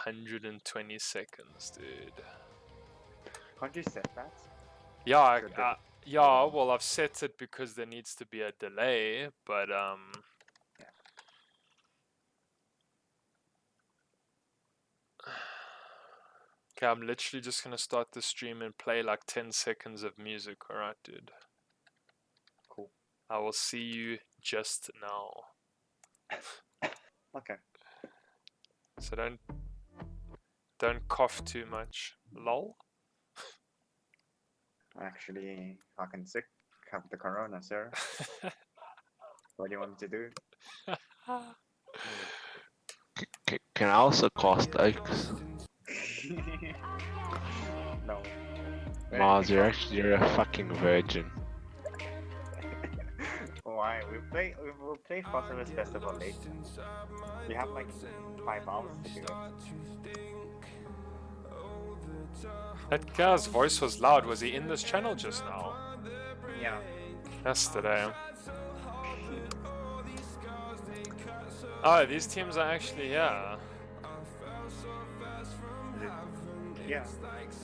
120 seconds, dude. Can't you set that? Yeah, yeah. Well, I've set it because there needs to be a delay, but Yeah. Okay, I'm literally just gonna start the stream and play like 10 seconds of music. All right, dude. Cool. I will see you just now. Okay. So don't cough too much. Lol. Actually, fucking sick. Have the corona, sir. What do you want me to do? Can I also cast Oaks? No. Mars, you're a fucking virgin. Why? We'll play Phosphorus Festival later. You have like 5 hours to do it. That guy's voice was loud. Was he in this channel just now? Yeah. Yesterday. Oh, these teams are actually here. Yeah.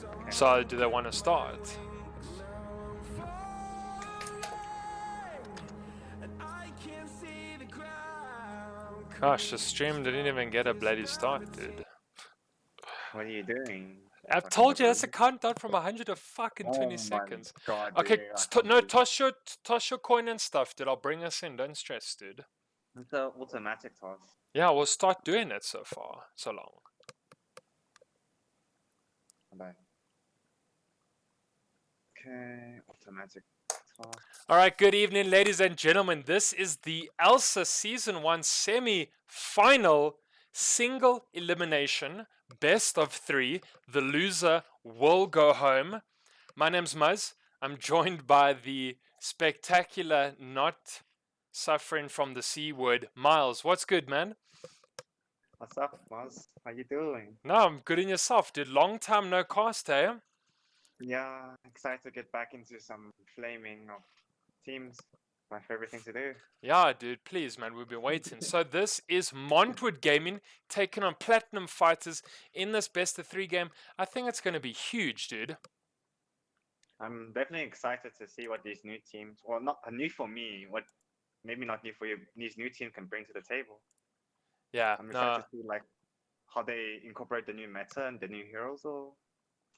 Okay. So, do they want to start? Gosh, the stream didn't even get a bloody start, dude. What are you doing? I've told you that's a countdown from 100 to fucking 20 Oh seconds. My God, Okay, dude, no, toss your coin and stuff, dude. I'll bring us in. Don't stress, dude. It's an automatic toss. Yeah, we'll start doing it so far, so long. Bye. Okay, automatic toss. All right, good evening, ladies and gentlemen. This is the ELSA Season 1 semi-final single elimination, best of 3. The loser will go home. My name's Muzz. I'm joined by the spectacular, not suffering from the C word, Miles. What's good, man? What's up, Muzz? How you doing? No, I'm good in yourself, dude. Long time no cast, eh? Yeah, excited to get back into some flaming of teams. My favorite thing to do. Yeah, dude, please, man, we've been waiting. So this is Montwood Gaming taking on Platinum Fighters in this best of 3 game. I think it's going to be huge, dude. I'm definitely excited to see what these new teams, well, not new for me, what maybe not new for you, these new teams can bring to the table. Yeah, I'm excited to see like how they incorporate the new meta and the new heroes or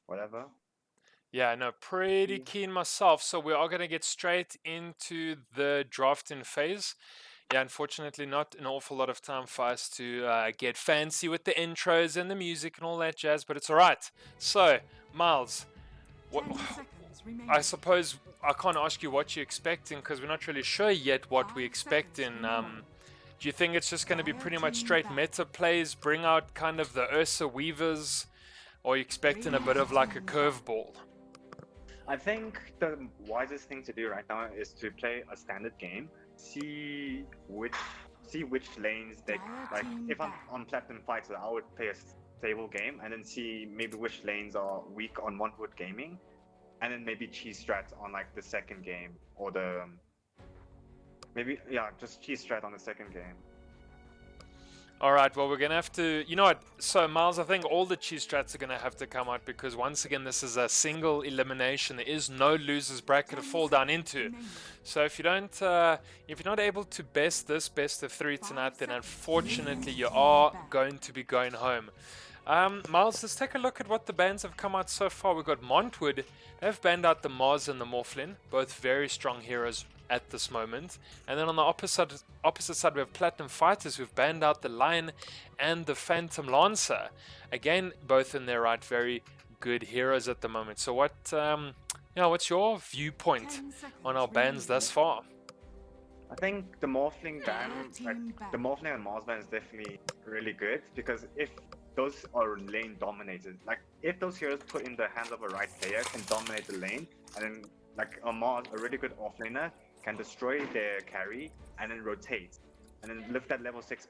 whatever. Yeah, no, pretty keen myself. So we are going to get straight into the drafting phase. Yeah, unfortunately, not an awful lot of time for us to get fancy with the intros and the music and all that jazz, but it's all right. So, Miles, I suppose I can't ask you what you're expecting because we're not really sure yet what we're expecting. Do you think it's just going to be pretty much straight meta plays, bring out kind of the ELSA weavers, or are you expecting a bit of like a curveball? I think the wisest thing to do right now is to play a standard game, see which lanes they like. If I'm on Platinum Fighter, I would play a stable game and then see maybe which lanes are weak on Montwood Gaming, and then maybe cheese strat on like the second game or the just cheese strat on the second game. All right, well, we're going to have to... You know what? So, Miles, I think all the cheese strats are going to have to come out because, once again, this is a single elimination. There is no loser's bracket to fall down into. So, if you're not able to best this best of 3 tonight, then unfortunately, you are going to be going home. Miles, let's take a look at what the bans have come out so far. We've got Montwood. They've banned out the Muzz and the Morphlin, both very strong heroes at this moment. And then on the opposite side, we have Platinum Fighters who've banned out the Lion and the Phantom Lancer. Again, both in their right, very good heroes at the moment. So what's your viewpoint on our bans thus far? I think the Morphling ban, the Morphling and Mars ban is definitely really good because if those are lane dominated, like if those heroes put in the hands of a right player can dominate the lane, and then like a Mars, a really good offlaner, can destroy their carry and then rotate and then lift that level 6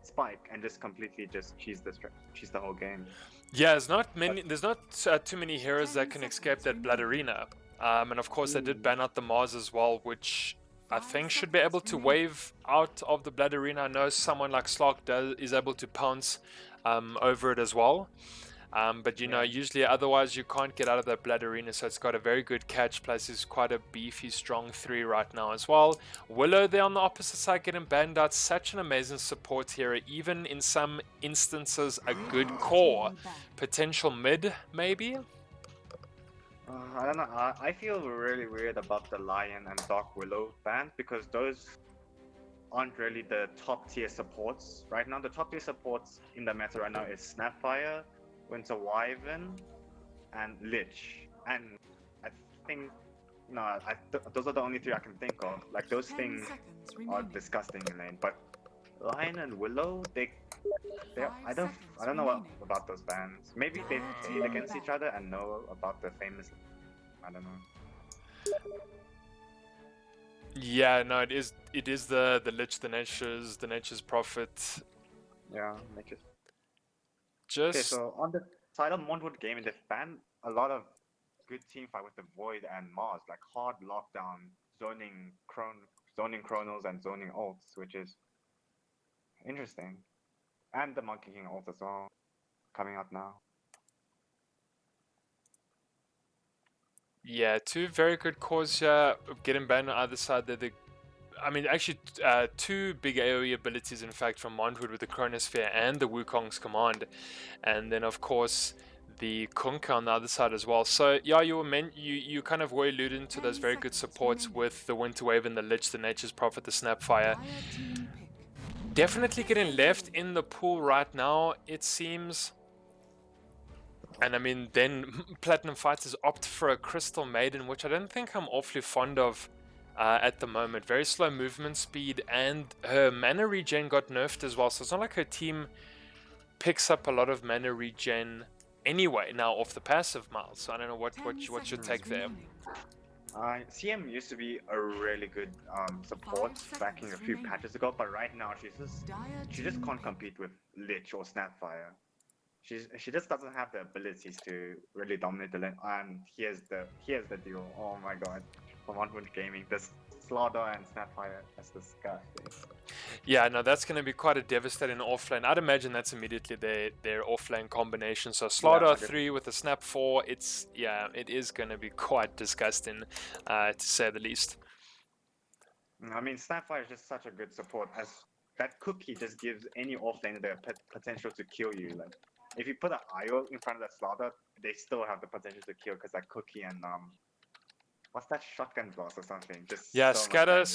spike and just completely just cheese the whole game. Yeah, there's not too many heroes that can escape that Blood Arena. And of course they did ban out the Mars as well, which I think should be able to wave out of the Blood Arena. I know someone like Slark is able to pounce over it as well. But you know, usually otherwise you can't get out of that Blood Arena, so it's got a very good catch, plus it's quite a beefy, strong 3 right now as well. Willow there on the opposite side getting banned out, such an amazing support hero, even in some instances a good core. Potential mid, maybe? I don't know, I feel really weird about the Lion and Dark Willow band because those aren't really the top tier supports right now. The top tier supports in the meta right now is Snapfire, Winter Wyvern, and Lich. And I think, those are the only 3 I can think of. Like, those things are disgusting in lane. But Lion and Willow, I don't know about those bands. Maybe they played against each other and know about the famous. I don't know. Yeah, no, it is the Lich, the Nature's Prophet. Yeah, Nature's. Just okay. So on the side of Montwood Gaming, they banned a lot of good team fight with the Void and Mars, like hard lockdown, zoning chronos and zoning ults, which is interesting. And the Monkey King ult as well, coming out now. yeah, 2 very good cores here. Getting banned on either side. I mean, actually, 2 big AoE abilities, in fact, from Montwood with the Chronosphere and the Wukong's Command. And then, of course, the Kunkka on the other side as well. So, yeah, you kind of were alluding to those very good supports with the Winter Wave and the Lich, the Nature's Prophet, the Snapfire. Definitely getting left in the pool right now, it seems. And I mean, then Platinum Fighters opt for a Crystal Maiden, which I don't think I'm awfully fond of at the moment. Very slow movement speed, and her mana regen got nerfed as well. So it's not like her team picks up a lot of mana regen anyway now off the passive, Miles. So I don't know what's your take there. CM used to be a really good support backing a few patches ago, but right now she just can't compete with Lich or Snapfire. She just doesn't have the abilities to really dominate the lane. And here's the deal. Oh my god, for Montwood Gaming, this Slaughter and Snapfire, that's disgusting. Yeah, no, that's going to be quite a devastating offlane. I'd imagine that's immediately their offlane combination. So Slaughter 3 with the Snap 4, it is going to be quite disgusting, to say the least. I mean, Snapfire is just such a good support, as that cookie just gives any offlane the potential to kill you. Like, if you put an IO in front of that Slaughter, they still have the potential to kill because that cookie and what's that, shotgun blast or something? Just yeah, so her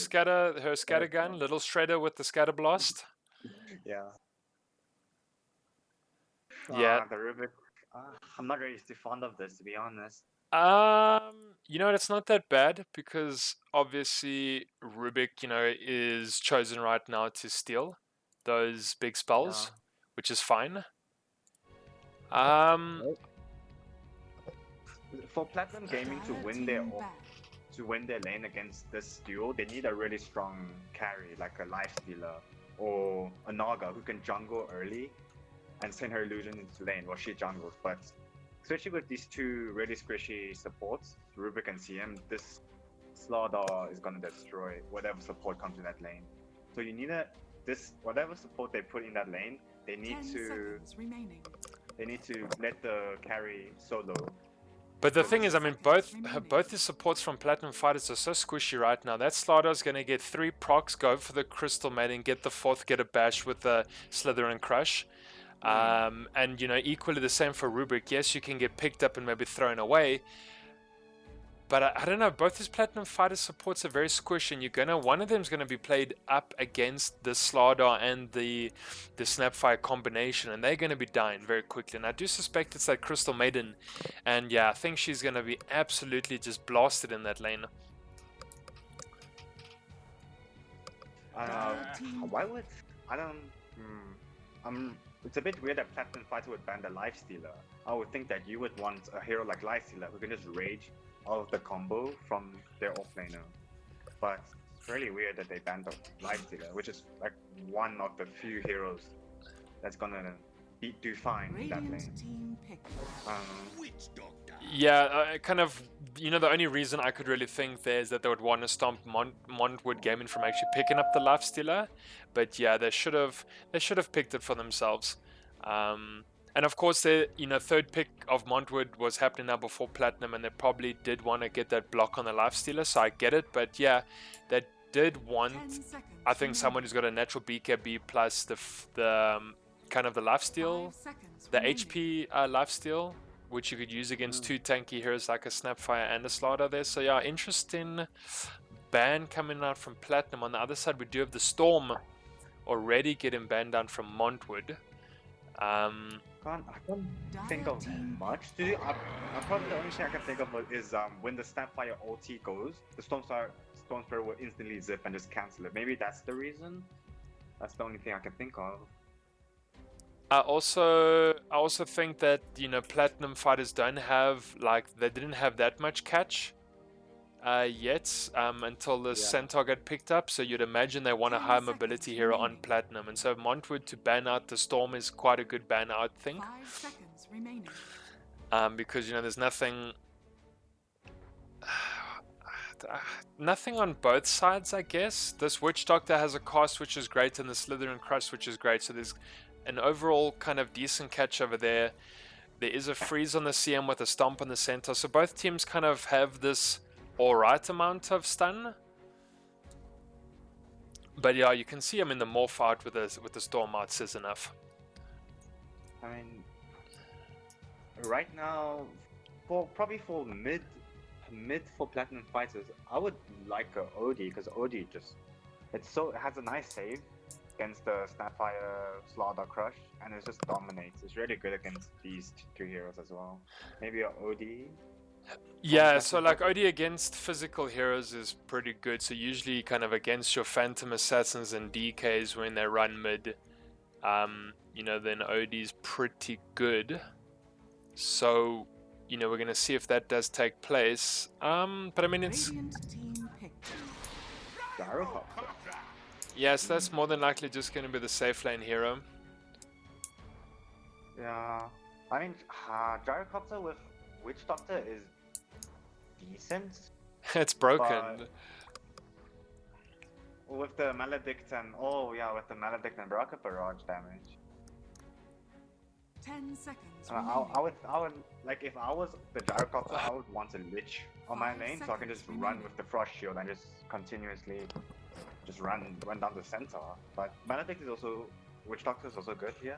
scatter gun, little shredder with the scatter blast. Yeah. Yeah. The Rubik. I'm not really too fond of this, to be honest. You know, it's not that bad because obviously Rubik, you know, is chosen right now to steal those big spells, which is fine. For Platinum Gaming to win their lane against this duo, they need a really strong carry, like a Lifestealer or a Naga who can jungle early and send her illusion into lane while she jungles. But especially with these 2 really squishy supports, Rubik and CM, this Slaughter is gonna destroy whatever support comes in that lane. So you need whatever support they put in that lane, they need to let the carry solo. But the thing is, I mean, both the supports from Platinum Fighters are so squishy right now. That Slaughter's going to get 3 procs, go for the Crystal Maiden, get the 4th, get a bash with the Slither and Crush. And, you know, equally the same for Rubik. Yes, you can get picked up and maybe thrown away. But I don't know, both these Platinum Fighter supports are very squishy, and one of them is gonna be played up against the Slaughter and the Snapfire combination, and they're gonna be dying very quickly. And I do suspect it's that Crystal Maiden, and yeah, I think she's gonna be absolutely just blasted in that lane. It's a bit weird that Platinum Fighter would ban the Lifestealer. I would think that you would want a hero like Lifestealer who can just rage out of the combo from their offlaner. But it's really weird that they banned the Lifestealer, which is like one of the few heroes that's gonna do fine in that lane. Yeah, kind of you know, the only reason I could really think there is that they would want to stomp Montwood Gaming from actually picking up the lifestealer. But yeah, they should have picked it for themselves. And of course, the third pick of Montwood was happening now before Platinum, and they probably did want to get that block on the lifestealer, so I get it. But yeah, they did want, I think, someone who's got a natural BKB plus the kind of the lifesteal, the HP lifesteal, which you could use against two tanky heroes like a Snapfire and a Slaughter there. So yeah, interesting ban coming out from Platinum. On the other side, we do have the Storm already getting banned down from Montwood. I can't think of much to do. Probably the only thing I can think of is when the Snapfire ulti goes, the Storm Spirit will instantly zip and just cancel it. Maybe that's the reason. That's the only thing I can think of. I also think that Platinum fighters don't have they didn't have that much catch yet until the Centaur got picked up. So you'd imagine they want a high mobility hero on Platinum, and so Montwood to ban out the Storm is quite a good ban out thing. 5 seconds remaining. Because there's nothing on both sides, I guess. This Witch Doctor has a cost which is great, and the Slytherin Crush which is great. So there's an overall kind of decent catch over there. There is a freeze on the CM with a stomp on the Centaur. So both teams kind of have this alright amount of stun. But yeah, you can see the morph out with the Storm out says enough. I mean, right now, probably for mid for Platinum fighters, I would like a Odie, because Odie it has a nice save against the Snapfire, Slaughter, Crush, and it just dominates. It's really good against these two heroes as well. Maybe a Odie. Yeah, so like Odie against physical heroes is pretty good. So usually kind of against your Phantom Assassins and DKs when they run mid, then Odie's pretty good. So, we're going to see if that does take place. But I mean, it's... Yes, that's more than likely just going to be the safe lane hero. Yeah, I mean, Gyrocopter with Witch Doctor is decent. It's broken. With the Maledict and Rocket Barrage damage. 10 seconds. I would like, if I was the Gyrocopter, I would want a Lich on my lane so I can just run with the Frost Shield and just continuously just run down the Centaur. But Maledict is also, Witch Doctor is also good here.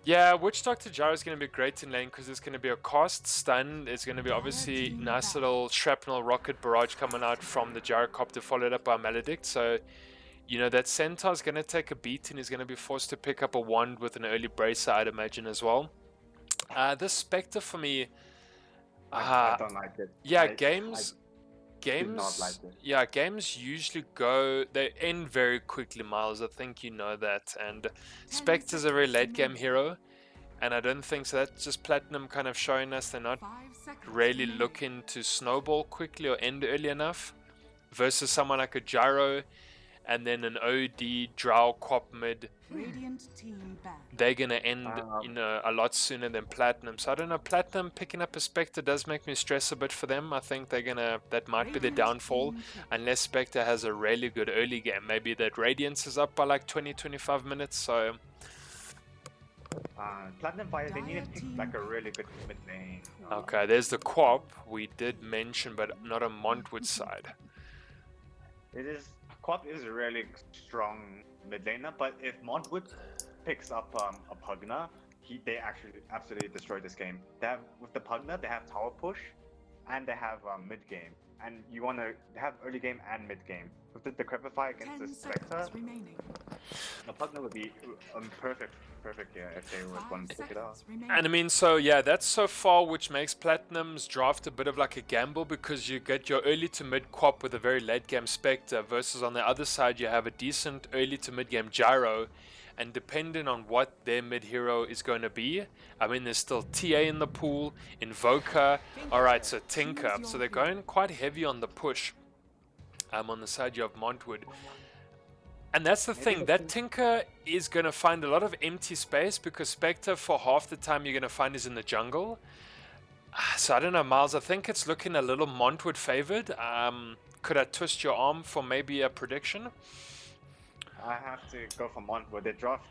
Yeah, Witch Doctor Gyro is going to be great in lane because there's going to be a cost stun. It's going to be obviously nice little shrapnel rocket barrage coming out from the Gyrocopter followed up by Maledict. So, that Centaur is going to take a beat and he's going to be forced to pick up a wand with an early bracer, I'd imagine, as well. This Spectre for me... I don't like it. Yeah, I games... do not like it. Yeah, games usually they end very quickly, Miles. I think you know that. And Spectre's a very late game hero, and I don't think so. That's just Platinum kind of showing us they're not really looking to snowball quickly or end early enough, versus someone like a Gyro and then an OD Drow Quap mid. They're gonna end a lot sooner than Platinum. So I don't know, Platinum picking up a Spectre does make me stress a bit for them. I think that might be their downfall, unless Spectre has a really good early game. Maybe that Radiance is up by like 20-25 minutes. So Platinum Fire, they need to pick like a really good mid lane. Okay, there's the Quap we did mention, but not on Montwood side. Quap is a really strong mid laner, but if Montwood picks up a Pugna, they actually absolutely destroy this game. With the Pugna, they have tower push, and they have mid game, and you want to have early game and mid game. With the Decrepify against the Spectre, the Pugna would be perfect if they would want to pick it up. And I mean, so yeah, that's so far, which makes Platinum's draft a bit of like a gamble, because you get your early to mid Quap with a very late game Spectre, versus on the other side you have a decent early to mid game Gyro, and depending on what their mid hero is going to be, I mean, there's still TA in the pool, Invoker, alright, so Tinker, so they're going quite heavy on the push on the side you have Montwood. And that's the thing, that Tinker is going to find a lot of empty space, because Spectre for half the time you're going to find is in the jungle. So I don't know, Miles. I think it's looking a little Montwood favored. Could I twist your arm for maybe a prediction? I have to go for Montwood. They draft.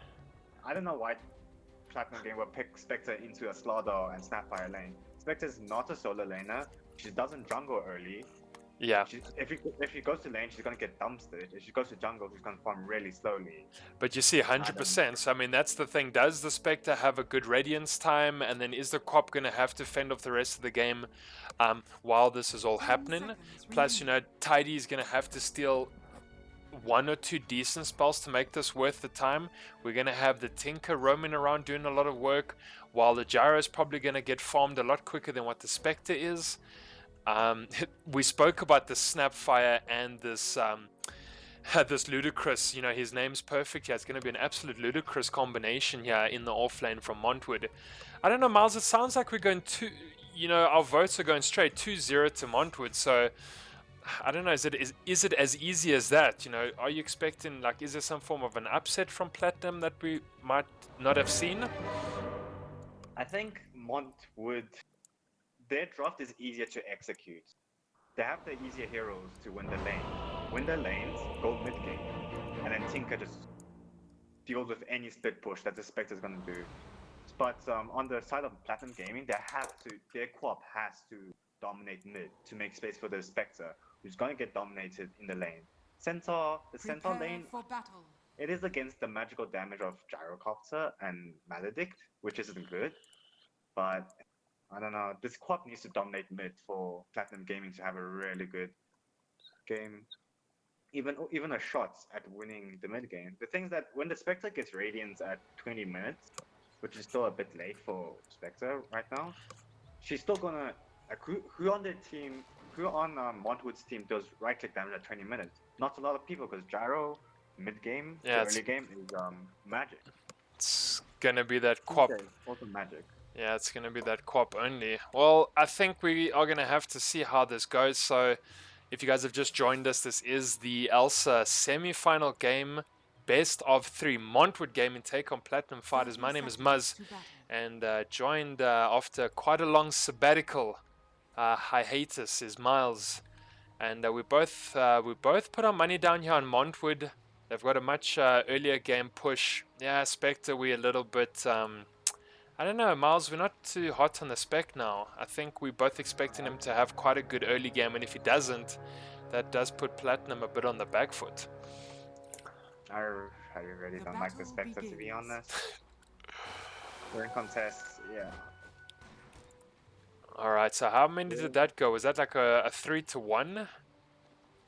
I don't know why Platinum Game will pick Spectre into a Slaughter and Snapfire lane. Spectre's not a solo laner. She doesn't jungle early. Yeah. If she goes to lane, she's gonna get dumpstered. If she goes to jungle, she's gonna farm really slowly. But you see, 100%. So I mean, that's the thing. Does the Spectre have a good Radiance time, and then is the Cop gonna have to fend off the rest of the game while this is all happening? Plus, you know, Tidy's gonna have to steal 1 or 2 decent spells to make this worth the time. We're gonna have the Tinker roaming around doing a lot of work, while the Gyro is probably gonna get farmed a lot quicker than what the Spectre is. We spoke about the Snapfire and this this ludicrous, you know, his name's perfect. Yeah, it's going to be an absolute ludicrous combination here in the offlane from Montwood. I don't know, Miles, it sounds like we're going to, you know, our votes are going straight 2-0 to Montwood. So I don't know, is it as easy as that? You know, are you expecting, like, is there some form of an upset from Platinum that we might not have seen? I think Montwood, their draft is easier to execute. They have the easier heroes to win the lane. Win the lanes, go mid game, and then Tinker just deals with any split push that the Spectre is going to do. But on the side of Platinum Gaming, their co-op has to dominate mid to make space for the Spectre, who's going to get dominated in the lane. The Centaur lane, it is against the magical damage of Gyrocopter and Maledict, which isn't good. But I don't know, this co-op needs to dominate mid for Platinum Gaming to have a really good game. Even a shot at winning the mid game. The thing is that when the Spectre gets Radiance at 20 minutes, which is still a bit late for Spectre right now, she's still gonna who on Montwood's team does right click damage at 20 minutes? Not a lot of people, because Gyro mid game to early game is magic. It's gonna be that co-op. Also magic. Yeah, it's going to be that co-op only. Well, I think we are going to have to see how this goes. So, if you guys have just joined us, this is the ELSA semi-final game, best of 3 Montwood Gaming take on Platinum Fighters. My name is Muzz, and joined after quite a long sabbatical hiatus is Miles. And we both put our money down here on Montwood. They've got a much earlier game push. Yeah, Spectre, we're a little bit... I don't know, Miles, we're not too hot on the Spec now. I think we're both expecting him to have quite a good early game, and if he doesn't, that does put Platinum a bit on the back foot. I really don't like the Spectre, to be honest. We're in contests, yeah. Alright, so how many did that go? Was that like a 3-1?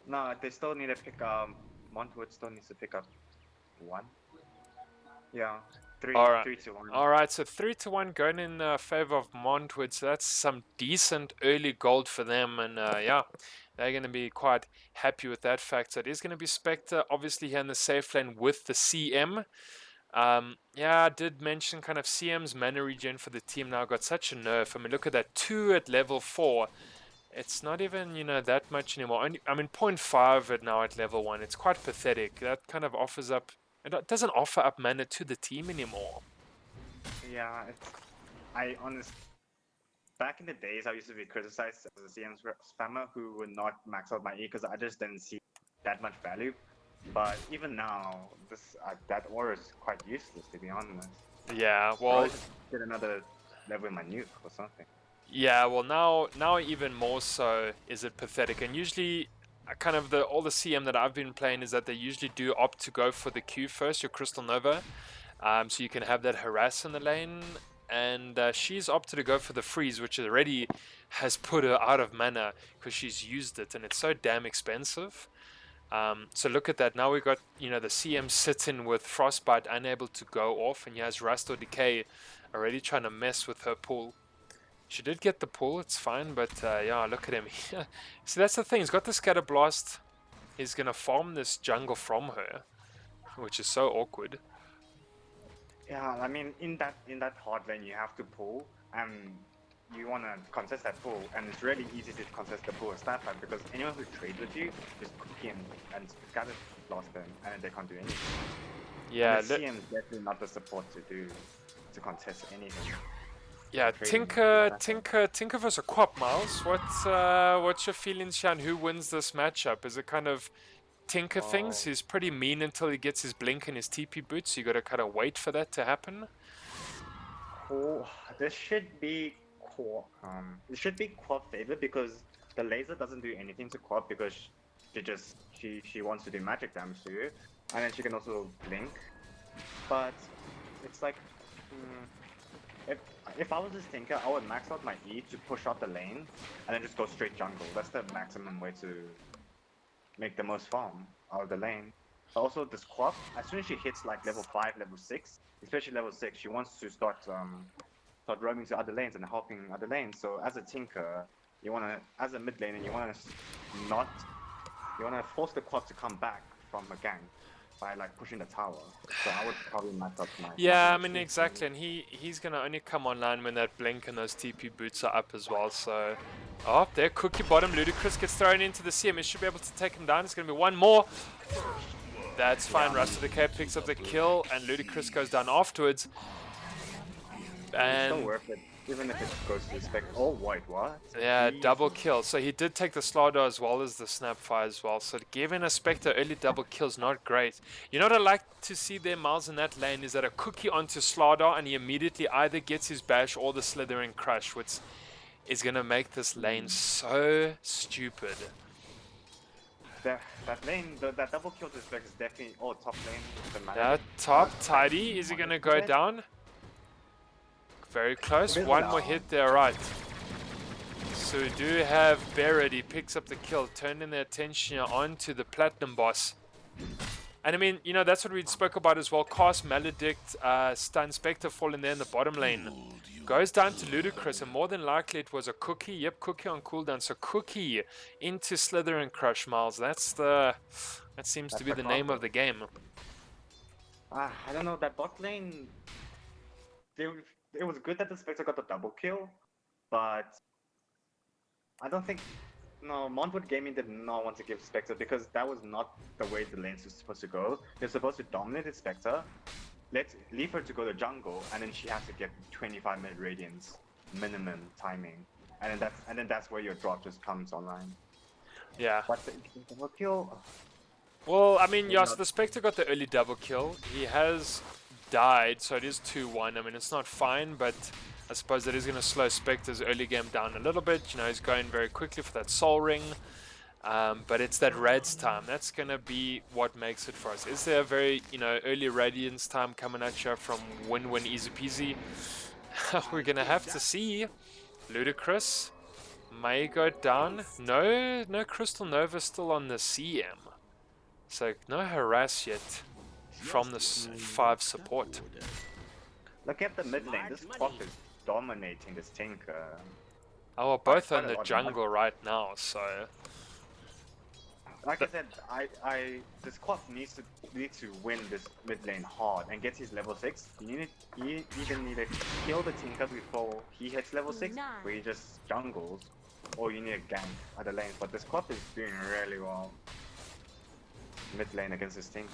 No, they still need to pick Montwood still needs to pick up 1. Yeah. 3-1. Alright, so 3-1 going in favor of Montwood. So that's some decent early gold for them. And yeah, they're going to be quite happy with that fact. So it is going to be Spectre, obviously, here in the safe lane with the CM. Yeah, I did mention kind of CM's mana regen for the team now got such a nerf. I mean, look at that, 2 at level 4. It's not even, you know, that much anymore. I mean, 0.5 at now at level 1. It's quite pathetic. That kind of offers up... It doesn't offer up mana to the team anymore. Yeah, back in the days, I used to be criticized as a CM spammer who would not max out my E because I just didn't see that much value. But even now, that aura is quite useless, to be honest. Yeah, well... Just get another level in my nuke or something. Yeah, well now even more so is it pathetic. And usually... kind of all the CM that I've been playing is that they usually do opt to go for the Q first, your Crystal Nova, so you can have that harass in the lane, and she's opted to go for the freeze, which already has put her out of mana because she's used it, and it's so damn expensive. So look at that, now we got, you know, the CM sitting with Frostbite unable to go off, and he has Rust or Decay already trying to mess with her pool. She did get the pull, it's fine, but yeah, look at him. See, that's the thing, he's got the Scatter Blast. He's going to farm this jungle from her, which is so awkward. Yeah, I mean, in that hard lane, you have to pull, and you want to contest that pull, and it's really easy to contest the pull with Snapfire, because anyone who trades with you, just cook him and Scatter Blast them, and they can't do anything. Yeah, and the CM is definitely not the support to contest anything. Yeah, trading. Tinker versus Quap, Miles. What's your feelings, Shan? Who wins this matchup? Is it kind of Tinker things? Oh, He's pretty mean until he gets his blink and his TP boots. You got to kind of wait for that to happen. cool. This should be it should be Quap favor because the laser doesn't do anything to Quap because she wants to do magic damage to you, and then she can also blink. But it's like, hmm, if if I was this Tinker, I would max out my E to push out the lane, and then just go straight jungle. That's the maximum way to make the most farm out of the lane. Also, this Quap, as soon as she hits like level 5, level 6, especially level 6, she wants to start roaming to other lanes and helping other lanes. So as a Tinker, as a mid laner, you wanna force the Quap to come back from a gank by like pushing the tower. So I would probably max up my. Yeah, I mean exactly, and he's gonna only come online when that blink and those TP boots are up as well. So, oh, there, Cookie bottom. Ludicrous gets thrown into the CM. He should be able to take him down. It's gonna be one more. That's fine. Rust of the Cape picks up the kill, and Ludicrous goes down afterwards. It's And still worth it, even if it goes to spec. Oh, wait, what? yeah, Jeez. double kill. So he did take the Slardar as well as the Snapfire as well. So giving a Spectre early double kill is not great. You know what I like to see there, Miles, in that lane is that a Cookie onto Slardar and he immediately either gets his bash or the Slithering Crush, which is going to make this lane so stupid. That lane, that double kill to spec is definitely. Oh, top lane. Yeah, top, tidy. Is he going to go down? Very close. One more hit there, right. So we do have Barrett. He picks up the kill, turning the attention onto the Platinum boss. And I mean, you know, that's what we spoke about as well. Cast, Maledict, Stun, Spectre falling there in the bottom lane. Goes down to Ludicrous, and more than likely it was a Cookie. Yep, Cookie on cooldown. So Cookie into Slither and Crush, Miles. That seems to be the name of the game. I don't know, that bot lane. It was good that the Spectre got the double kill, but I don't think. No, Montwood Gaming did not want to give Spectre because that was not the way the lanes were supposed to go. They're supposed to dominate the Spectre, leave her to go to jungle, and then she has to get 25 minute radiance minimum timing, and then that's where your drop just comes online. Yeah. But the double kill. Well, I mean, yes, the Spectre got the early double kill. He has died, so it is 2-1. I mean, it's not fine, but I suppose that is going to slow Spectre's early game down a little bit. You know, he's going very quickly for that soul ring. But it's that Rad's time. That's going to be what makes it for us. Is there a very, you know, early Radiance time coming at you from win-win easy peasy? We're going to have to see. Ludicrous may go down. No Crystal Nova still on the CM. So no harass yet from this 5 support. Look at the mid lane. This Quap is dominating this Tinker. Oh, we're both on the jungle right now, so. Like I said, this Quap needs to win this mid lane hard and get his level 6. You either need to kill the Tinker before he hits level 6, where he just jungles, or you need to gank other lanes. But this Quap is doing really well mid lane against this Tinker.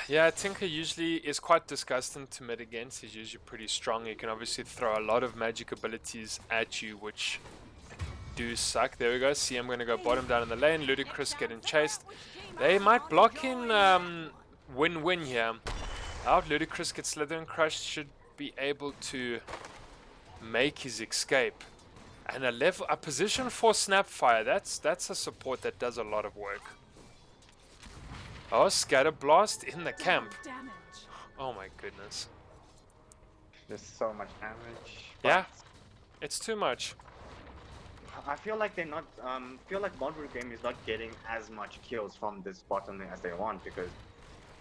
Yeah, Tinker usually is quite disgusting to mid against. He's usually pretty strong. He can obviously throw a lot of magic abilities at you, which do suck. There we go. See, I'm going to go bottom down in the lane. Ludicrous getting chased. They might block in win-win here. Out, Ludicrous gets Slither and Crush. Should be able to make his escape. And a position for Snapfire. That's a support that does a lot of work. Oh, Scatter Blast in the camp. Oh my goodness. There's so much damage. Yeah, it's too much. I feel like they're not. Feel like Montwood Game is not getting as much kills from this bottom lane as they want, because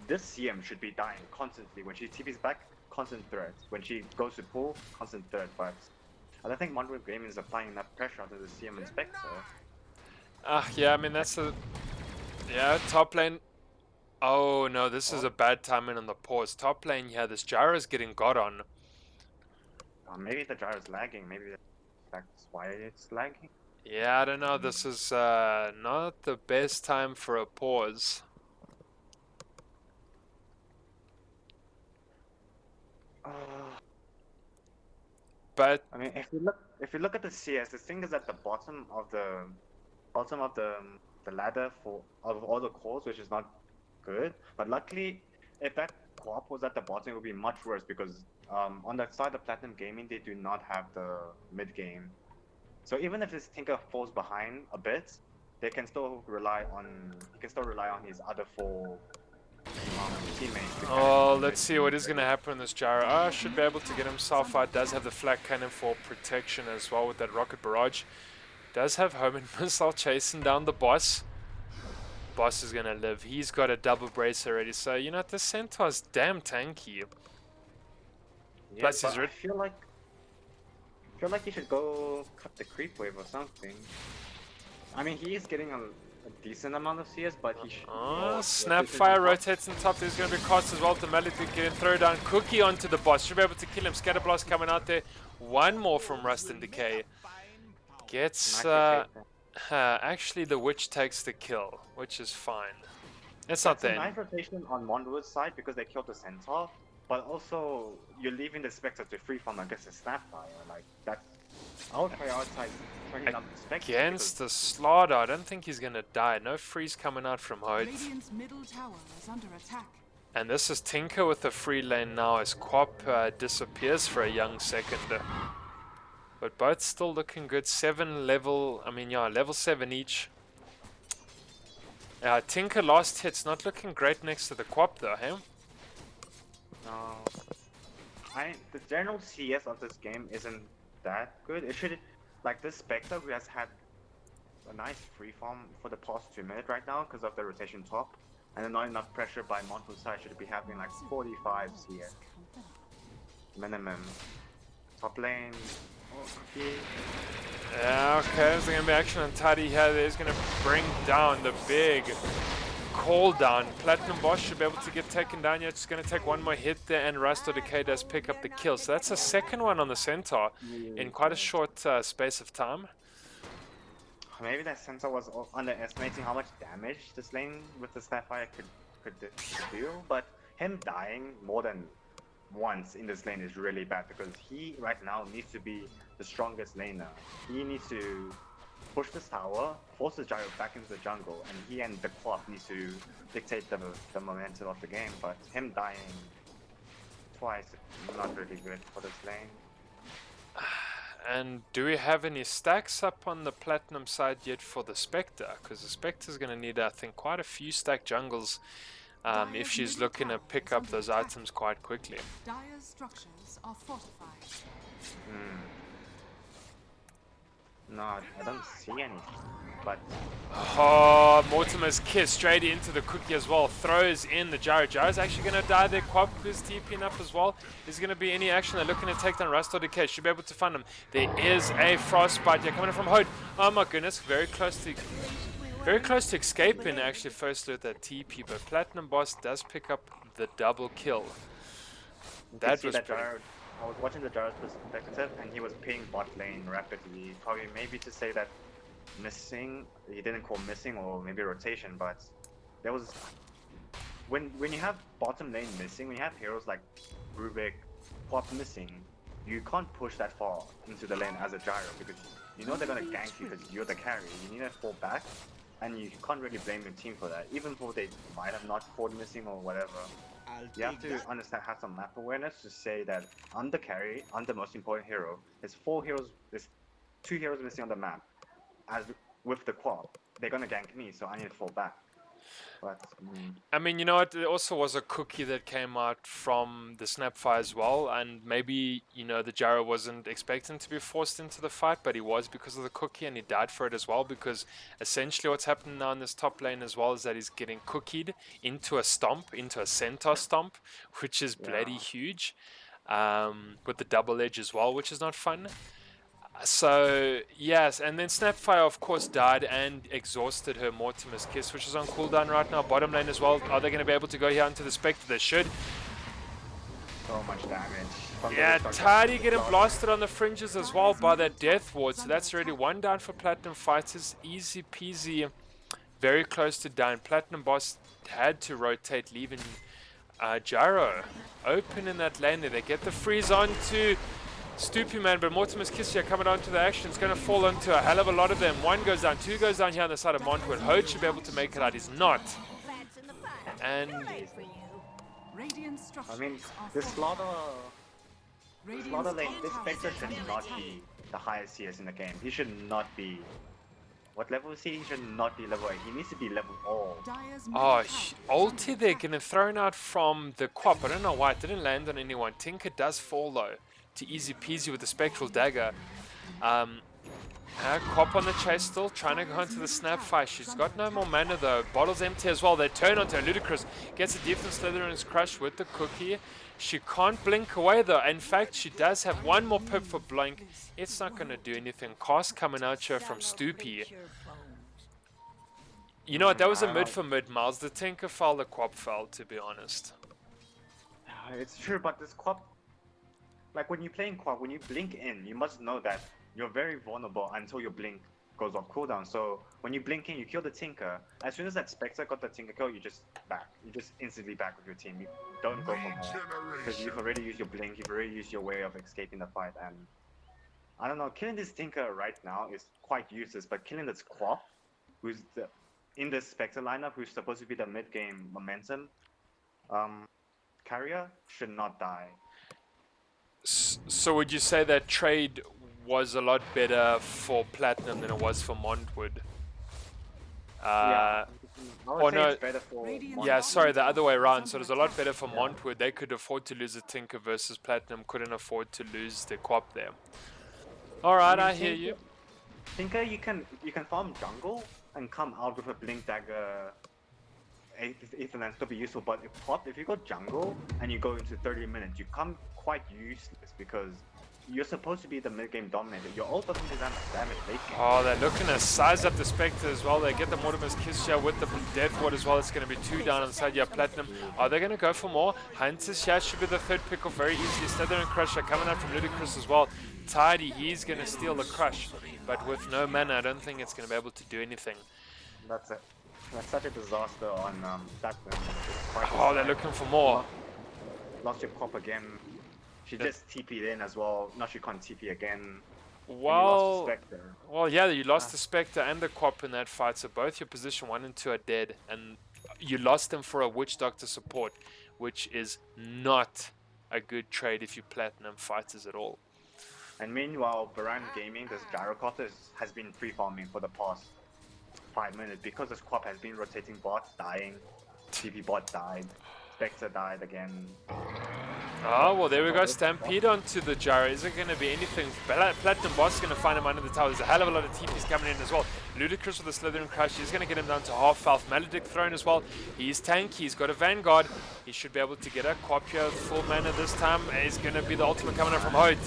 this CM should be dying constantly. When she TP's back, constant threat. When she goes to pull, constant threat. But I don't think Montwood Gaming is applying enough pressure onto the CM and Spectre. Yeah, I mean that's top lane. Oh no, this is a bad timing on the pause. Top lane, yeah, this Gyro's getting got on. Maybe the Gyro's lagging. Maybe that's why it's lagging. Yeah, I don't know. This is not the best time for a pause. But I mean, if you look at the CS, the thing is at the bottom of the ladder for of all the cores, which is not good. But luckily, if that co-op was at the bottom, it would be much worse because on that side of Platinum Gaming, they do not have the mid game. So even if this Tinker falls behind a bit, they can still rely on his other four teammates. To oh, let's see what is going to happen in this gyro. Ah, should be able to get himself out. Does have the flak cannon for protection as well with that rocket barrage. Does have homing missile chasing down the boss. Boss is going to live. He's got a double brace already. So, you know, this Centaur's damn tanky. Yeah, Plus but he's I feel like he should go cut the creep wave or something. I mean, he is getting a decent amount of CS, but he should. Oh, Snapfire rotates on top. There's going to be cost as well to Melody to throw down Cookie onto the boss. Should be able to kill him. Scatterblast coming out there. One more from Rust and Decay. Gets. Actually, the Witch takes the kill, which is fine. It's not It's a there. nice rotation on Montwood's side because they killed the Centaur, but also you're leaving the Spectre to free farm against the Snapfire. Like, that's. I would prioritize turning up the Spectre. Against the Slaughter, I don't think he's gonna die. No freeze coming out from Hoyt. Radiant's middle tower is under attack. And this is Tinker with the free lane now as Quap disappears for a young second. But both still looking good. Level 7 each. Tinker last hit's not looking great next to the Quap though, hey? No. The general CS of this game isn't that good. It should, like this Spectre who has had a nice free farm for the past 2 minutes right now because of the rotation top, and then not enough pressure by Montwood side should be having like 45 CS minimum. Top lane. Oh, okay. Yeah, okay, there's gonna be action on Taddy here. He's gonna bring down the big call down. Platinum Boss should be able to get taken down. Yeah, it's gonna take one more hit there, and Rust or Decay does pick up the kill. So that's a second one on the Centaur in quite a short space of time. Maybe that Centaur was underestimating how much damage this lane with the Snapfire could do, but him dying more than once in this lane is really bad because he right now needs to be the strongest laner. He needs to push this tower, force the gyro back into the jungle, and he and the Quap needs to dictate the momentum of the game, but him dying twice is not really good for this lane. And do we have any stacks up on the Platinum side yet for the Spectre? Because the Spectre's going to need, I think, quite a few stack jungles if she's looking to pick up those items quite quickly. Dire's structures are fortified. No, I don't see anything, but Oh, Mortimer's kiss straight into the Cookie as well. Throws in the Gyro. Gyro's actually going to die there. Quap is TPing up as well. Is going to be any action? They're looking to take down Rust or Decay. Should be able to find him. There is a Frostbite here coming in from Hoyt. Oh my goodness, very close to escaping actually first with that TP. But Platinum Boss does pick up the double kill. That was pretty. I was watching the Gyro's perspective, and he was ping bot lane rapidly. Probably maybe to say that missing, he didn't call missing or maybe rotation, but there was when you have bottom lane missing, when you have heroes like Rubik, Quap missing, you can't push that far into the lane as a Gyro because you know they're gonna gank you because you're the carry. You need to fall back, and you can't really blame your team for that, even though they might have not fought missing or whatever. You have to understand, have some map awareness to say that I'm the carry, I'm the most important hero. There's 2 heroes missing on the map. As with the Quap, they're gonna gank me, so I need to fall back. But I mean, you know what? There also was a Cookie that came out from the Snapfire as well, and maybe, you know, the Gyro wasn't expecting to be forced into the fight, but he was because of the Cookie, and he died for it as well, because essentially what's happening now in this top lane as well is that he's getting cookied into a stomp, into a Centaur stomp, which is bloody huge, with the double edge as well, which is not fun. So, yes, and then Snapfire, of course, died and exhausted her Mortimer's Kiss, which is on cooldown right now. Bottom lane as well. Are they going to be able to go here into the Spectre? They should. so much damage. Yeah, Tidy getting blasted on the fringes as well by that Death Ward. So that's already one down for Platinum Fighters. Easy peasy. Very close to down. Platinum Boss had to rotate, leaving Gyro open in that lane there. They get the freeze on to Stoopy man, but Mortimer's Kissia coming onto the action. It's going to fall onto a hell of a lot of them. One goes down, two goes down here on the side of Montwood. Hope should be able to make it out. He's not. And Radiant structures I mean, are this fortified. Slaughter lane, this Spectre should not be the highest CS in the game. He should not be. What level is he? He should not be level 8. He needs to be level 4. Dire's oh, middle tower ulti they're getting thrown out from the Quap. I don't know why it didn't land on anyone. Tinker does fall though to easy peasy with the Spectral Dagger. Quap on the chase still, trying to go into the snap fight. She's got no more mana though. Bottle's empty as well. They turn onto her. Ludicrous gets a defense Slytherin's crush with the cookie. She can't blink away though. In fact, she does have one more pip for blink. It's not going to do anything. Cast coming out here from Stoopy. You know what? That was a mid for mid, Miles. The Tinker fell, the Quap fell, to be honest. It's true, but this Quap, like when you're playing Quap, when you blink in, you must know that you're very vulnerable until your blink goes off cooldown. So when you blink in, you kill the Tinker. As soon as that Spectre got the Tinker kill, you just back. You just instantly back with your team. You don't go for more. Because you've already used your blink, you've already used your way of escaping the fight. And I don't know, killing this Tinker right now is quite useless, but killing this Quap, who's in the Spectre lineup, who's supposed to be the mid-game momentum carrier, should not die. So would you say that trade was a lot better for Platinum than it was for Montwood? Yeah. Or no, It's better for yeah, sorry, the other way around. So it was a lot better for Montwood. They could afford to lose a Tinker versus Platinum couldn't afford to lose the Quap there. Alright, I hear you. Tinker, you can farm jungle and come out with a blink dagger. Etherland still be useful, but if you go jungle and you go into 30 minutes, you come quite useless because you're supposed to be the mid-game dominator. Your ult doesn't do that much damage late game. Oh, they're looking to size up the Spectre as well. They get the Mortimer's Kiss here with the Death Ward as well. It's going to be 2 down inside your Platinum. Are they going to go for more? Hunters here should be the third pick off very easily. Slytherin Crusher coming out from Ludicrous as well. Tidy, he's going to steal the Crush, but with no mana, I don't think it's going to be able to do anything. That's it. That's such a disaster on Platinum. Oh, they're looking for more. Lost your Quap again. She just TP'd in as well. Now she can't TP again. Well, Spectre. well, yeah, you lost the Spectre and the Quap in that fight, so both your position 1 and 2 are dead, and you lost them for a Witch Doctor support, which is not a good trade if you Platinum fighters at all. And meanwhile, Baran Gaming, this Gyrocopter has been free farming for the past 5 minutes because this Quap has been rotating bots, dying. TP bot died. Spectre died again. Oh, well, there we go. Stampede onto the Gyro. Is it going to be anything? Platinum Boss is going to find him under the tower. There's a hell of a lot of TPs coming in as well. Ludicrous with the Slytherin Crush. He's going to get him down to half health. Maledict thrown as well. He's tanky. He's got a Vanguard. He should be able to get a Quap here. Full mana this time. Is going to be the ultimate coming out from Hoyt.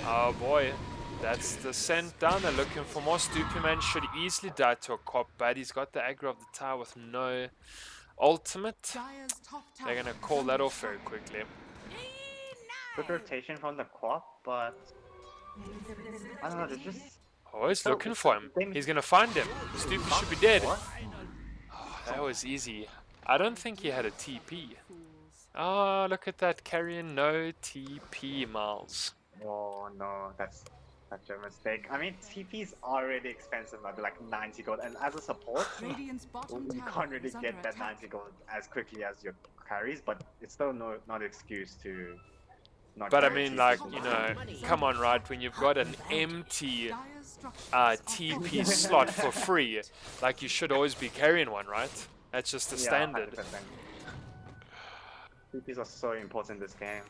Oh, boy. That's the sent down. They're looking for more. Stoopy Man should easily die to a Quap, but he's got the aggro of the tower with no ultimate. They're going to call that off very quickly. Good rotation from the Quap, but I don't know, there's just... Oh, he's looking for him. He's going to find him. Stoopy should be dead. Oh, that was easy. I don't think he had a TP. Oh, look at that. Carrying no TP, Miles. Oh no, that's such a mistake. I mean, TP's already expensive, maybe like 90 gold, and as a support, you can't really get that 90 gold as quickly as your carries, but it's still not an excuse to not But I carry mean, TP. like, you know, come on, right? When you've got an empty TP slot for free, like, you should always be carrying one, right? That's just the standard. 100%. TPs are so important in this game.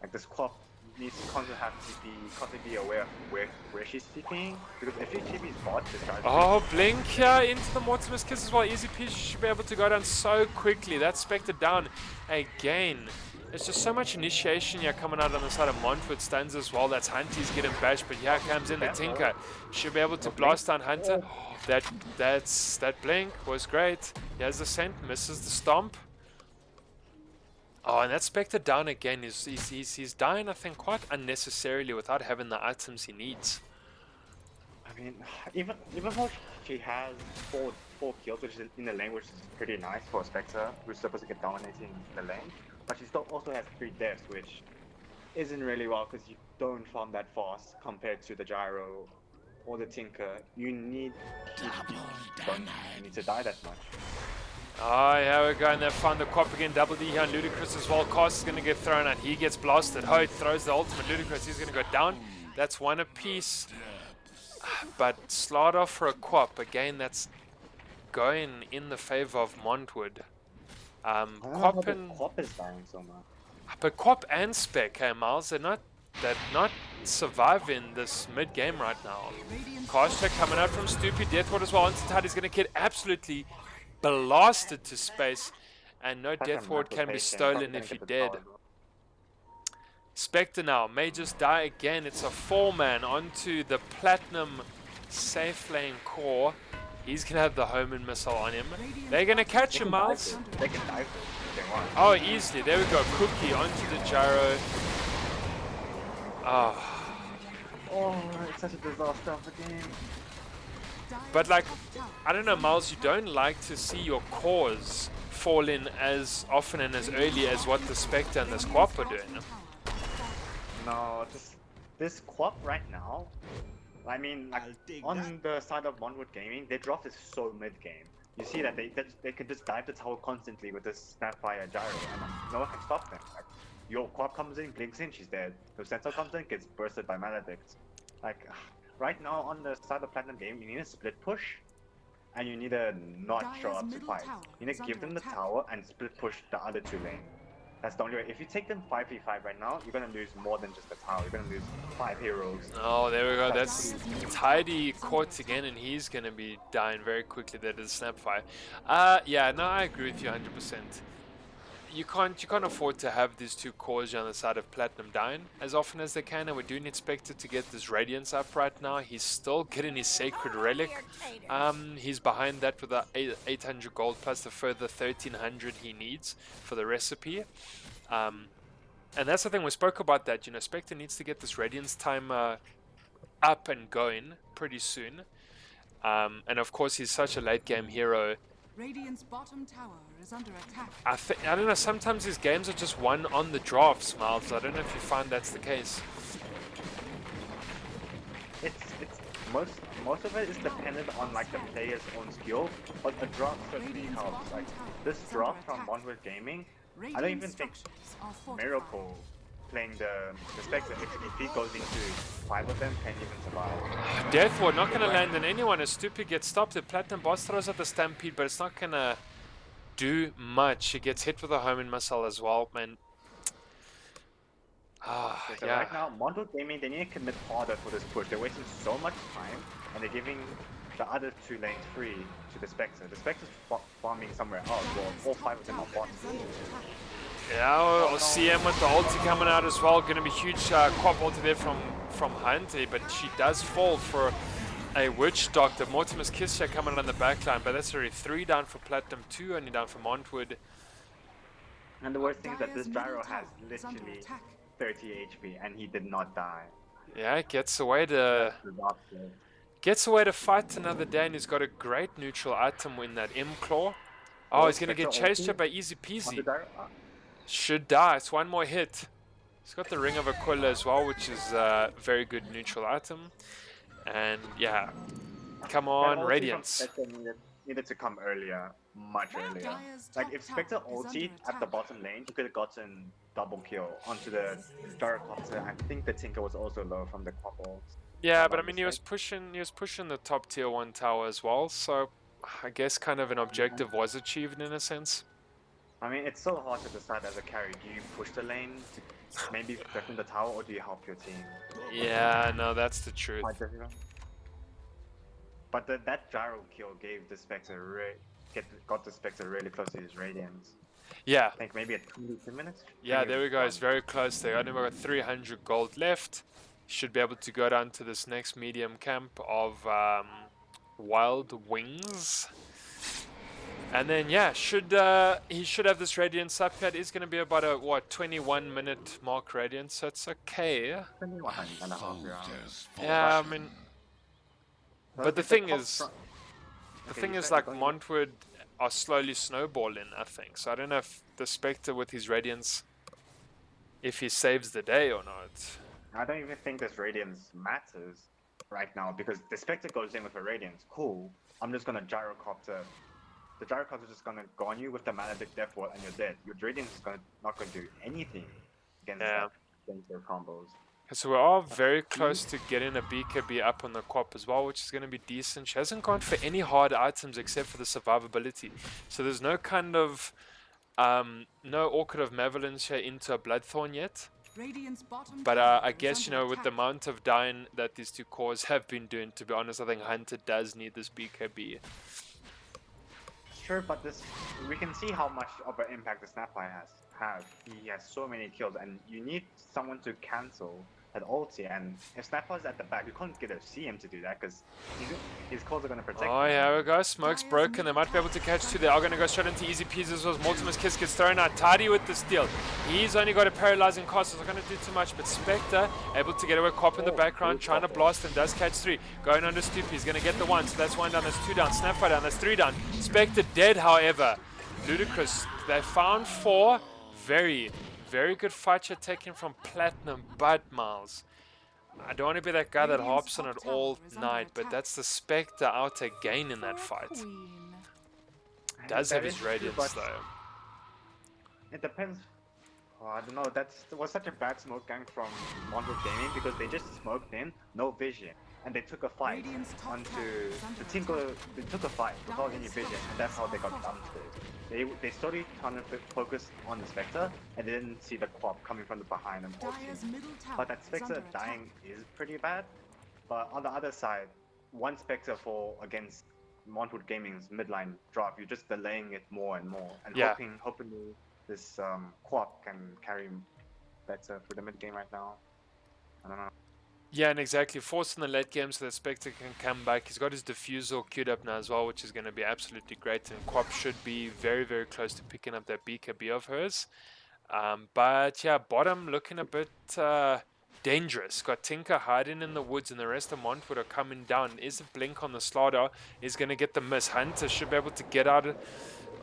Like, this Quap needs to constantly have TP, constantly be aware of where she's TPing, because if you TP is bot, the charge. Oh, Blink here into the Mortimer's Kiss as well. Easy peasy, should be able to go down so quickly. That's Spectre down again. There's just so much initiation here coming out on the side of Montwood. Stands as well. That's Hunty's getting bashed, but here comes in the Tinker. Should be able to blast down Hunter. That Blink was great. He has the scent, misses the stomp. Oh, and that Spectre down again. He's dying, I think, quite unnecessarily without having the items he needs. I mean, even though she has four kills, which is in the lane, which is pretty nice for a Spectre, who's supposed to get dominating in the lane, but she still also has 3 deaths, which isn't really well because you don't farm that fast compared to the gyro or the tinker. You need don't need to die that much. Oh, here we go, and they found the Quap again. Double D here on Ludicrous as well. Cast is going to get thrown out. He gets blasted. Hoyt throws the ultimate. Ludicrous, he's going to go down. That's one apiece. But Slaughter for a Quap. Again, that's going in the favor of Montwood. Quap and... Quap is dying so much. But Quap and Spec, hey, Miles, they're not surviving this mid-game right now. Cast coming out from Stupid. Deathward as well. Onto Tide, he's going to get absolutely blasted to space, and no Death Ward can be stolen if he dead. Spectre now may just die again. It's a 4-man onto the Platinum safe lane core. He's gonna have the homing missile on him. They're gonna catch him, Miles. They can dive if they want. Oh, easily. There we go. Cookie onto the gyro. Oh, it's such a disaster of a game. But like, I don't know, Miles, you don't like to see your cores fall in as often and as early as what the Spectre and this Quap are doing. No, this Quap right now, I mean, like, on the side of Montwood Gaming, their draft is so mid-game. You see that they could just dive the tower constantly with this Snapfire gyro, and no one can stop them. Like, your Quap comes in, blinks in, she's dead. Your Sensor comes in, gets bursted by Maledict. Like, right now on the side of Platinum Game, you need a split push, and you need to not show up to fight. You need to give them the tower and split push the other 2 lanes. That's the only way. If you take them 5v5 right now, you're gonna lose more than just the tower. You're gonna lose 5 heroes. Oh, there we go. That's Tidy caught again, and he's gonna be dying very quickly. That is Snapfire. Yeah, no, I agree with you 100%. You can't afford to have these 2 cores on the side of Platinum dying as often as they can, and we do need Spectre to get this Radiance up right now. He's still getting his Sacred Relic. He's behind that with the 800 gold plus the further 1300 he needs for the recipe. And that's the thing, we spoke about that, you know, Spectre needs to get this Radiance time up and going pretty soon. And of course he's such a late game hero. Radiant's bottom tower is under attack. I don't know, sometimes his games are just won on the drafts, Miles. I don't know if you find that's the case. It's most of it is dependent on like the player's own skill, but the draft certainly helps. Like this draft from Montwood Gaming, I don't even think Miracle playing the Spectre, if he goes into 5 of them, can't even survive. Deathward not gonna land on anyone as Stupid gets stopped. The Platinum boss throws out the Stampede, but it's not gonna do much. He gets hit with a homing missile as well, man. Okay, so yeah. right now, Montwood Gaming, they need to commit harder for this push. They're wasting so much time, and they're giving the other 2 lanes free to the Spectre. The Spectre's farming somewhere else, well, all 5 of them are bots. Yeah, we'll see him with the ulti coming out as well. Gonna be huge Quap ulti there from Hunty, but she does fall for a Witch Doctor. Mortimer's Kiss shot coming on the backline, but that's already 3 down for Platinum, 2 only down for Montwood. And the worst thing is that this gyro has literally 30 HP, and he did not die. Yeah, gets away to fight another day, and he's got a great neutral item in that M-Claw. Oh, he's gonna get chased here by Easy Peasy. Should die. It's 1 more hit. He's got the Ring of Aquila as well, which is a very good neutral item. And yeah, come on, Radiance. Needed to come earlier, much earlier. Like if Spectre ultied at the bottom lane, he could have gotten double kill onto the Gyrocopter. I think the Tinker was also low from the Quap ult. Yeah, but I mean he was pushing the top tier 1 tower as well, so I guess kind of an objective was achieved in a sense. I mean, it's so hard to decide as a carry. Do you push the lane, maybe threaten the tower, or do you help your team? Yeah, no, that's the truth. But that gyro kill gave the Spectre got the Spectre really close to his Radiance. Yeah. I think maybe at 22 minutes? Yeah, there we go. It's very close. They only got 300 gold left. Should be able to go down to this next medium camp of Wild Wings. And then yeah, he should have this Radiance up. That is going to be about a 21-minute mark Radiance, so it's okay. 21.5 rounds. Yeah, I mean, but the thing is like Montwood are slowly snowballing, I think. So I don't know if the Spectre with his Radiance if he saves the day or not. I don't even think this Radiance matters right now because the Spectre goes in with a Radiance. Cool. I'm just gonna gyrocopter. The gyrocopter is just gonna go on you with the Maledict Death Ward and you're dead. Your Radiance is not gonna do anything against their combos. So we are very close to getting a BKB up on the Quap as well, which is going to be decent. She hasn't gone for any hard items except for the survivability. So there's no kind of, no Orchid of Malevolence here into a Bloodthorn yet. But I guess, you know, with the amount of dying that these two cores have been doing, to be honest, I think Hunter does need this BKB. Sure, but we can see how much of an impact the Snapeye has. He has so many kills, and you need someone to cancel that ulti. And if Snapeye's at the back, you can't get to see him to do that because his calls are going to protect him. Oh, yeah, we go. Smoke's broken. They might be able to catch two. They are going to go straight into easy peasy as well. Mortimer's Kiss gets thrown out. Tidy with the steal. He's only got a paralyzing cost, so it's not going to do too much. But Spectre able to get away. Cop in the background, trying to blast and does catch three. Going under Stoop. He's going to get the one. So that's one down. That's two down. Snapeye down. That's three down. Spectre dead, however. Ludicrous. They found four. Very, very good fight you're taking from Platinum, but Miles, I don't want to be that guy that harps on it all night, but that's the Spectre out again in that fight. Does have his Radiance though. It depends. Oh, I don't know, that was such a bad smoke gang from Montwood Gaming because they just smoked in, no vision. And they took a fight onto the team. They took a fight without any vision, and that's how they got dumped. They started trying to focus on the Spectre, and they didn't see the Quap coming from the behind and but that Spectre dying is pretty bad. But on the other side, one Spectre for against Montwood Gaming's midline drop, you're just delaying it more and more, and hoping this Quap can carry better for the mid game right now. I don't know. Yeah, and exactly. Forced in the late game so that Spectre can come back. He's got his diffusal queued up now as well, which is going to be absolutely great. And Quap should be very, very close to picking up that BKB of hers. But yeah, bottom looking a bit dangerous. Got Tinker hiding in the woods and the rest of Montwood are coming down. Is a blink on the slaughter. Is going to get the miss. Hunter should be able to get out of...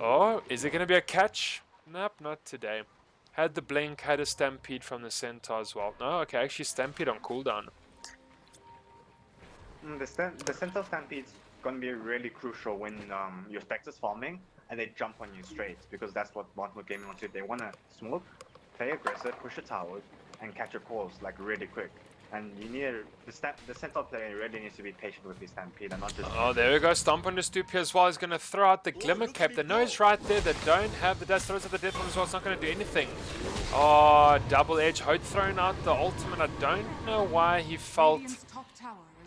Oh, is it going to be a catch? Nope, not today. Had the blink, had a stampede from the centaur as well. No, okay, actually stampede on cooldown. The centaur stampede's gonna be really crucial when your Spectre's farming and they jump on you straight because that's what Montwood Gaming wants to do. They wanna smoke, play aggressive, push the towers, and catch your calls like really quick. And you need the centaur player really needs to be patient with his stampede and not just... Oh, there we go. Stomp on the Stoop here as well. He's going to throw out the Glimmer Cape. They know he's right there. They don't have the dash. Throws out the Death One as well. It's not going to do anything. Oh, double edge. Hope throwing out the ultimate. I don't know why he felt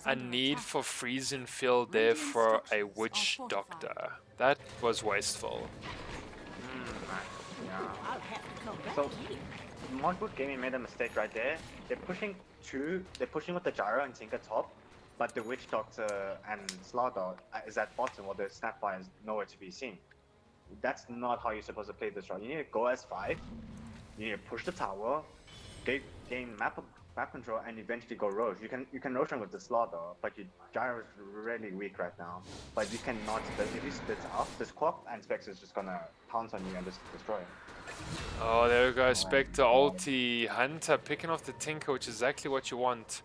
a need for freezing field there for a Witch Doctor. That was wasteful. Yeah. So, Montwood Gaming made a mistake right there. They're pushing with the Gyro and Tinker top, but the Witch Doctor and Slaughter is at bottom, while the Snapeye is nowhere to be seen. That's not how you're supposed to play this round. You need to go S5, you need to push the tower, gain map control, and eventually go Roche. You can Roche with the Slaughter, but your Gyro is really weak right now. But you cannot split. If you split out, this Quap and Specs is just gonna pounce on you and just destroy it. Oh, there we go. Spectre ulti. Hunter picking off the Tinker, which is exactly what you want.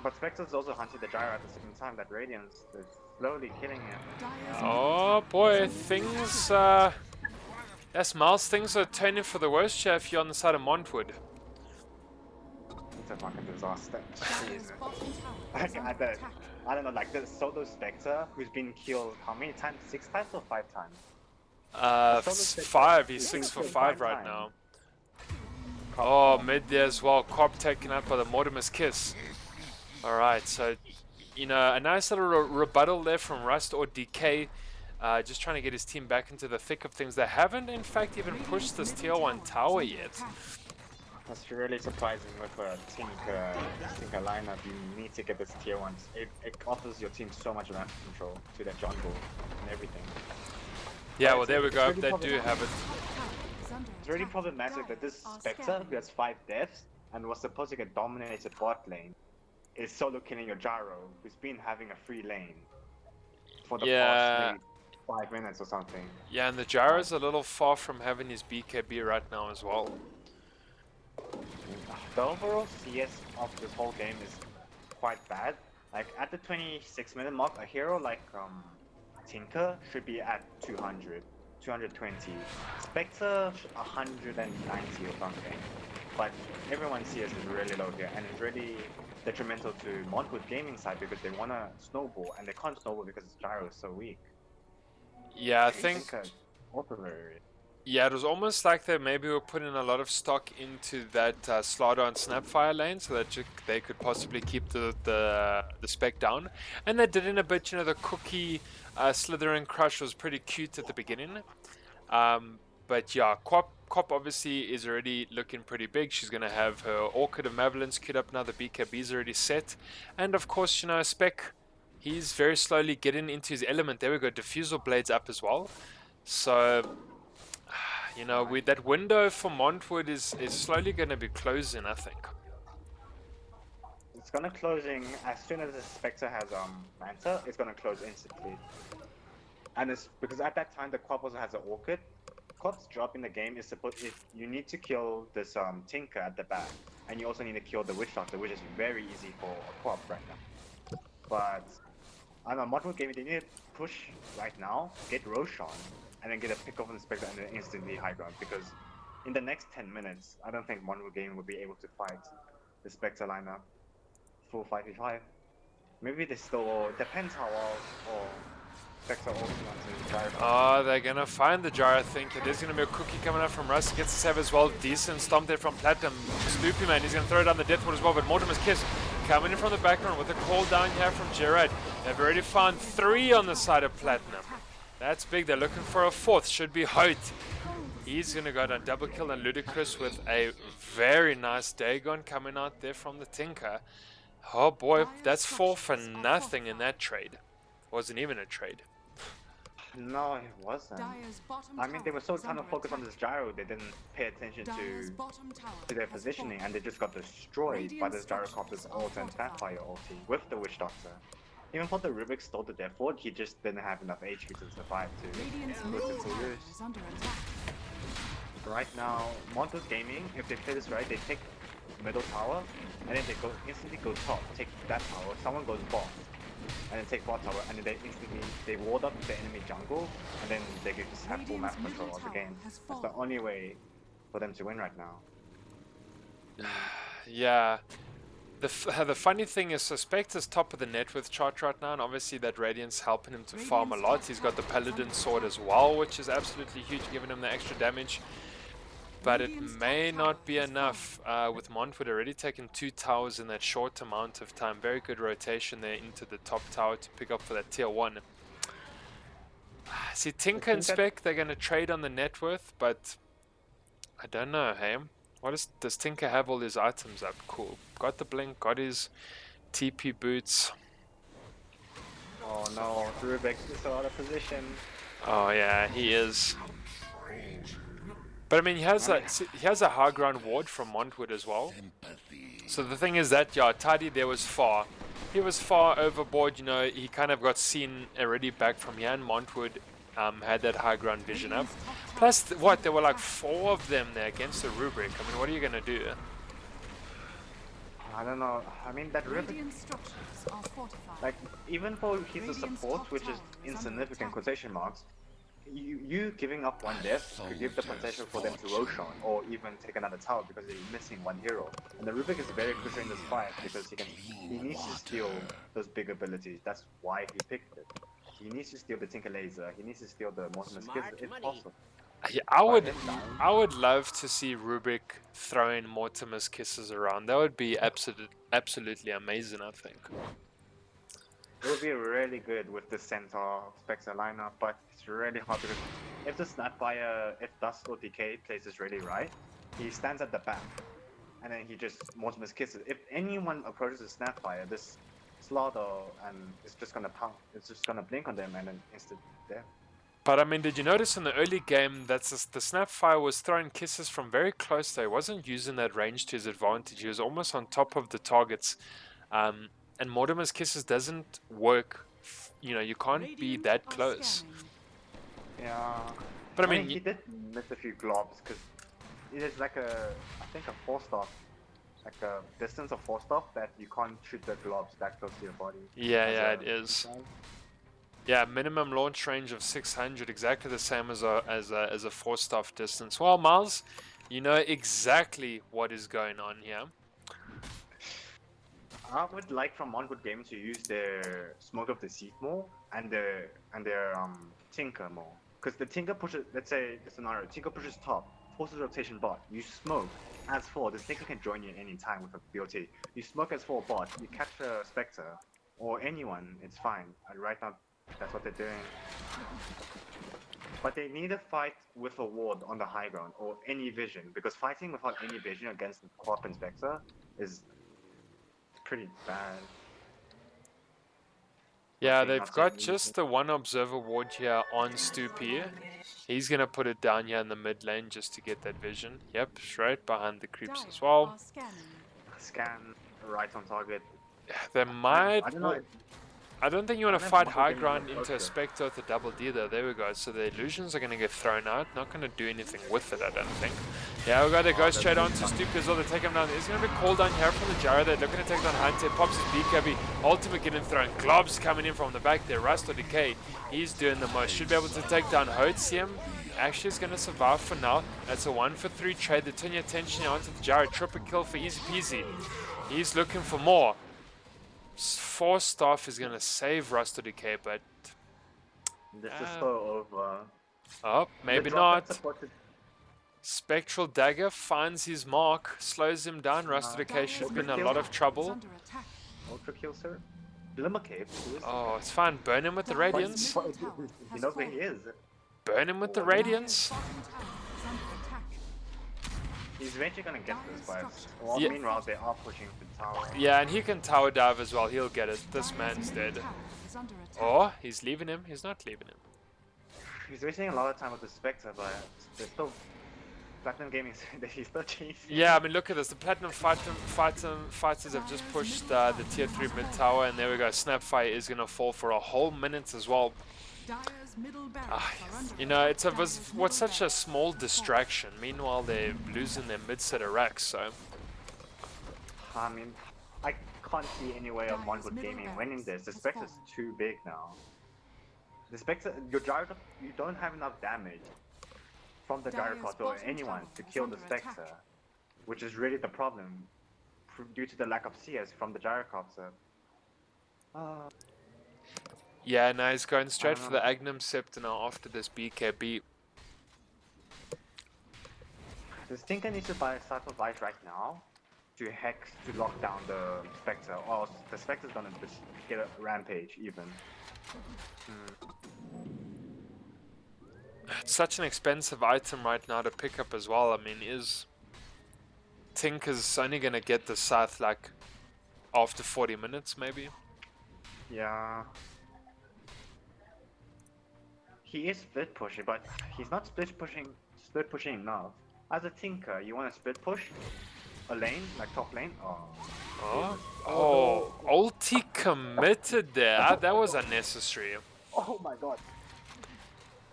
But Spectre's also hunting the Gyro at the same time. That Radiance is slowly killing him. Oh boy, things yes, Miles, things are turning for the worst here if you're on the side of Montwood. It's a fucking disaster. I don't know, like the solo Spectre who's been killed how many times? 6 times or 5 times? 5. He's 6 for 5 right now. Oh, mid there as well. Corp taken out by the Mortimer's Kiss. Alright, so, you know, a nice little rebuttal there from Rust or DK. Just trying to get his team back into the thick of things. They haven't, in fact, even pushed this tier 1 tower yet. That's really surprising with a Tinker lineup. You need to get this tier 1. It offers your team so much ramp control to their jungle and everything. Yeah, well, there we go. They do have it. It's really problematic that this Spectre, who has 5 deaths and was supposed to get dominated bot lane, is solo killing your Gyro, who's been having a free lane for the past 5 minutes or something. Yeah, and the Gyro's a little far from having his BKB right now as well. The overall CS of this whole game is quite bad. Like at the 26-minute mark, a hero like Tinker should be at 200, 220. Spectre 190 or something. But everyone's CS is really low here, and it's really detrimental to Montwood gaming side because they want to snowball and they can't snowball because Gyro is so weak. Yeah, I think. Tinker also very weak. Yeah, it was almost like they maybe were putting a lot of stock into that Slardar and Snapfire lane so that they could possibly keep the spec down. And they did in a bit, you know, the cookie Slithering Crush was pretty cute at the beginning. But yeah, Cop obviously is already looking pretty big. She's going to have her Orchid of Malevolence queued up now. The BKB is already set. And of course, you know, Spec, he's very slowly getting into his element. There we go, Diffusal Blades up as well. So... you know, that window for Montwood is slowly going to be closing, I think. It's gonna closing as soon as the Spectre has Manta, it's gonna close instantly. And it's because at that time the Quap also has an Orchid. Quap's job in the game is you need to kill this Tinker at the back, and you also need to kill the Witch Doctor, which is very easy for Quap right now. But I don't know, Montwood game, they need to push right now, get Roshan, and then get a pick off on the Spectre and then instantly high ground, because in the next 10 minutes, I don't think Montwood Gaming will be able to fight the Spectre lineup full 5v5. Maybe they still, depends how well or Spectre also wants to Gyro. Oh, they're going to find the Gyro, I think. There's going to be a cookie coming up from Russ. He gets to save as well. Decent stomp there from Platinum. Sloopy, man, he's going to throw down the Deathwood as well, but Mortimer's Kiss coming in from the background with a call down here from Gerard. They've already found 3 on the side of Platinum. That's big. They're looking for a 4th. Should be Hoyt. He's going to go down double kill, and Ludicrous with a very nice Dagon coming out there from the Tinker. Oh boy, that's 4 for nothing in that trade. Wasn't even a trade. No, it wasn't. I mean, they were so kind of focused on this Gyro, they didn't pay attention to their positioning, and they just got destroyed by this Gyrocopter's ult and Snapfire ulti with the Witch Doctor. Even though the Rubik stole the Death Ward, he just didn't have enough HP to survive to push it to use. Right now, Montwood Gaming, if they play this right, they take middle tower, and then they instantly go top, take that tower, someone goes bot, and then take bot tower, and then they ward up the enemy jungle, and then they just have full map control of the game. That's the only way for them to win right now. Yeah. The funny thing is, Suspect is top of the net with chart right now, and obviously that Radiant's helping him to farm a lot. He's got the Paladin Sword as well, which is absolutely huge, giving him the extra damage. But it may not be enough with Montwood already taking 2 towers in that short amount of time. Very good rotation there into the top tower to pick up for that tier 1. See, Tinker and Spec, they're going to trade on the net worth, but I don't know, hey? Does Tinker have all his items up? Cool. Got the blink, got his TP boots. Oh no, Rubik is out of position. Oh yeah, he is. But I mean, he has a high ground ward from Montwood as well. So the thing is that, yeah, Tidy there was far. He was far overboard, you know, he kind of got seen already back from here, and Montwood had that high ground vision up. Plus, there were like 4 of them there against the Rubik. I mean, what are you going to do? I don't know. I mean, that Rubik, like, even though he's a support, which is insignificant quotation marks, you giving up 1 death could give the potential for them to Roshan or even take another tower because they're missing 1 hero. And the Rubik is very crucial in this fight because he needs to steal those big abilities. That's why he picked it. He needs to steal the Tinker Laser. He needs to steal the Mortimer's Kiss if possible. Yeah, I would love to see Rubik throwing Mortimer's Kisses around. That would be absolutely amazing, I think. It would be really good with the Centaur Spectre lineup, but it's really hard because if the Snapfire, if Dust or Decay plays this really right, he stands at the back, and then he just Mortimer's Kisses. If anyone approaches the Snapfire, this Slaughter, and it's just gonna pound, it's just gonna blink on them and then instant death. But I mean, did you notice in the early game that the Snapfire was throwing kisses from very close there? He wasn't using that range to his advantage. He was almost on top of the targets. And Mortimer's Kisses doesn't work. You know, you can't be that close. Yeah. But I mean, he did miss a few globs because it is like I think a 4-star like a distance of force stop that you can't shoot the globs that close to your body. Yeah, as yeah, a it is. missile. Yeah, minimum launch range of 600, exactly the same as a force-staff distance. Well, Miles, you know exactly what is going on here. I would like from Montwood Games to use their Smoke of the Seat more and their Tinker more. Because the Tinker pushes, let's say the scenario, Tinker pushes top, forces rotation bot, you smoke as 4, the Tinker can join you at any time with a BOT. You smoke as 4 bot, you catch a Spectre, or anyone, it's fine. And right now, that's what they're doing. But they need to fight with a ward on the high ground, or any vision, because fighting without any vision against the Co-op and Spectre is pretty bad. Yeah, Okay, they've not got saying just the one observer ward here on Stoopy. He's gonna put it down here in the mid lane just to get that vision. Yep, straight behind the creeps Dire as well. are scanning. Scan right on target. They I might. don't know. I don't think you want to I don't fight know if high Montwood ground Games into a will Spectre with a double D though. There we go. So the illusions are going to get thrown out. Not going to do anything with it, I don't think. Yeah, we got it. Go straight on to Stoopy as well. They take him down. He's going to be called down here from the Gyro. They're looking to take down Hunter. Pops his BKB. Ultimate getting thrown. Globs coming in from the back there. Rust or Decay. He's doing the most. Should be able to take down Hotsium. Actually is going to survive for now. That's a 1-for-3 trade. They turn your attention here onto the Gyro. Triple kill for easy peasy. He's looking for more. Force Staff is going to save Rust or Decay, but This is so over. oh, maybe The drop not. that supported- Spectral Dagger finds his mark, slows him down. Rust or Decay should be in a lot of Is trouble. under attack. Ultra kill, sir. Glimmer Cape. Who is Oh, it's fine. Burn him with the Radiance. Middle tower he has knows where he fallen. is. Burn him with the Dire's Radiance. bottom tower is under attack. He's eventually gonna get this, but well, Yeah. meanwhile they are pushing the tower. Yeah, and he can tower dive as well. He'll get it. This Dire's man's middle dead. tower is under attack. Oh, he's leaving him. He's not leaving him. He's wasting a lot of time with the Spectre, but they're still Platinum Gaming. He's still chasing. Yeah, I mean, look at this. The Platinum fighters have just pushed the tier 3 mid tower, and there we go. Snapfire is going to fall for a whole minute as well. Dire's middle barracks are under You know, attack. was Dire's what's middle such a barracks small has distraction. Meanwhile, they're losing their mid set of racks, so... I mean, I can't see any way of Montwood Gaming winning this. The Spectre's too big now. The Spectre, your gyro, you don't have enough damage from the Dire's gyrocopter or bottom anyone tower to is kill the under Spectre, attack. which is really the problem due to the lack of CS from the gyrocopter. Yeah, no, he's going straight for know. the Agnum Scepter now after this BKB. The Stinker needs to buy a Cypher Vice right now to hex to lock down the Spectre, or else the Spectre's gonna just get a rampage even. It's such an expensive item right now to pick up as well. I mean, is Tinker's only gonna get the Scythe like after 40 minutes maybe? Yeah. He is split pushing, but he's not split pushing enough. As a Tinker, you want to split push a lane, like top lane? Oh, ulti committed there. That was unnecessary. Oh my god.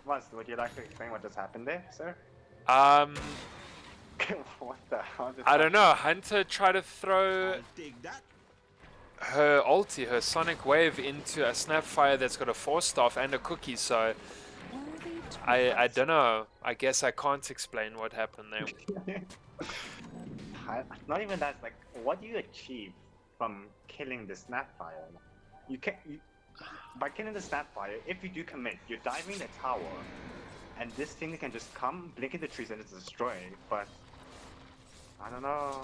Muzz, would you like to explain what just happened there, sir? What the hell just I don't know. Hunter tried to throw her ulti, her Sonic Wave, into a Snapfire that's got a Force Staff and a cookie, so Worthy I don't know. I guess I can't explain what happened there. Not even that, like, what do you achieve from killing the Snapfire? You can't, by killing the Snapfire, if you do commit, you're diving the tower, and this thing can just come, blink in the trees and just destroy it, but I don't know.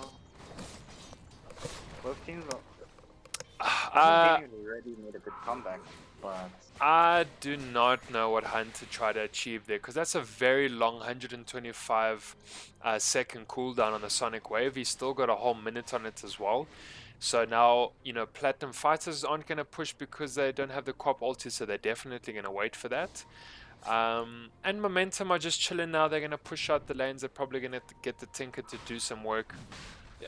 Both teams already made a good comeback, but I do not know what Hunter tried to achieve there, because that's a very long 125 second cooldown on the Sonic Wave. He's still got a whole minute on it as well. So now, you know, Platinum Fighters aren't going to push because they don't have the co-op ulti, so they're definitely going to wait for that. And Momentum are just chilling now. They're going to push out the lanes. They're probably going to get the Tinker to do some work.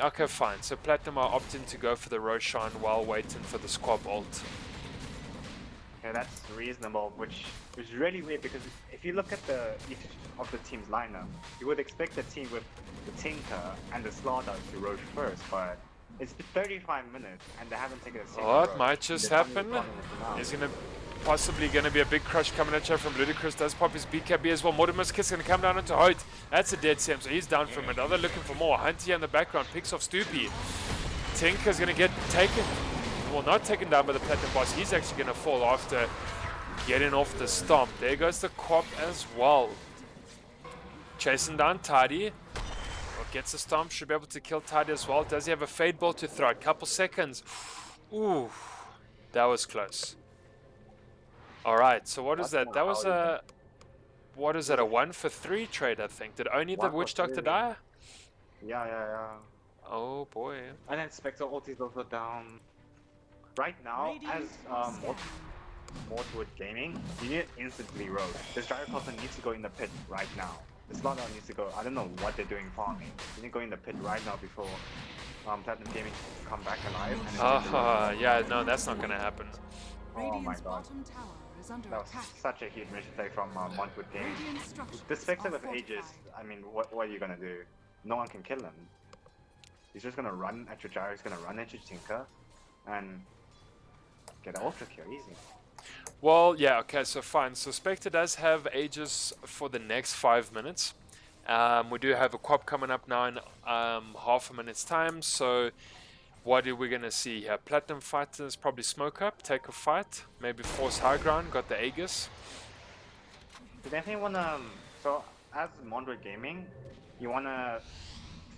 Okay, fine. So Platinum are opting to go for the Roshan while waiting for the squab ult. Yeah, that's reasonable, which is really weird because if you look at each of the team's lineup, you would expect the team with the Tinker and the Slaughter to roach first, but it's been 35 minutes and they haven't taken a single What roach. might just They're finally happen? calling it now. Is possibly gonna be a big crush coming at you from Ludicrous. Does pop his BKB as well. Mortimer's Kiss gonna come down onto Hoyt. That's a dead Sam, so he's down from it. Other looking for more. Hunt here in the background picks off Stoopy. Tinker's gonna get taken, well, not taken down by the Platinum Boss. He's actually gonna fall after getting off the stomp. There goes the Quap as well. Chasing down Tidy. Well, gets the stomp, should be able to kill Tidy as well. Does he have a Fade Ball to throw? A couple seconds. Ooh, that was close. Alright, so what is that? That was a... What is that, a 1 for 3 trade, I think? Did only the 1 for Witch Doctor 3. die? Yeah. Oh boy. And then Spectre ult is also down. Right now, as Montwood Gaming, you need instantly roach. This Gyroculture needs to go in the pit right now. The Slaughter needs to go, I don't know what they're doing farming. You need to go in the pit right now before Platinum Gaming come back alive. And Yeah, no, that's not gonna happen. Oh my Radiant's god. bottom tower is under That was attack. such a huge mistake from Montwood Gaming. Radiant structures The Spectre are with Aegis, fortified. I mean, what are you gonna do? No one can kill him. He's just gonna run at your Gyro, he's gonna run at your Tinker, and get an ultra kill easy. Well, yeah, okay, so fine. So Spectre does have Aegis for the next 5 minutes. We do have a Quap coming up now in half a minute's time, so what are we going to see here? Platinum Fighters probably smoke up, take a fight, maybe force high ground, got the Aegis. You definitely wanna, so as Montwood Gaming, you wanna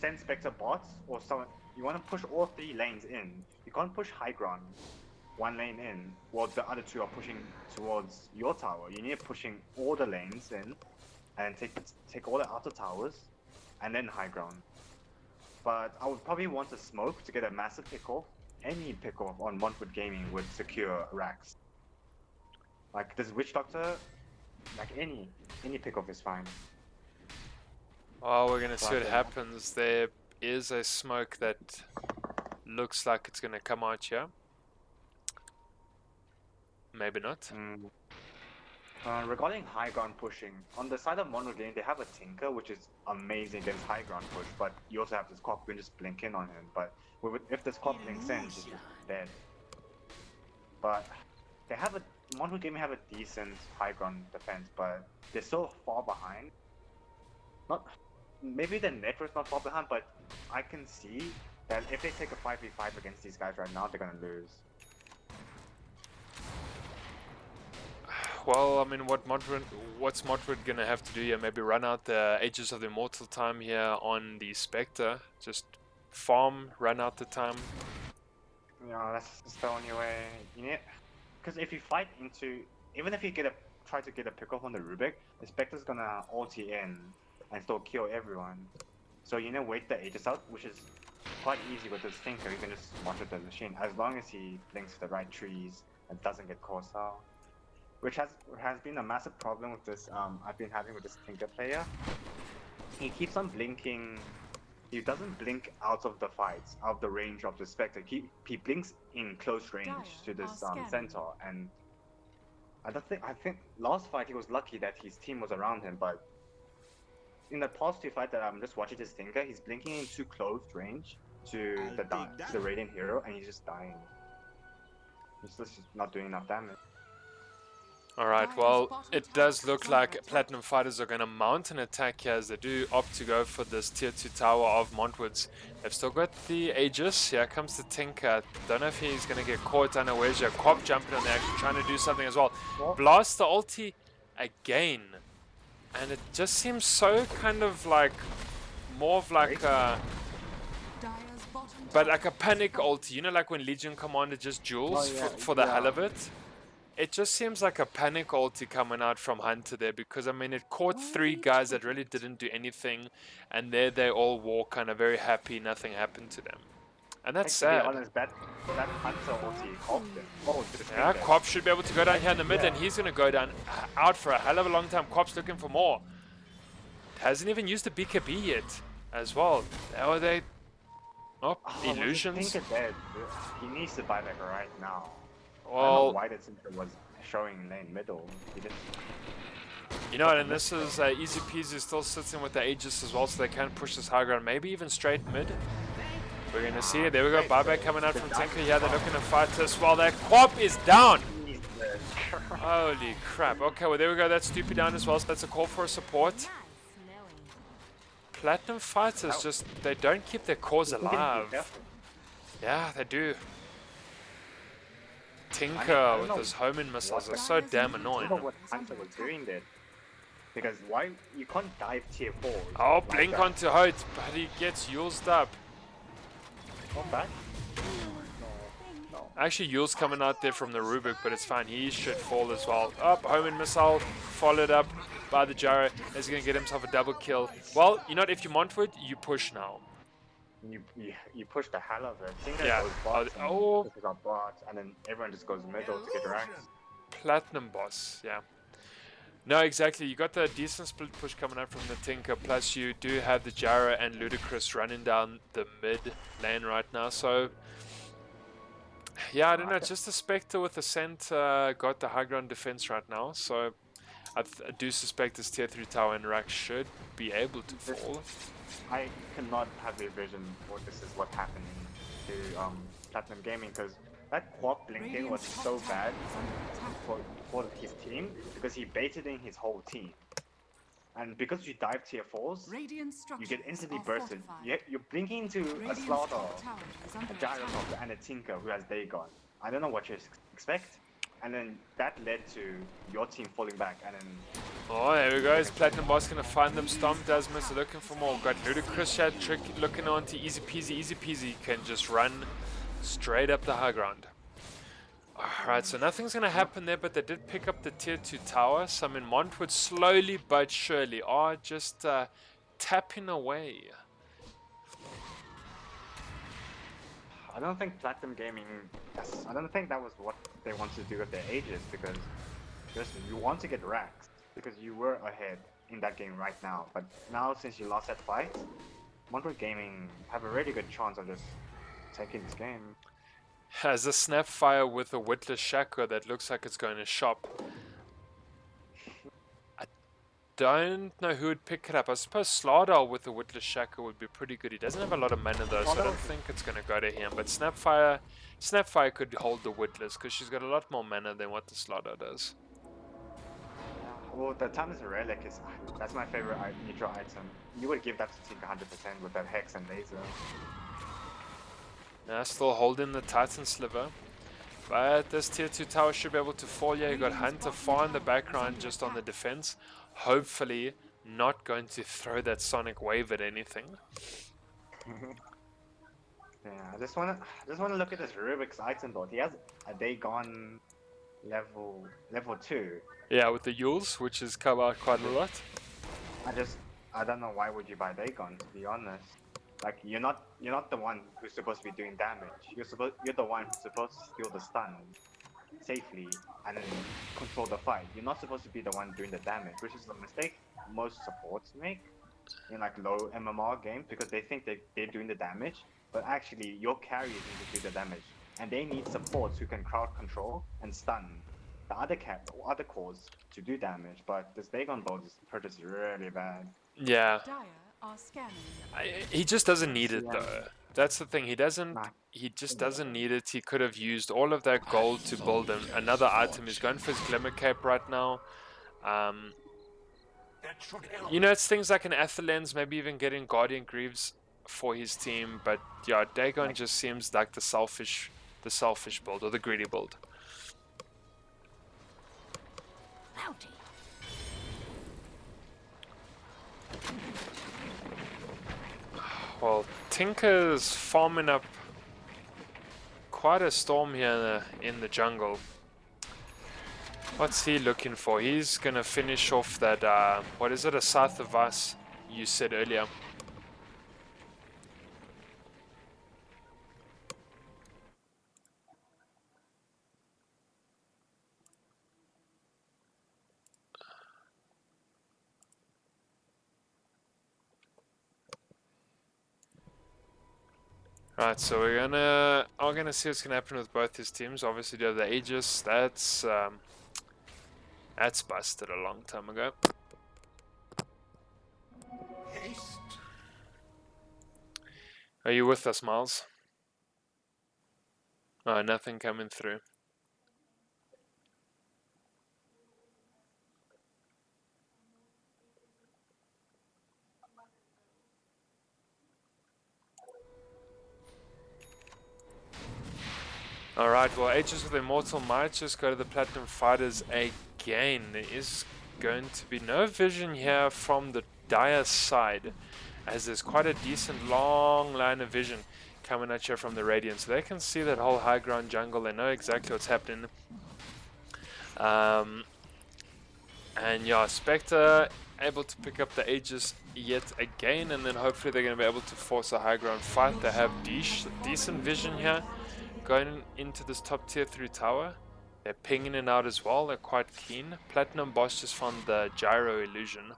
send Spectre bots, or someone, you wanna push all 3 lanes in. You can't push high ground 1 lane in, while the other 2 are pushing towards your tower. You need pushing all the lanes in, and take all the outer towers, and then high ground. But I would probably want to smoke to get a massive pick-off. Any pick-off on Montwood Gaming would secure racks. Like this Witch Doctor, like any pick-off is fine. Oh, we're going to see what happens. There is a smoke that looks like it's going to come out here. Maybe not. Regarding high ground pushing, on the side of Montwood Gaming, they have a Tinker, which is amazing against high ground push, but you also have this Quap, you can just blink in on him. But if this Quap blinks in, he's just dead. But they have Montwood Gaming have a decent high ground defense, but they're so far behind. Maybe the network's not far behind, but I can see that if they take a 5v5 against these guys right now, they're gonna lose. Well, I mean, what's Montwood gonna have to do here? Maybe run out the Ages of the Immortal time here on the Spectre. Just farm, run out the time. Yeah, that's just the only way. You need, because if you fight into, even if you try to get a pick off on the Rubik, the Spectre's gonna ulti in and still kill everyone. So you know, wait the Aegis out, which is quite easy with this Tinker. You can just watch with the machine as long as he blinks the right trees and doesn't get caught out. Which has been a massive problem with this. I've been having with this Tinker player. He keeps on blinking. He doesn't blink out of the fights, out of the range of the Spectre. He blinks in close range to this Centaur, and I think last fight he was lucky that his team was around him. But in the past 2 fights that I'm just watching this Tinker, he's blinking in too close range to the Radiant hero, and he's just dying. He's just not doing enough damage. Alright, well, it does look like Platinum Fighters are going to mount an attack here as they do opt to go for this tier 2 tower of Montwood's. They've still got the Aegis. Here comes the Tinker. Don't know if he's going to get caught unawares here. Quap jumping on there, actually trying to do something as well. Blast the ulti again. And it just seems so kind of like, more of like a... But like a panic ulti, you know, like when Legion Commander just duels for the hell of it? It just seems like a panic ulti coming out from Hunter there, because I mean it caught 3 guys that really didn't do anything, and there they all walk kind of very happy, nothing happened to them. And that's sad. To be honest, that Hunter ulti helped them. Yeah, Quap should be able to go down here in the mid, and he's going to go down out for a hell of a long time. Quap's looking for more. Hasn't even used the BKB yet as well. How are they? Oh, illusions. Tinker dead. He needs to buy back right now. I don't know Well, why the Tinker was showing lane middle. He didn't. you know what, and this is Easy Peasy still sitting with the Aegis as well, so they can push this high ground, maybe even straight mid. We're going to see it. There we go, buyback coming out from Tinker. Yeah, they're looking to fight this while that Quap is down. Holy crap. Okay, well, there we go. That's Stupid down as well, so that's a call for a support. Platinum Fighters just, they don't keep their cores alive. Yeah, they do. Tinker with those homing missiles are so damn annoying. I don't know what Hunter was doing there. Because why you can't dive tier 4. Oh, blink onto Hout, but he gets used up. Not back. Actually, Yule's coming out there from the Rubik, but it's fine. He should fall as well. Up, homing missile, followed up by the Gyro. He's going to get himself a double kill. Well, you know what? If you Montwood, you push now. You push the hell out of it. Tinker Yeah. goes bot, Oh. pushes our bot, and then everyone just goes middle to get ranked. Platinum boss, yeah. No, exactly. You got the decent split push coming out from the Tinker, plus you do have the Gyro and Ludicrous running down the mid lane right now, so yeah, I don't know, just the Spectre with the Scent got the high ground defense right now, so I do suspect this tier 3 tower and Rack should be able to fall. I cannot have a vision for this is what happened to Platinum Gaming, because that quad blinking was so bad for his team, because he baited in his whole team. And because you dive tier 4s, you get instantly bursted. You're blinking into a Slaughter, a Gyro, and a Tinker who has Dagon. I don't know what you expect. And then that led to your team falling back, and then... Oh, there we go. Is Platinum Boss going to find them? Stomp does miss, looking for more. Got Ludicrous Chat Trick looking on to Easy Peasy. Can just run straight up the high ground. Alright, so nothing's going to happen there, but they did pick up the tier 2 tower. So, I mean, Montwood slowly but surely are just tapping away. I don't think Platinum Gaming... I don't think that was what they wanted to do with their Aegis, because you want to get racks, because you were ahead in that game right now. But now, since you lost that fight, Montwood Gaming have a really good chance of just taking this game. Has a Snapfire with a Witless Shaco that looks like it's going to shop. I don't know who would pick it up. I suppose Slardar with the Witless Shaco would be pretty good. He doesn't have a lot of mana though, so I don't think it's going to go to him. But Snapfire could hold the Witless because she's got a lot more mana than what the Slardar does. Well, the Timeless Relic that's my favorite neutral item. You would give that to Tinker 100% with that Hex and Laser. Now still holding the Titan Sliver. But this tier 2 tower should be able to fall. Yeah, you got Hunter far in the background just on the defense. Hopefully not going to throw that Sonic Wave at anything. Yeah, I just wanna look at this Rubik's item board. He has a Dagon level 2. Yeah, with the Yules, which has come out quite a lot. I don't know why would you buy Dagon, to be honest. Like, you're not the one who's supposed to be doing damage. You're the one who's supposed to steal the stun safely and then control the fight. You're not supposed to be the one doing the damage, which is a mistake most supports make in like low MMR games, because they think they're doing the damage, but actually your carries need to do the damage, and they need supports who can crowd control and stun the other cores to do damage. But this Dagon build is purchased really bad. Yeah. He just doesn't need it though. That's the thing. He just doesn't need it. He could have used all of that gold to build another item. He's going for his Glimmer Cape right now. You know, it's things like an Aethelens, maybe even getting Guardian Greaves for his team. But yeah, Dagon just seems like the selfish build, or the greedy build. Well, Tinker's farming up quite a storm here in the jungle. What's he looking for? He's gonna finish off that, what is it, a South of Us you said earlier. Right, so we're gonna see what's gonna happen with both these teams. Obviously, you have the Aegis. That's busted a long time ago. Are you with us, Miles? Oh, nothing coming through. Alright, well, Aegis with Immortal might just go to the Platinum Fighters again. There is going to be no vision here from the Dire side, as there's quite a decent long line of vision coming at you from the Radiant. So they can see that whole high ground jungle, they know exactly what's happening. And yeah, Spectre able to pick up the Aegis yet again, and then hopefully they're going to be able to force a high ground fight. They have decent vision here going into this top tier 3 tower. They're pinging it out as well, they're quite keen. Platinum Boss just found the gyro illusion,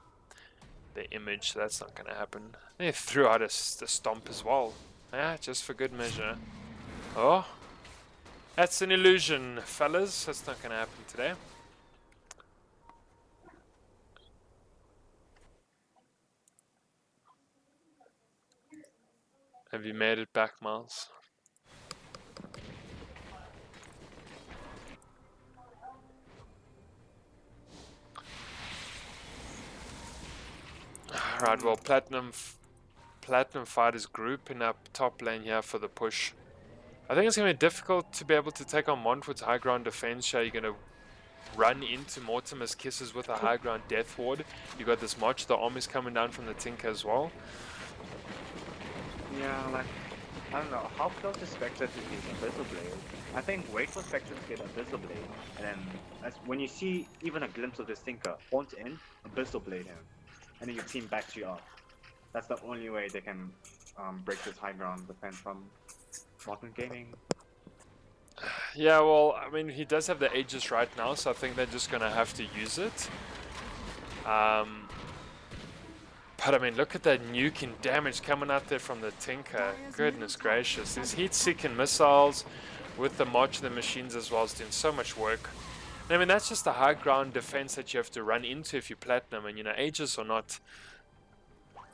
the image, so that's not going to happen. They threw out the stomp as well, yeah, just for good measure. Oh, that's an illusion, fellas, that's not going to happen today. Have you made it back, Miles? Right, well, Platinum Fighters grouping up top lane here for the push. I think it's going to be difficult to be able to take on Montwood's high ground defense here. You're going to run into Mortimer's Kisses with a high ground death ward. You got this March, the army's coming down from the Tinker as well. Yeah, like, I don't know, how close is Spectre to his Abyssal Blade? I think wait for Spectre to get Abyssal Blade, and then when you see even a glimpse of this Tinker, haunt in, Abyssal Blade him, and then your team backs you up. That's the only way they can break this high ground defense from Modern Gaming. Yeah, well, I mean, he does have the Aegis right now, so I think they're just going to have to use it. But I mean, look at that nuking damage coming out there from the Tinker. Goodness gracious. These heat-seeking missiles with the March of the Machines as well is doing so much work. And I mean, that's just a high ground defense that you have to run into if you Platinum. And, you know, Aegis or not,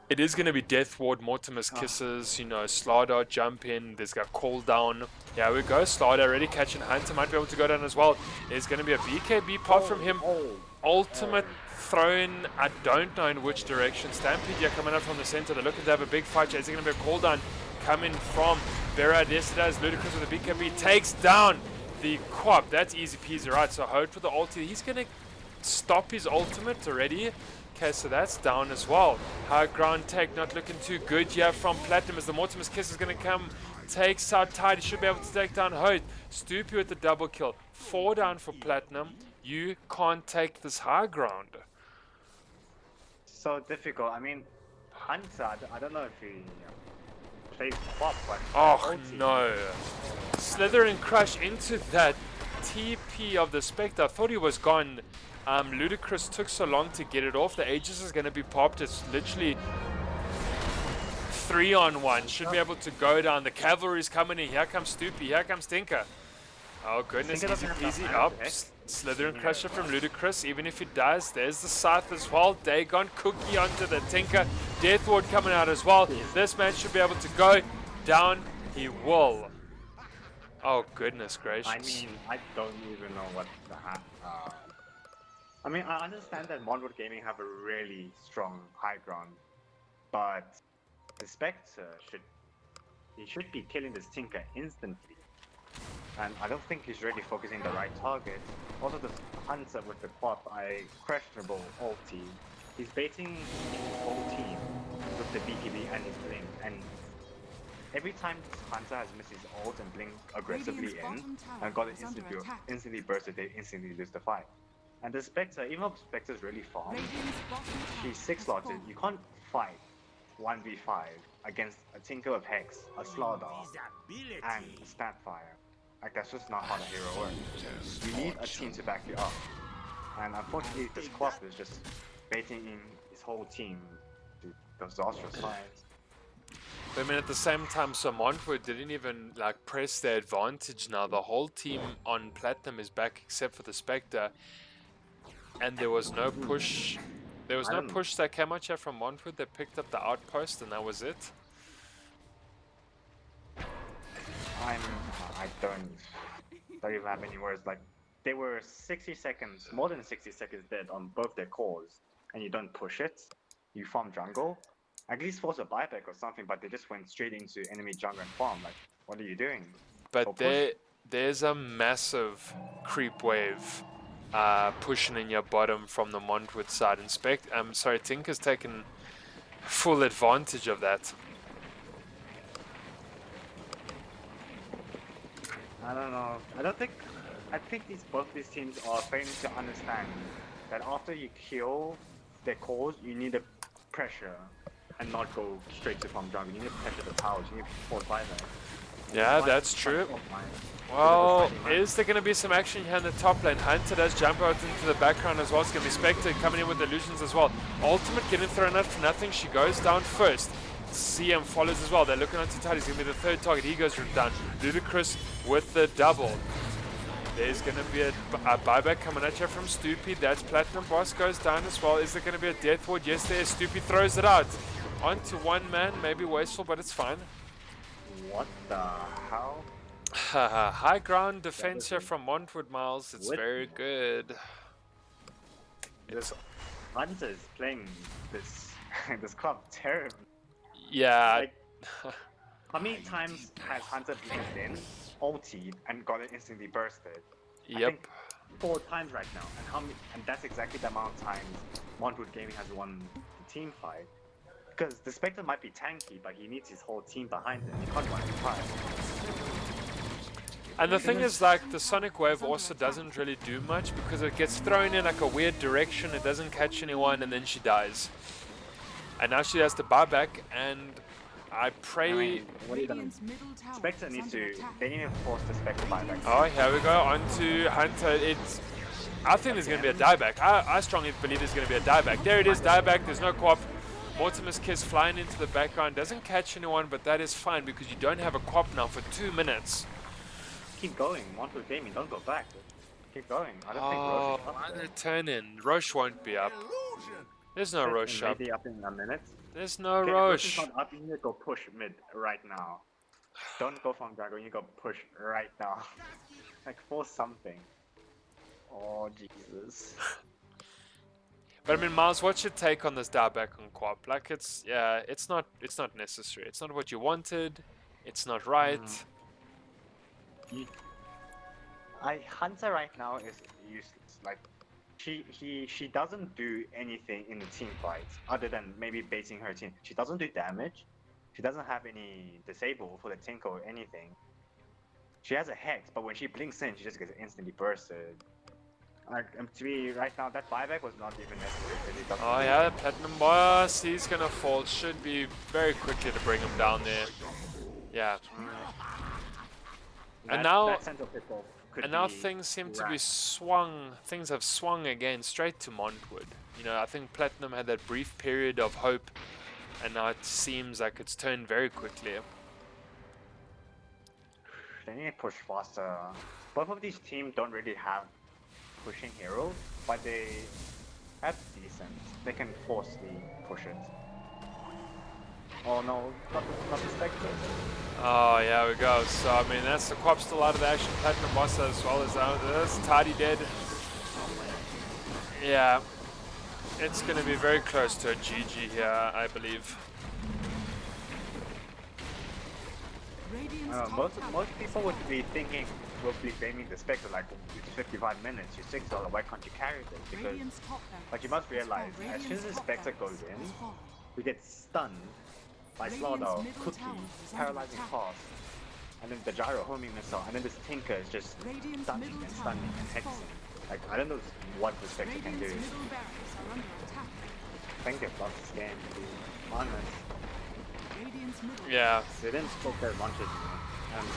it is going to be Death Ward, Mortimer's Kisses, you know, Slardar jump in. There's got Call Down. Yeah, we go. Slardar already catching Hunter. Might be able to go down as well. There's going to be a BKB pop from him. Ultimate thrown. I don't know in which direction. Stampede here coming up from the center. They're looking to have a big fight. Is there going to be a Call Down coming from Berad? Yes, it does. Ludicrous with the BKB takes down the Quap. That's easy peasy, right? So Hope for the ulti. He's going to stop his ultimate already. Okay, so that's down as well. High ground take not looking too good here from Platinum as the Mortimer's Kiss is going to come. Takes out Tide. He should be able to take down Hope. Stoopy with the double kill. 4 down for Platinum. You can't take this high ground. So difficult. I mean, Hunter, I don't know if he plays Quap, but oh no. Slither and Crush into that TP of the Spectre. I thought he was gone. Ludicrous took so long to get it off. The Aegis is going to be popped. It's literally 3-on-1. Should be able to go down. The cavalry's coming in. Here comes Stoopy. Here comes Tinker. Oh goodness, easy peasy. Up. Slither and Crusher from Ludicrous. Even if he does, there's the Scythe as well. Dagon Cookie onto the Tinker. Death Ward coming out as well. This man should be able to go down. He will. Oh goodness gracious. I mean, I don't even know what the heck. I mean, I understand that Montwood Gaming have a really strong high ground, but the Spectre should be killing this Tinker instantly. And I don't think he's really focusing the right target. Also, the Hunter with the Quap, questionable ulti. He's baiting his whole team with the BKB and his Blink. And every time this Hunter has missed his ult and Blink aggressively in, and got it instantly bursted, they instantly lose the fight. And the Spectre, even though Spectre's really farm, she's 6 slots in. You can't fight 1v5 against a Tinker of Hex, a Slardar, and a Snapfire. Like, that's just not how the hero works. You need a team to back you up. And unfortunately, this Quap is just baiting in his whole team to disastrous fights. I mean, at the same time, so Montwood didn't even like press their advantage now. The whole team on Platinum is back except for the Spectre. And there was no push. There was no push that came out here from Montwood. They picked up the outpost and that was it. I don't even have any words. Like, they were 60 seconds, more than 60 seconds dead on both their cores, and you don't push it. You farm jungle. At least force a buyback or something, but they just went straight into enemy jungle and farm. Like, what are you doing? But there's a massive creep wave pushing in your bottom from the Montwood side. Tinker's taken full advantage of that. I don't know. I think both these teams are failing to understand that after you kill their cores, you need to pressure and not go straight to farm jungle. You need to pressure the towers. You need to force buyback. Yeah, that's true. Well, is there going to be some action here in the top lane? Hunter does jump out into the background as well. It's going to be Spectre coming in with illusions as well. Ultimate getting thrown out for nothing. She goes down first. CM follows as well. They're looking onto Taddy. He's going to be the third target. He goes down. Ludicrous with the double. There's going to be a buyback coming at you from Stoopy. That's Platinum Boss goes down as well. Is there going to be a death ward? Yes, there is. Stoopy throws it out. Onto one man. Maybe wasteful, but it's fine. What the hell? High ground defense here from Montwood, Miles. It's very good. This Hunter is playing this this club terribly. Yeah. Like, how many times has Hunter been in, ultied, and got it instantly bursted? Yep. I think 4 times right now, and that's exactly the amount of times Montwood Gaming has won the team fight. Because the Spectre might be tanky, but he needs his whole team behind him. He can't run his fight. And the thing is, like, the Sonic Wave also doesn't really do much because it gets thrown in like a weird direction, it doesn't catch anyone, and then she dies. And now she has to buy back, and I pray... I mean, what are you gonna... Spectre needs to... They need to force the Spectre buyback. Oh, here we go, on to Hunter. I think there's going to be a dieback. I strongly believe there's going to be a dieback. There it is, dieback, there's no co-op. Mortimer's Kiss flying into the background, doesn't catch anyone, but that is fine because you don't have a co-op now for 2 minutes. Keep going, Montwood Gaming, don't go back. Keep going. I don't think Roche is up why there. they turn in? Roche won't be up. There's no Roche up. Maybe up in a minute. There's no Okay, Roche. Roche is not up, you need to go push mid right now. Don't go from Drago, you need to go push right now. Like, force something. Oh, Jesus. But I mean, Miles, what's your take on this dieback on co-op? Like, it's not necessary. It's not what you wanted. It's not right. Hunter right now is useless. Like, she doesn't do anything in the team fights other than maybe baiting her team. She doesn't do damage. She doesn't have any disable for the tinker or anything. She has a hex, but when she blinks in, she just gets instantly bursted. Like, to me, right now, that buyback was not even necessary. It doesn't Oh yeah, Platinum Boss, he's gonna fall. Should be very quickly to bring him down there. Yeah. And now things seem to be swung. Things have swung again straight to Montwood. You know, I think Platinum had that brief period of hope, and now it seems like it's turned very quickly. They need to push faster. Both of these teams don't really have pushing heroes, but they have decent. They can forcefully push it. Oh no, not the Spectre. Oh, yeah, we go. So, I mean, that's the co-op still out of the action. Platinum Boss as well as that's Tardy dead. Yeah, it's going to be very close to a GG here, I believe. Most people would be thinking, will be blaming the Spectre like, it's 55 minutes, you're $6, why can't you carry this? Because, but you must realize, as soon as the Spectre goes in, we get stunned by Slaughter, Cookie, Paralyzing Cost, and then the Gyro homing missile, and then this Tinker is just stunning and hexing. Like, I don't know what the Spectre can do. I think they've lost this game, to be honest. Yeah. They didn't spoke their launches, and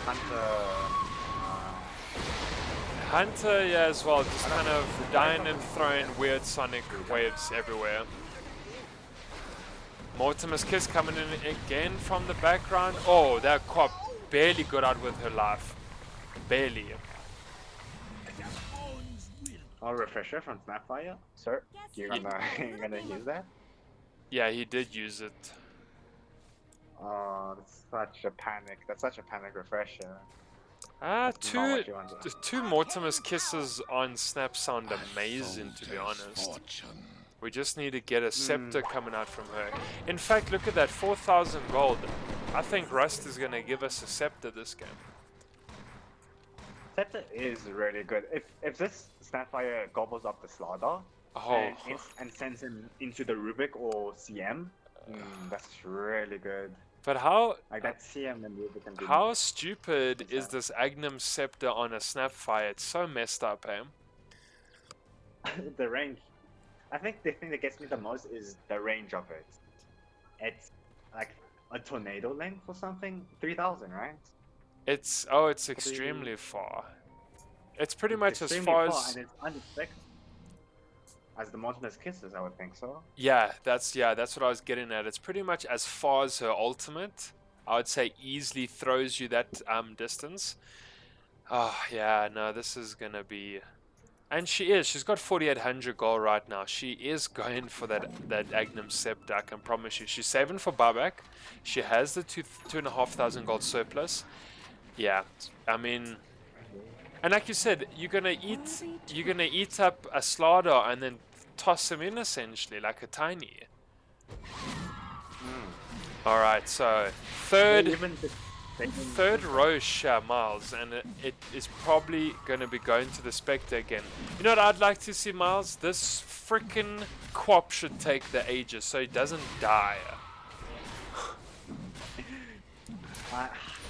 Hunter, yeah, as well, just kind of dying and throwing weird Sonic waves everywhere. Mortimer's Kiss coming in again from the background. Oh, that cop barely got out with her life. Barely. Oh, refresher from Snapfire, sir. You're gonna use that? Yeah, he did use it. Oh, that's such a panic. That's such a panic refresher. Two Mortimer's Kisses on Snap sound amazing, to be honest. We just need to get a scepter coming out from her. In fact, look at that, 4,000 gold. I think Rust is going to give us a scepter this game. Scepter is really good. If this Snapfire gobbles up the Slardar and sends him into the Rubik or CM, that's really good. But how... Like that CM and Rubik and how stupid is this Agnum Scepter on a Snapfire? It's so messed up, eh? The range. I think the thing that gets me the most is the range of it. It's like a tornado length or something. 3,000, right? It's extremely far. It's pretty much as far as... And it's unexpected. As the Mortimer's Kisses, I would think so. Yeah, that's what I was getting at. It's pretty much as far as her ultimate. I would say easily throws you that distance. Oh, yeah, no, this is going to be... And she's got 4,800 gold right now. She is going for that Agnum Scepter, I can promise you. She's saving for buyback. She has the 2,500 gold surplus. Yeah, I mean... And like you said, you're gonna eat up a Slardar and then toss him in essentially, like a tiny. Alright, so third Roche Miles, and it is probably gonna be going to the Spectre again. You know what I'd like to see, Miles? This freaking Quap should take the Aegis so he doesn't die.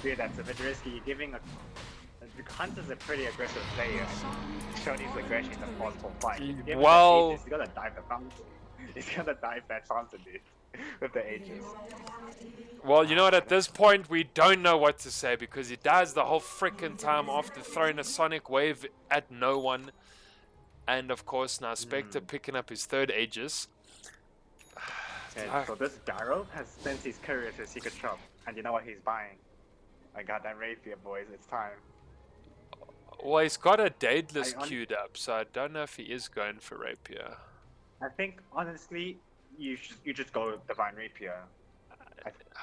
Dude, that's a bit risky. You're giving a... Hunter's a pretty aggressive player. Showing his aggression in the possible fight. Well... He's gonna dive the fountain. He's gonna dive that fountain, dude. With the Aegis. Well, you know what? At this point, we don't know what to say because he dies the whole freaking time after throwing a Sonic Wave at no one. And of course, now Spectre picking up his third Aegis. Okay, so this Gyro has spent his career to a secret shop. And you know what he's buying? I got that Rapier, boys. It's time. Well, he's got a Daedalus queued up, so I don't know if he is going for Rapier. I think, honestly, you just go Divine Rapier.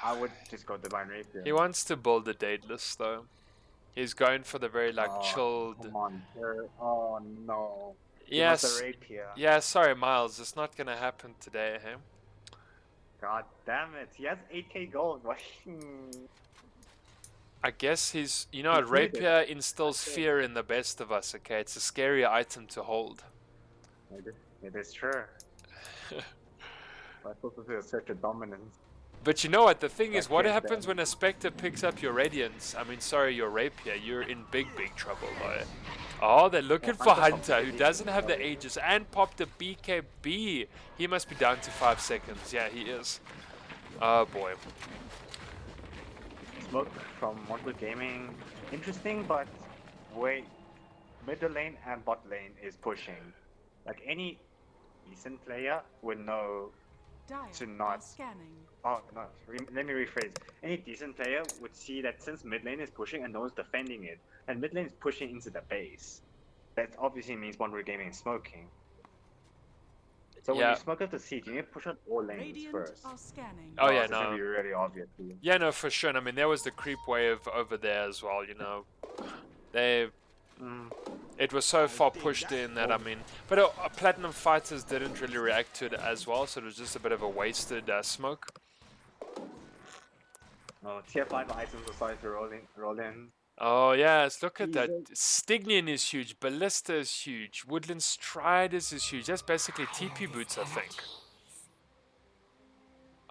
I would just go Divine Rapier. He wants to build a Daedalus, though. He's going for the very, chilled... Come on, sir. Oh, no. Yes. Rapier. Yeah, sorry, Miles. It's not going to happen today, hey? God damn it. He has 8k gold. I guess he's... You know, Rapier instills fear in the best of us, okay? It's a scary item to hold. It is true. I thought it was such a dominance. But you know what? The thing is, what happens when a Spectre picks up your Radiance? I mean, sorry, your Rapier. You're in big trouble, though. Oh, they're looking for Hunter, who doesn't have the Aegis, and popped a BKB. He must be down to 5 seconds. Yeah, he is. Oh, boy. Smoke from Montwood Gaming, interesting, but wait, middle lane and bot lane is pushing. Like any decent player would know to not. Oh no, let me rephrase. Any decent player would see that since mid lane is pushing and no one's defending it, and mid lane is pushing into the base, that obviously means Montwood Gaming is smoking. So when you smoke up the seat, you need to push out all lanes first. Oh yeah, It's no. gonna be really obvious. Yeah, no, for sure. I mean, there was the creep wave over there as well. You know, it was so far pushed in that I mean, but Platinum Fighters didn't really react to it as well, so it was just a bit of a wasted smoke. Oh, tier 5 items are starting to roll in. Oh yes, look at that. Stignian is huge, Ballista is huge, Woodland Striders is huge. That's basically TP boots, I think.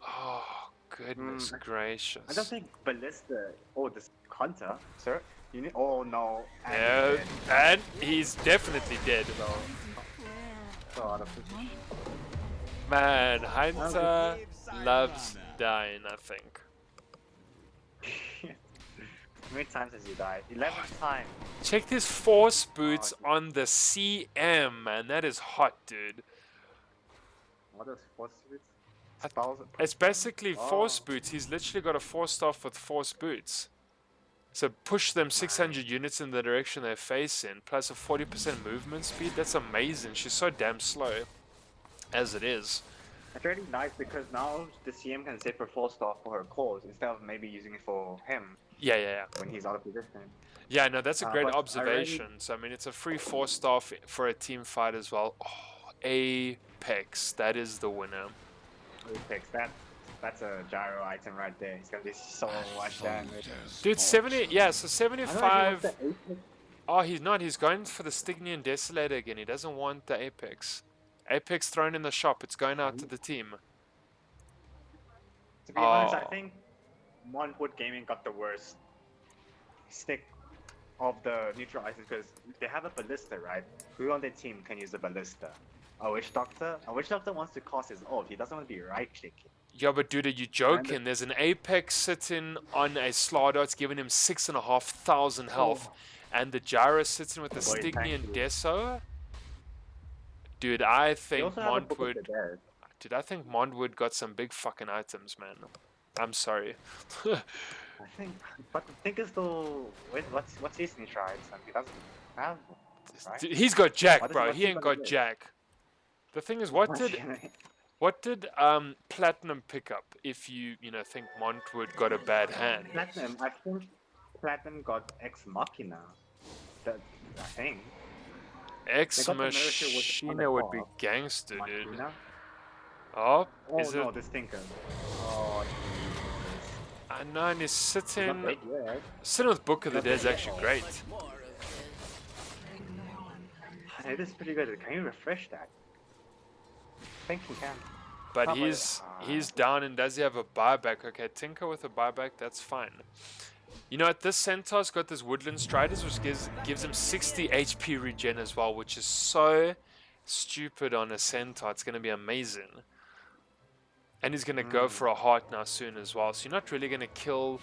Oh, goodness gracious. I don't think Ballista or this Hunter, sir. You need, oh no. And he's definitely dead. Man, Hunter loves dying, I think. How many times has he died? 11 times. Check this force boots on the CM, man. That is hot, dude. What is force boots? It's basically Oh. force boots. He's literally got a force staff with force boots. So push them 600 units in the direction they face in, plus a 40% movement speed. That's amazing. She's so damn slow, as it is. It's really nice because now the CM can save her force staff for her cause instead of maybe using it for him Yeah. when he's out of position. Yeah, no, that's a great But I observation. So, I mean, it's a free force staff for a team fight as well. Oh, Apex. That is the winner. Apex, that's a gyro item right there. It's gonna be so much damage. Dude, 70, yeah, so I don't know if he 75. wants the Apex. Oh, he's not. He's going for the Stygian Desolator again. He doesn't want the Apex. Apex thrown in the shop. It's going out to the team. To be honest, I Oh. think Montwood Gaming got the worst stick of the neutral items because they have a ballista, right? Who on their team can use the ballista? A witch doctor? A witch doctor wants to cast his ult. He doesn't want to be right clicking. Yeah, but dude, are you joking? There's an Apex sitting on a Slardar. It's giving him 6,500 health. And the Gyro sits in with the Boy, thank Stygian you. Deso. Dude, I They think also have a Book of the Montwood... Dead. Dude, I think Montwood got some big fucking items, man. I'm sorry. I think, but the thing is though, what's his neutral item? He doesn't have one, right? Dude, he's got Jack, What bro. what's He he ain't gonna got get? Jack. The thing is, what did Platinum pick up if you think Montwood got a bad hand? Platinum? I think Platinum got Ex Machina. That I think. Ex got the Miracle with Machina would be Thunderclaw. gangster, dude. Machina? Oh, Oh is no, it? this Tinker. Oh, I know, and he's he's not sitting dead yet. sitting with Book of the Dead is actually great. It is pretty good. Can you refresh that? I think he can. But Not really. he's down, and does he have a buyback? Okay, Tinker with a buyback, that's fine. You know what, this Centaur's got this Woodland Striders, which gives him 60 HP regen as well, which is so stupid on a Centaur. It's going to be amazing. And he's going to go for a heart now soon as well. So you're not really going to kill...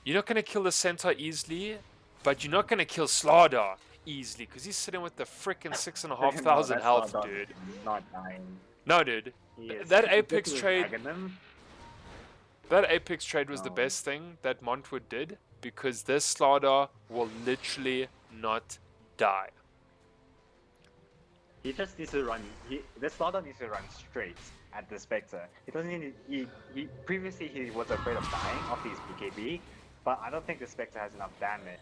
You're not going to kill the Centaur easily, but you're not going to kill Slardar easily, because he's sitting with the frickin' 6,500 health, dude. Not dying. No, dude. He is That he's Apex with trade... Aghanim. That Apex trade was the No. best thing that Montwood did, because this Slardar will literally not die. He just needs to run. This Slaughter needs to run straight at the Spectre. He doesn't need. He previously he was afraid of dying off his BKB, but I don't think the Spectre has enough damage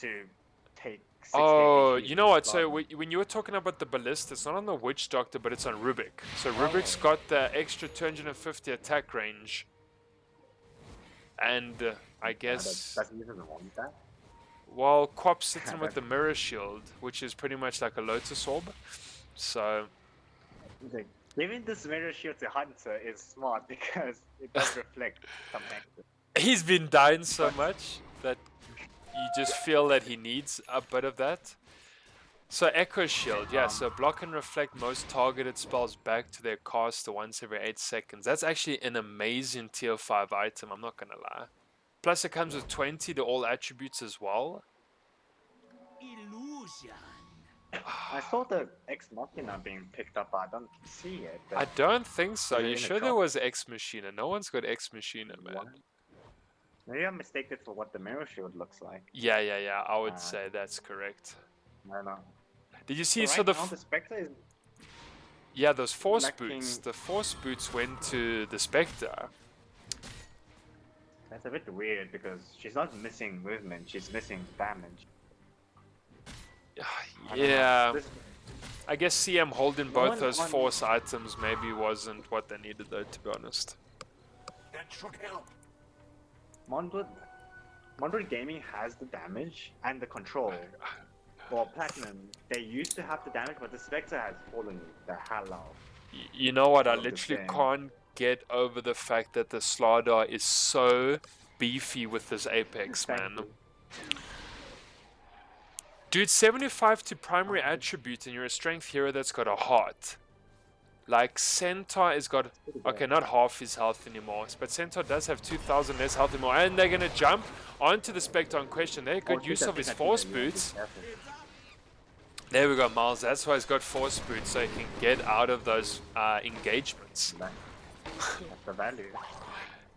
to take. 60 Oh, HP you know what? Slaughter. So when you were talking about the ballista, it's not on the Witch Doctor, but it's on Rubik. So Rubik's got the extra 250 attack range. And I guess... Doesn't even want that. Well, Quap's sitting with the Mirror Shield, which is pretty much like a Lotus Orb. So... Okay. Giving this mirror shield to Hunter is smart because it does reflect some extra. He's been dying so much that you just feel that he needs a bit of that. So Echo Shield, yeah, so block and reflect most targeted spells back to their caster once every 8 seconds. That's actually an amazing tier 5 item, I'm not gonna lie. Plus it comes with 20 to all attributes as well. I saw the Ex Machina being picked up, but I don't see it. I don't think so. Is it You in the sure there shop? was Ex Machina? No one's got Ex Machina, man. What? Maybe I mistaken it for what the mirror shield looks like. Yeah, I would say that's correct. I don't know. Did you see, Right so the... now, the Spectre is Yeah, those force lacking- boots. The force boots went to the Spectre. that's a bit weird because she's not missing movement, she's missing damage. I don't know. Yeah, This- I guess CM holding No both one those on- force items maybe wasn't what they needed though, to be honest. Montwood Gaming has the damage and the control. For Platinum, they used to have the damage, but the Spectre has fallen the hell out. You know what, I All the literally same. can't get over the fact that the Slardar is so beefy with this Apex, Thank man. you. Dude, 75 to primary attribute and you're a strength hero that's got a heart. Like, Centaur has got... Okay, not half his health anymore, but Centaur does have 2,000 less health anymore. And they're going to jump onto the Spectre in question there. Good Oh, use Tinker, of his Tinker, force Tinker, you have to boots. be careful. There we go, Miles. That's why he's got force boot, so he can get out of those engagements. That's the value.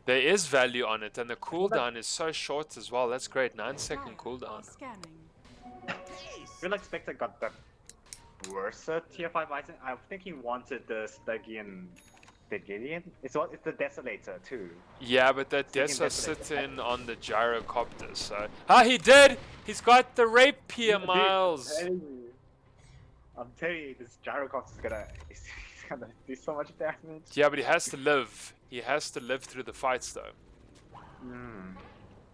There is value on it, and the cooldown is so short as well. That's great, 9-second cooldown. Scanning. I feel like Spectre got the worse tier 5 item. I think he wanted the Stygian. The Gideon? It's the Desolator too. Yeah, but that Sticking Deso Desolator. sits in on the gyrocopter, so... Ah, he did! He's got the rapier, Dude, Miles! I'm telling you, this Gyrocopter is gonna, he's gonna do so much damage. Yeah, but he has to live. He has to live through the fights, though.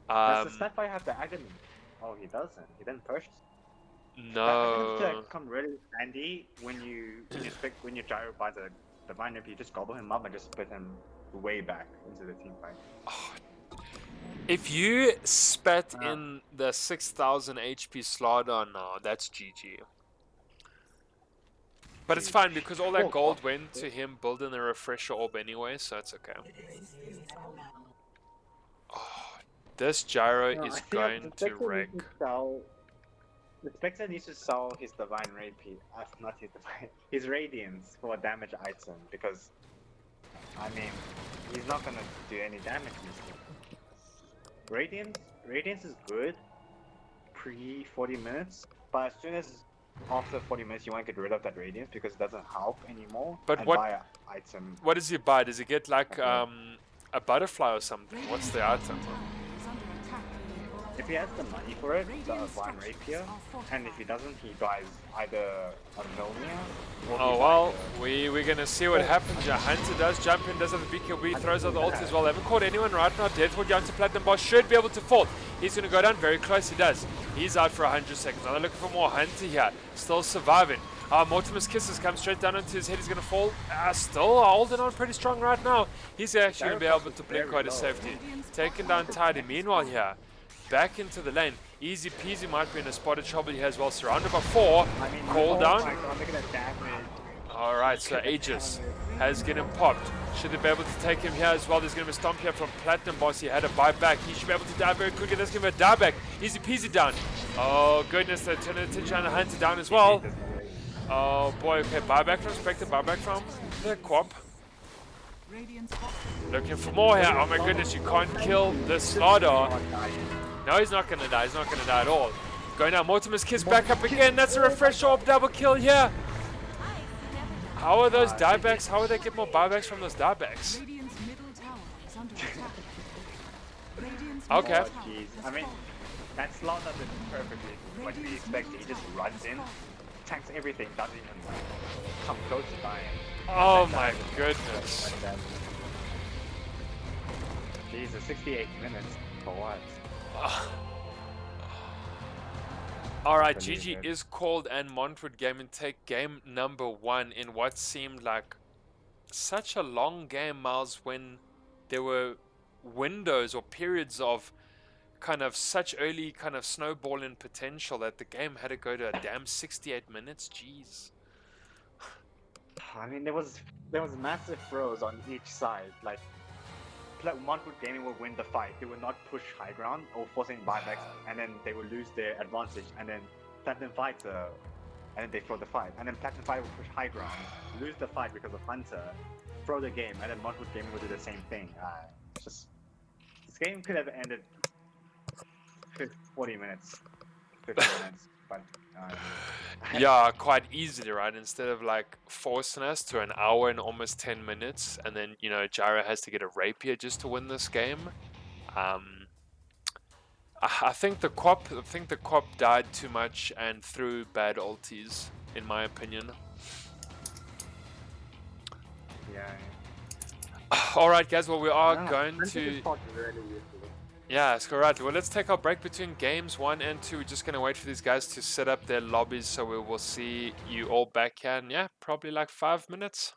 Does the Snapfire have the agony? Oh, he doesn't. He didn't push. No. That come really handy when you gyro by the divine rip. You just gobble him up and just put him way back into the team fight. If you spat in the 6,000 HP Slardar now, that's GG. But it's fine because all that gold went to him building the refresher orb anyway, so it's okay. Oh, this gyro is going to wreck. The Spectre needs to sell his Divine Rapier, not his Divine, his Radiance for a damage item because, I mean, he's not gonna do any damage in this game. Radiance is good pre 40 minutes, but as soon as after 40 minutes you want to get rid of that Radiance because it doesn't help anymore. But and what buy an item. What does he buy? Does he get like a butterfly or something? What's the item? Is under attack. If he has the money for it, the Divine Rapier, and if he doesn't, he buys either a Milnia or Oh he well, buys we're gonna see what happens. Yeah, Hunter does jump in, does have the BKB, throws out the ult as well. Haven't caught anyone right now. Deadwood young to Platinum Boss should be able to fall. He's gonna go down very close. He does. He's out for 100 seconds. Now they're looking for more Hunter here. Still surviving. Mortimer's kisses come straight down onto his head. He's gonna fall. Still holding on pretty strong right now. He's actually gonna be able to blink quite a safety. Taking down Tidy. Meanwhile here, back into the lane. Easy peasy might be in a spotted trouble here as well. Surrounded by 4. Call down. my God, look at that damage. Alright, so Aegis has getting popped. Should they be able to take him here as well? There's going to be a stomp here from Platinum Boss. He had a buyback. He should be able to die very quickly. Let's give him a dieback. Easy peasy down. Oh goodness, they turn attention on the Hunter down as well. Oh boy, okay, buyback from Spectre, buyback from the Quap. Looking for more here. Oh my goodness, you can't kill the Slardar. No, he's not going to die. He's not going to die at all. Going now, Mortimer's Kiss back up again. That's a refresh orb double kill here. How are those diebacks? How would they get more buybacks from those diebacks? Radiant's middle tower is under attack. Radiant's Okay. Oh, jeez. I mean, that slot does it perfectly. What do you expect? He just runs in, tanks everything, doesn't even come close to dying. Oh my goodness. Jesus, 68 minutes for what? Alright, GG is called and Montwood Gaming take game number 1 in what seemed like such a long game, Miles, when there were windows or periods of kind of such early kind of snowballing potential that the game had to go to a damn 68 minutes. Jeez. I mean, there was massive throws on each side. Like, Montwood Gaming will win the fight. They will not push high ground or forcing buybacks, and then they will lose their advantage. And then Platinum fights, and then they throw the fight. And then Platinum Fight will push high ground, lose the fight because of Hunter, throw the game, and then Montwood Gaming will do the same thing. Just this game could have ended 40 minutes, 50 minutes, but. Yeah, quite easily, right? Instead of like forcing us to an hour and almost 10 minutes, and then you know Gyro has to get a rapier just to win this game. I think the Quap died too much and threw bad ultis, in my opinion. Yeah. All right, guys. Well, we are going to. Really Yeah, it's correct. Well, let's take our break between games 1 and 2. We're just going to wait for these guys to set up their lobbies, so we will see you all back here in, yeah, probably like 5 minutes.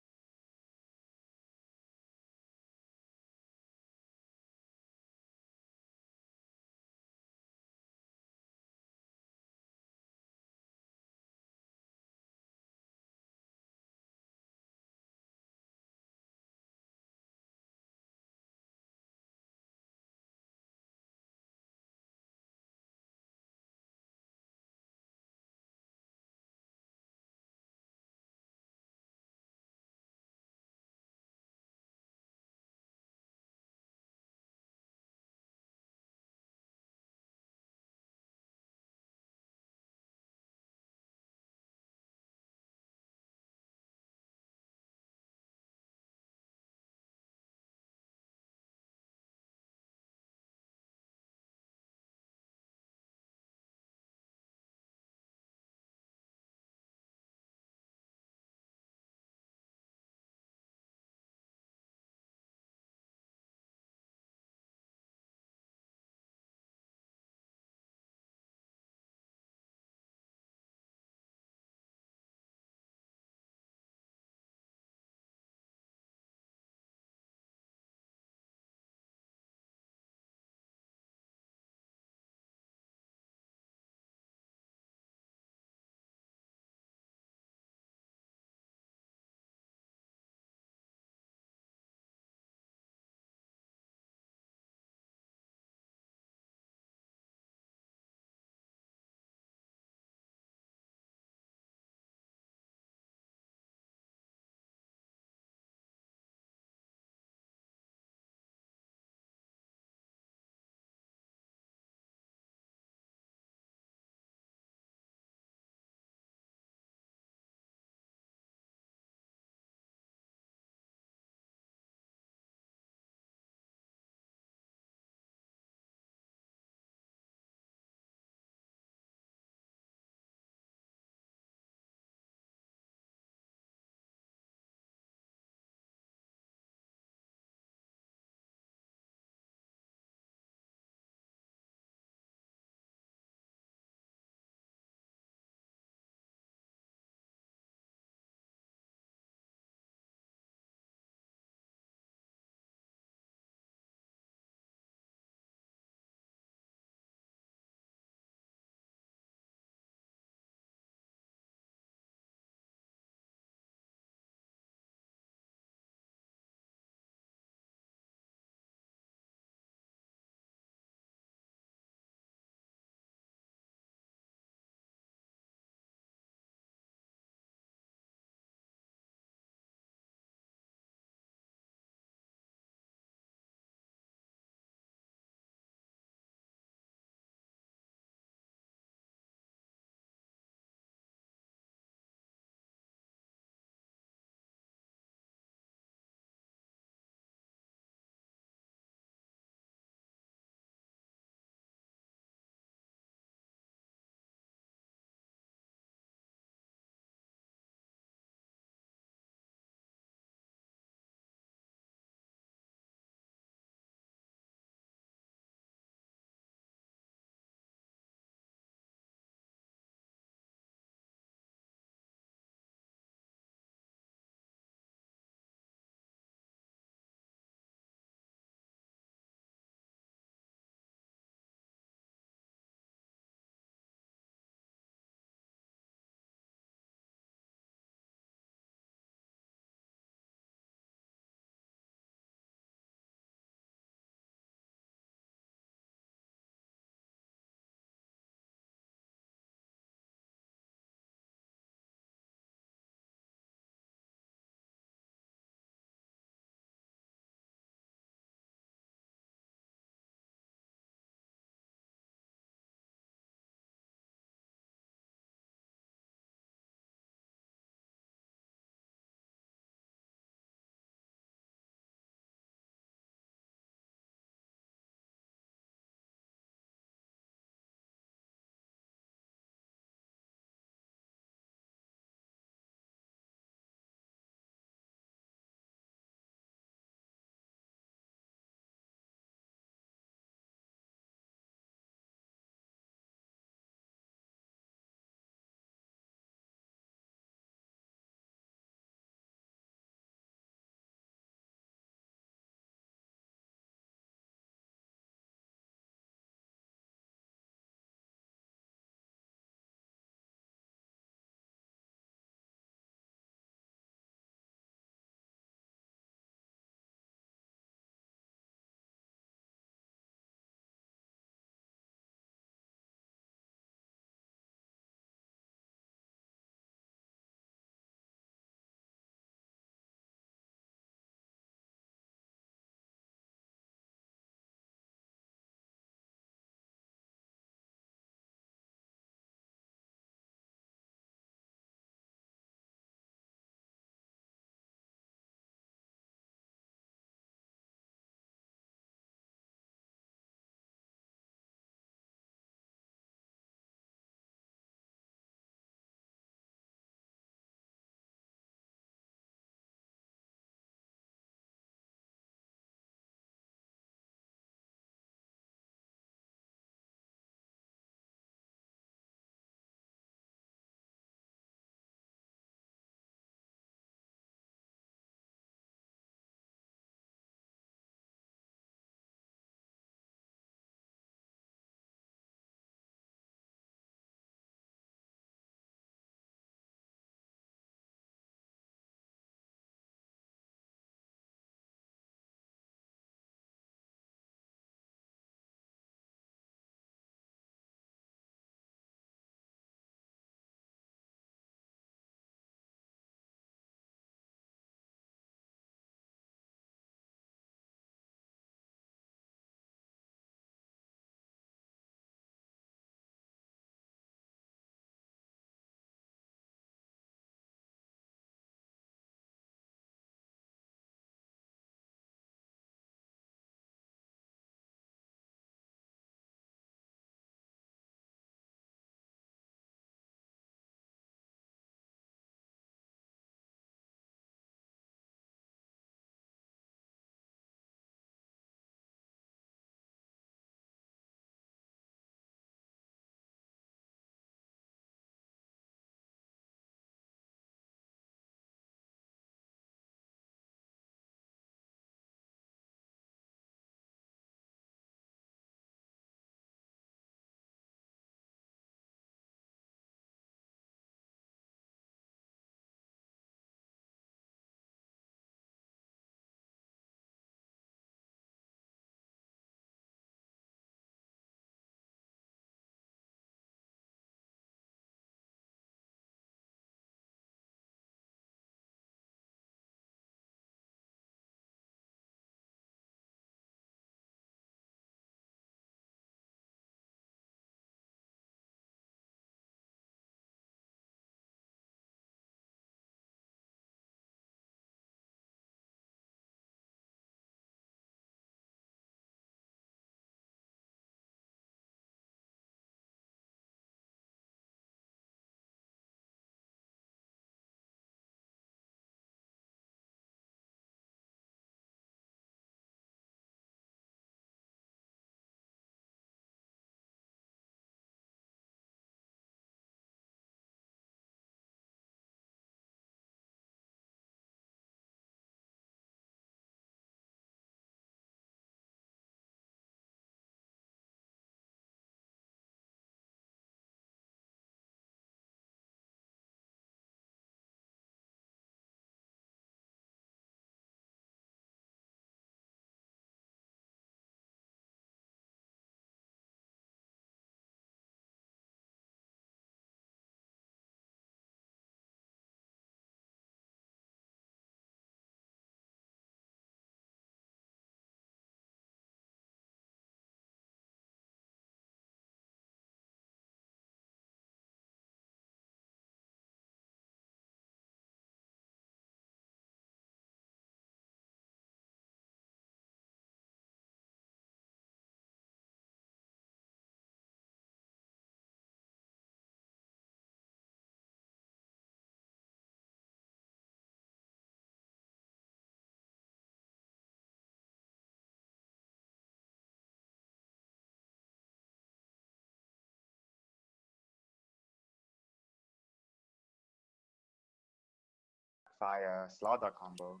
Snapfire Slaughter combo.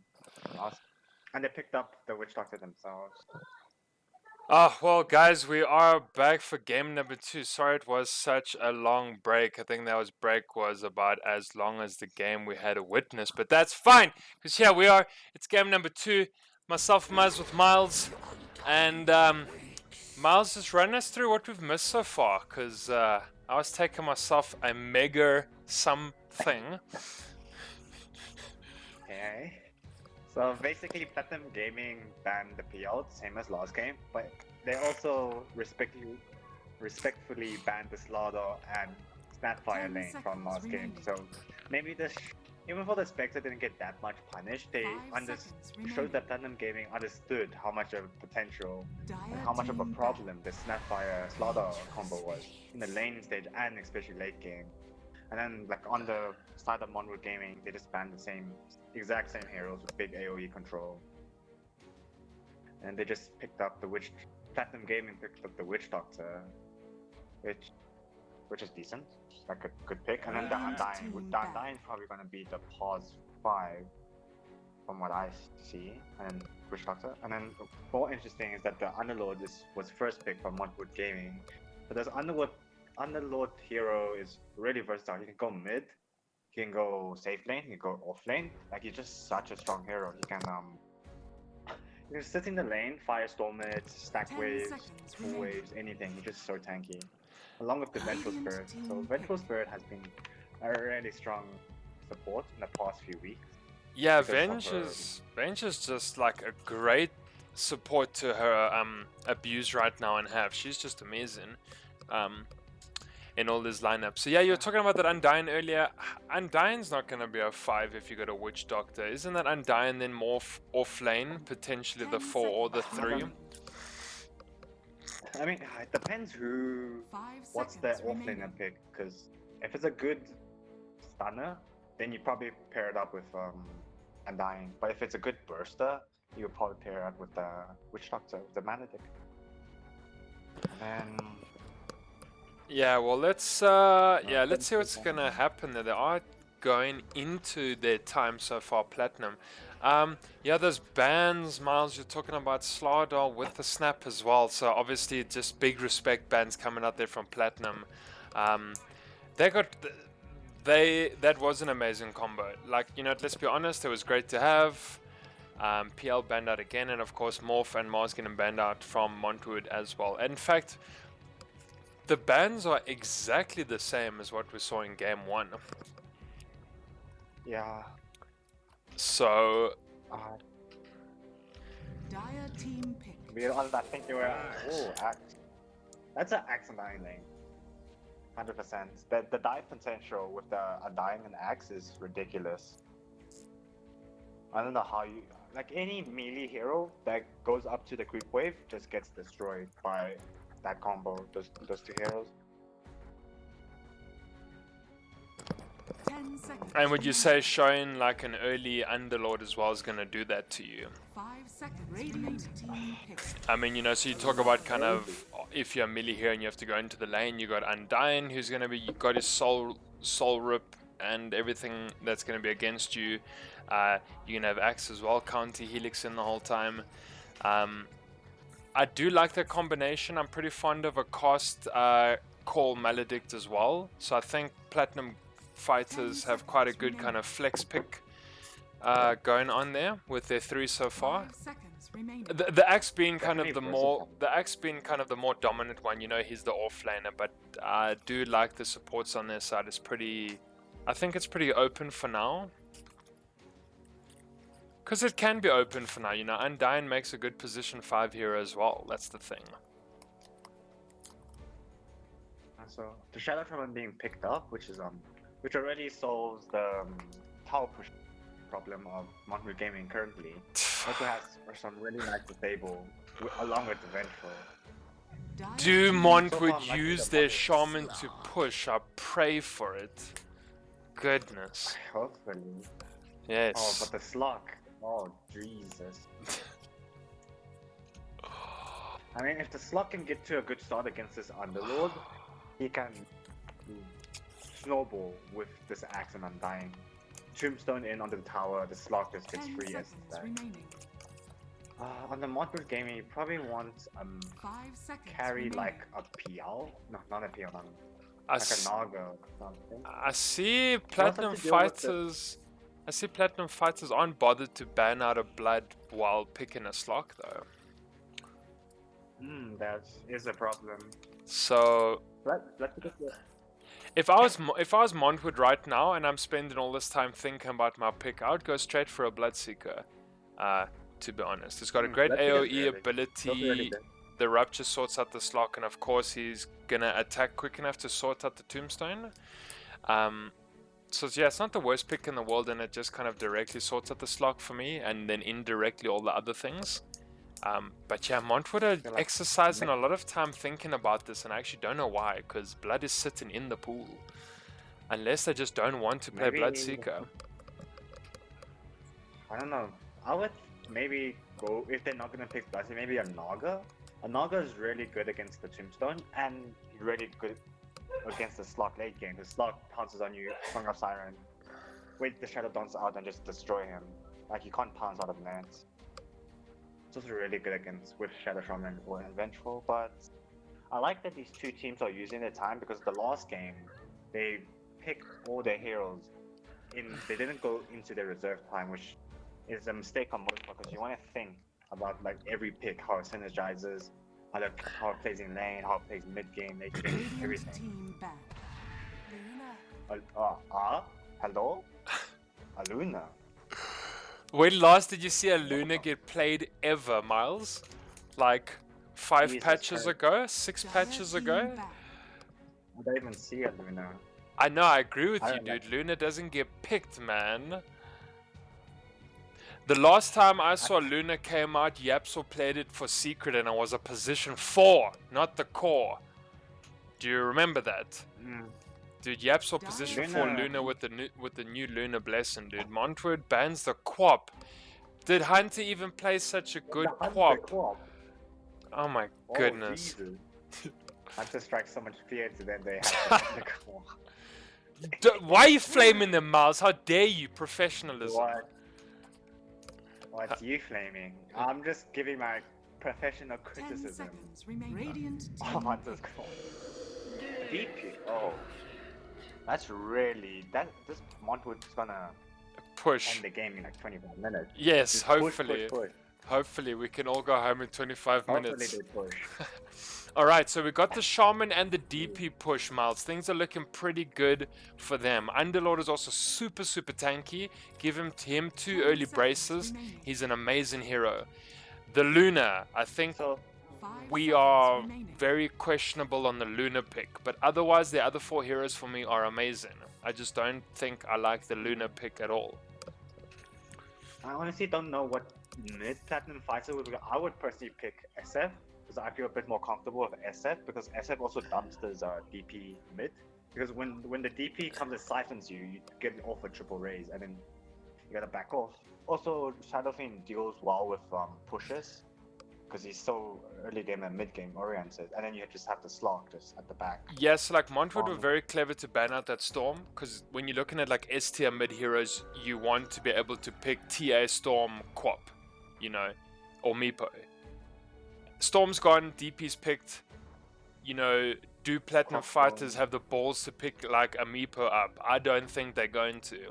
And they picked up the Witch Doctor themselves. Ah, well, guys, we are back for game number 2. Sorry it was such a long break. I think that break was about as long as the game we had to witness, but that's fine, because here we are. It's game number 2. Myself, Muzz with Miles, and Miles, just run us through what we've missed so far, because I was taking myself a mega something. Okay. So basically, Platinum Gaming banned the PL, same as last game, but they also respectfully banned the Slaughter and Snapfire lane from last game. So maybe even though the Spectre didn't get that much punished, they showed that Platinum Gaming understood how much of a potential and how much of a problem the Snapfire Slaughter combo was in the lane stage and especially late game. And then, like, on the side of Montwood Gaming, they just banned the exact same heroes with big AoE control. And they just picked up Platinum Gaming picked up the Witch Doctor, which is decent, like a good pick. And then the Undying. The Undying is probably going to be the pause 5, from what I see, and Witch Doctor. And then, more interesting is that the Underlord was first pick from Montwood Gaming. But there's Underlord hero is really versatile. He can go mid, he can go safe lane, he can go off lane. Like, he's just such a strong hero. He can sit in the lane, firestorm it, stack waves, full waves, anything. He's just so tanky. Along with the Vengeful Spirit. So Vengeful Spirit has been a really strong support in the past few weeks. Yeah, Venge is just like a great support to her abuse right now and have. She's just amazing. In all these lineups. So yeah, you were talking about that Undying earlier. Undying's not going to be a 5 if you got a Witch Doctor. Isn't that Undying then more off lane, potentially the 4 or the 3? I mean, it depends what's their off laner pick, because if it's a good stunner, then you probably pair it up with Undying. But if it's a good burster, you would probably pair it up with the Witch Doctor, with the Maledict. And then yeah, well, let's see what's gonna happen there. They are going into their time so far, Platinum. Yeah, those bans, Miles, you're talking about Slardar with the snap as well. So obviously, just big respect bans coming out there from Platinum. That was an amazing combo. Like, you know, let's be honest, it was great to have. PL banned out again, and of course, Morph and Mars getting banned out from Montwood as well. And in fact, the bans are exactly the same as what we saw in game 1. yeah. So Dire team pick. I think they were. Oh, Axe. That's an Axe Undying lane. 100%. The dive potential with the Undying and Axe is ridiculous. I don't know how you. Like, any melee hero that goes up to the creep wave just gets destroyed by that combo, those two heroes. 10 seconds. and would you say showing like an early Underlord as well is going to do that to you? 5 seconds. Radiant team pick. I mean, you know, so you talk about kind of if you're a melee here and you have to go into the lane, you got Undying who's going to be, you got his soul rip and everything that's going to be against you. You can have Axe as well, counter Helix in the whole time. I do like that combination. I'm pretty fond of a cast call Maledict as well. So I think Platinum fighters have quite a good kind of flex pick going on there with their 3 so far. 5 seconds remaining. The Axe being kind of the more dominant one. You know, he's the off laner, but I do like the supports on their side. It's pretty. I think it's pretty open for now. Because it can be open for now, you know. Undying makes a good position 5 hero as well. That's the thing. So the Shadow Shaman being picked up, which already solves the tower push problem of Montwood Gaming currently. Also has some really nice disable along with the Vengeful. Do Montwood use their shaman to push? I pray for it. Goodness. Hopefully. Yes. Oh, but the slug. Oh, Jesus. I mean, if the slug can get to a good start against this Underlord, he can snowball with this Axe and Undying. Tombstone in onto the tower, the slot just gets 10 free seconds as remaining. on the Montwood gaming, you probably want 5 seconds carry remaining. like a PL, no, not a PL, I, like s- a Naga or something. I see Platinum to deal with the- Fighters. I see Platinum Fighters aren't bothered to ban out a blood while picking a Slock though. That is a problem. So Let's get the if I was Montwood right now and I'm spending all this time thinking about my pick, I would go straight for a Bloodseeker. To be honest, it's got a great Bloodseeker's AOE ability. The Rupture sorts out the Slock, and of course he's gonna attack quick enough to sort out the Tombstone. So yeah, it's not the worst pick in the world, and it just kind of directly sorts out the Slock for me, and then indirectly all the other things. But yeah, Montwood are like- exercising a lot of time thinking about this, and I actually don't know why, because Blood is sitting in the pool. Unless they just don't want to play Maybe- Bloodseeker. I don't know. I would maybe go, if they're not gonna pick Bloodseeker, maybe a Naga. A Naga is really good against the Tombstone, and really good against the Slock late game. The Slock pounces on you, Song of Siren, wait the Shadow Dance out and just destroy him. Like, you can't pounce out of lands. It's also really good against with Shadow Shaman or Vengeful, but I like that these two teams are using their time, because the last game they picked all their heroes they didn't go into their reserve time, which is a mistake on most, because you want to think about like every pick, how it synergizes, how it plays in lane, how it plays mid game, late game, Radiant everything. team back. Luna. Hello? Aluna. When last did you see a Luna get played ever, Miles? Like 5 Jesus patches Christ. ago? 6 patches Dire ago? team back. I don't even see Aluna. I know, I agree with I you, don't like- dude. Luna doesn't get picked, man. The last time I saw Luna came out, Yapsel played it for Secret, and it was a position 4, not the core. Do you remember that? Dude, Yapsel position 4 Luna- Luna with the new Luna Blessing, dude. Montwood bans the Quap. Did Hunter even play such a good Quap? Oh my goodness. Jesus. Hunter strikes so much fear to them, they have to the Quap. Why are you flaming them, Miles? How dare you? Professionalism. What? What's you flaming? I'm just giving my professional 10 criticism. seconds remaining. Radiant Oh, team Hunter's pick. cool. DP. Oh. That's really... This Montwood's gonna Push. end the game in like 25 minutes. Yes, Just push, hopefully. push. Hopefully we can all go home in 25 Hopefully minutes. they push. Alright, so we got the Shaman and the DP push, Miles. Things are looking pretty good for them. Underlord is also super tanky. Give him 2 early braces. He's an amazing hero. The Luna, I think 5 we seconds are remaining. very questionable on the Luna pick. But otherwise, the other 4 heroes for me are amazing. I just don't think I like the Luna pick at all. I honestly don't know what mid-platinum fighter would be. I would personally pick SF, because I feel a bit more comfortable with SF, because SF also dumpsters DP mid. Because when the DP comes and siphons you, you get off a triple raise, and then you gotta back off. Also, Shadowfiend deals well with pushes, because he's so early game and mid game oriented, and then you just have the Slog just at the back. Yes, like Montwood were very clever to ban out that Storm, because when you're looking at like S tier mid heroes, you want to be able to pick TA Storm Quap, you know, or Meepo. Storm's gone, DP's picked, you know, do Platinum Quap Fighters Storm. have the balls to pick like a Meepo up? I don't think they're going to.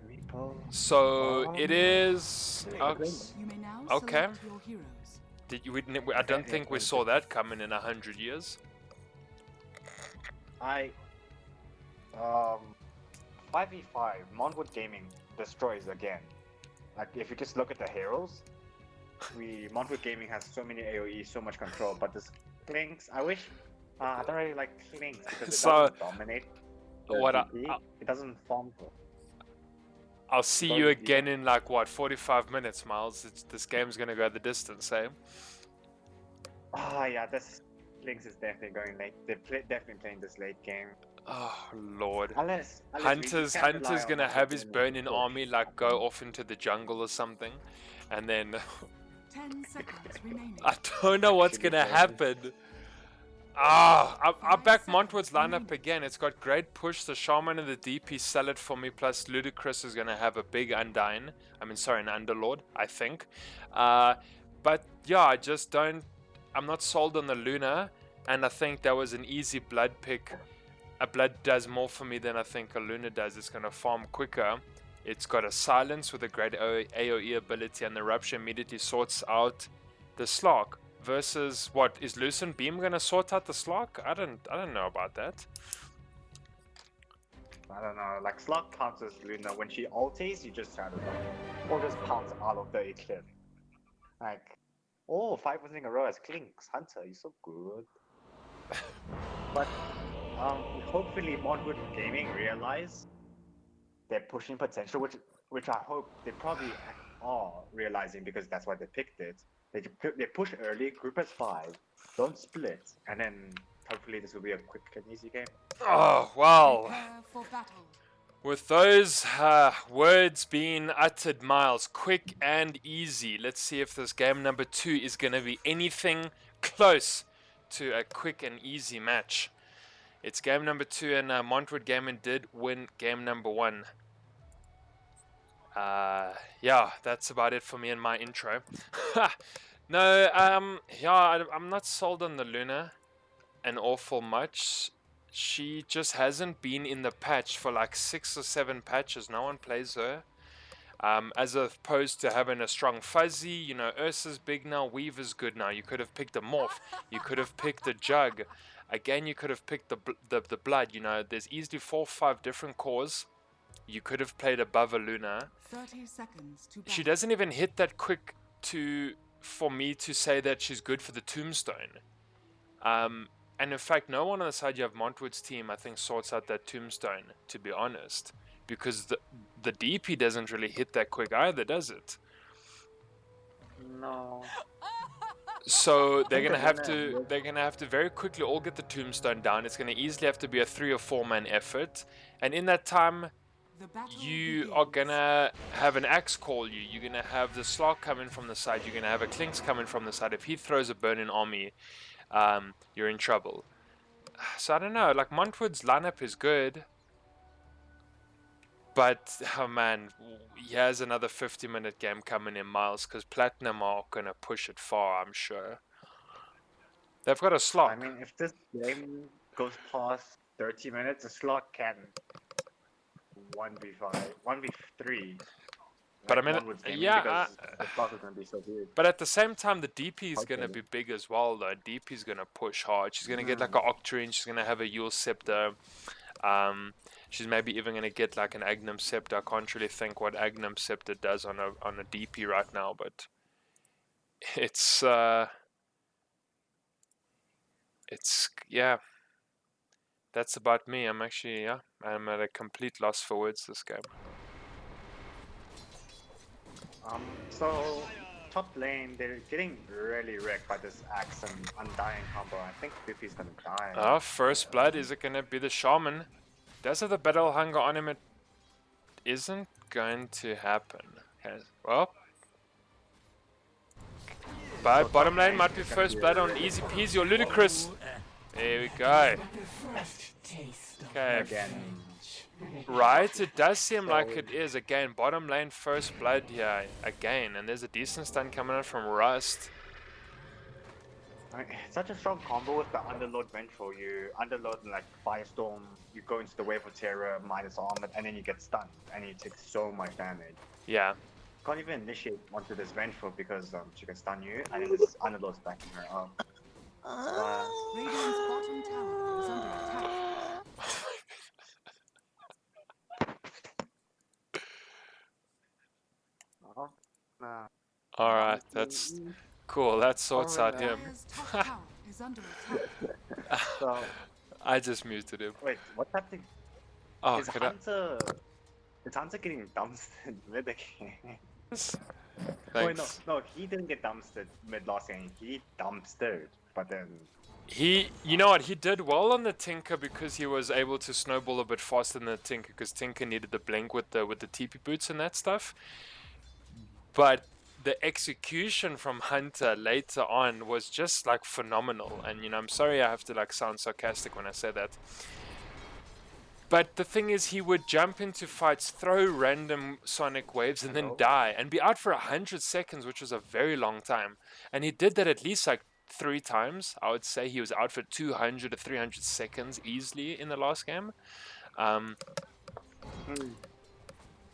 Meepo. So it is... You may now Okay. select your heroes. I don't think we saw that coming in 100 years. 5v5 Montwood Gaming destroys again. Like, if you just look at the heroes, Montwood Gaming has so many AoE, so much control, but this Clinks, I wish I don't really like Clinks because it So, doesn't dominate the what DP. It doesn't farm. I'll see Don't you do again in like what 45 minutes, Miles. This game's gonna go the distance, eh? Yeah, this Clinks is definitely going late. They're definitely playing this late game. Oh Lord. Unless Hunter's gonna have his burning army like go off into the jungle or something, and then 10 seconds remaining. I don't know what's Should be gonna fair. happen. I back Montwood's lineup again. It's got great push. The Shaman and the DP sell it for me. Plus, Ludicrous is going to have a big Undyne. I mean, sorry, an Underlord, I think. But yeah, I just don't. I'm not sold on the Luna. And I think that was an easy blood pick. A blood does more for me than I think a Luna does. It's going to farm quicker. It's got a silence with a great AoE ability. And the Rupture immediately sorts out the Slark. Versus what is Lucent Beam gonna sort out the Slark? I don't know about that. I don't know. Like Slug counts as Luna. When she ulties, you just I don't know, or just pounce out of the cliff. Like, oh, 5 wins in a row as Clinks Hunter. You're so good. But hopefully Montwood Gaming realize their pushing potential, which I hope they probably are realizing because that's why they picked it. They push early, group as 5, don't split, and then hopefully this will be a quick and easy game. Oh, well. Prepare for battle. With those words being uttered, Miles, quick and easy. Let's see if this game number 2 is going to be anything close to a quick and easy match. It's game number 2, and Montwood Gaming did win game number 1. Yeah, that's about it for me in my intro. No, yeah, I'm not sold on the Luna an awful much. She just hasn't been in the patch for like 6 or 7 patches. No one plays her. As opposed to having a strong Fuzzy, you know, Ursa's big now, Weaver's good now. You could have picked a Morph. You could have picked a Jug. Again, you could have picked the Blood. You know, there's easily 4 or 5 different cores. You could have played above a Luna. 30 seconds to She battle. doesn't even hit that quick for me to say that she's good for the Tombstone. And in fact, no one on the side you have Montwood's team, I think, sorts out that Tombstone, to be honest. Because the DP doesn't really hit that quick either, does it? No. So they're gonna have to very quickly all get the Tombstone down. It's gonna easily have to be a 3 or 4 man effort. And in that time, The battle you begins. are gonna have an axe call you. You're gonna have the Slark coming from the side. You're gonna have a Clinks coming from the side. If he throws a burning army, you're in trouble. So I don't know. Like Montwood's lineup is good, but oh man, he has another 50-minute game coming in, Miles, because Platinum are gonna push it far. I'm sure. They've got a Slark. I mean, if this game goes past 30 minutes, a Slug can 1v5, 1v3. But I like mean, Montwood's gaming, yeah, because the Slug is gonna be so big. But at the same time, the DP is Okay. going to be big as well, though. DP is going to push hard. She's going to get like an Octarine. She's going to have a Yule Scepter. She's maybe even going to get like an Agnum Scepter. I can't really think what Agnum Scepter does on a DP right now, but it's yeah. That's about me. I'm actually I'm at a complete loss for words this game. So top lane, they're getting really wrecked by this Axe and Undying combo. I think Biffy's gonna die. First blood, is it going to be the Shaman? Does have the battle hunger on him? It isn't going to happen. Okay, well, but bottom lane might be first blood on easy peasy or Ludicrous. There we go. Okay, Again, right, it does seem like it is. Again, bottom lane first blood here again, and there's a decent stun coming out from Rust. I mean, such a strong combo with the Underlord Vengeful. You Underlord like Firestorm, you go into the Wave of Terror, minus armor, and then you get stunned, and you take so much damage. Yeah, Can't even initiate onto this Vengeful because she can stun you, and then this Underlord's backing her up. Radiant's bottom tower is under attack. Nah. alright, that's cool. That sorts out Alright. him. Dire's top tower is under attack. So I just muted him. wait, what's happening? Oh, Is could I? Hunter getting dumpstered mid again? Thanks. Wait, no, he didn't get dumpstered mid last game. He dumpstered, but then You know what? He did well on the Tinker because he was able to snowball a bit faster than the Tinker because Tinker needed the blink with the TP boots and that stuff. But the execution from Hunter later on was just like phenomenal. And I'm sorry I have to like sound sarcastic when I say that. But the thing is, he would jump into fights, throw random sonic waves, and then die, and be out for 100 seconds, which was a very long time. And he did that at least like 3 times. I would say he was out for 200 to 300 seconds easily in the last game.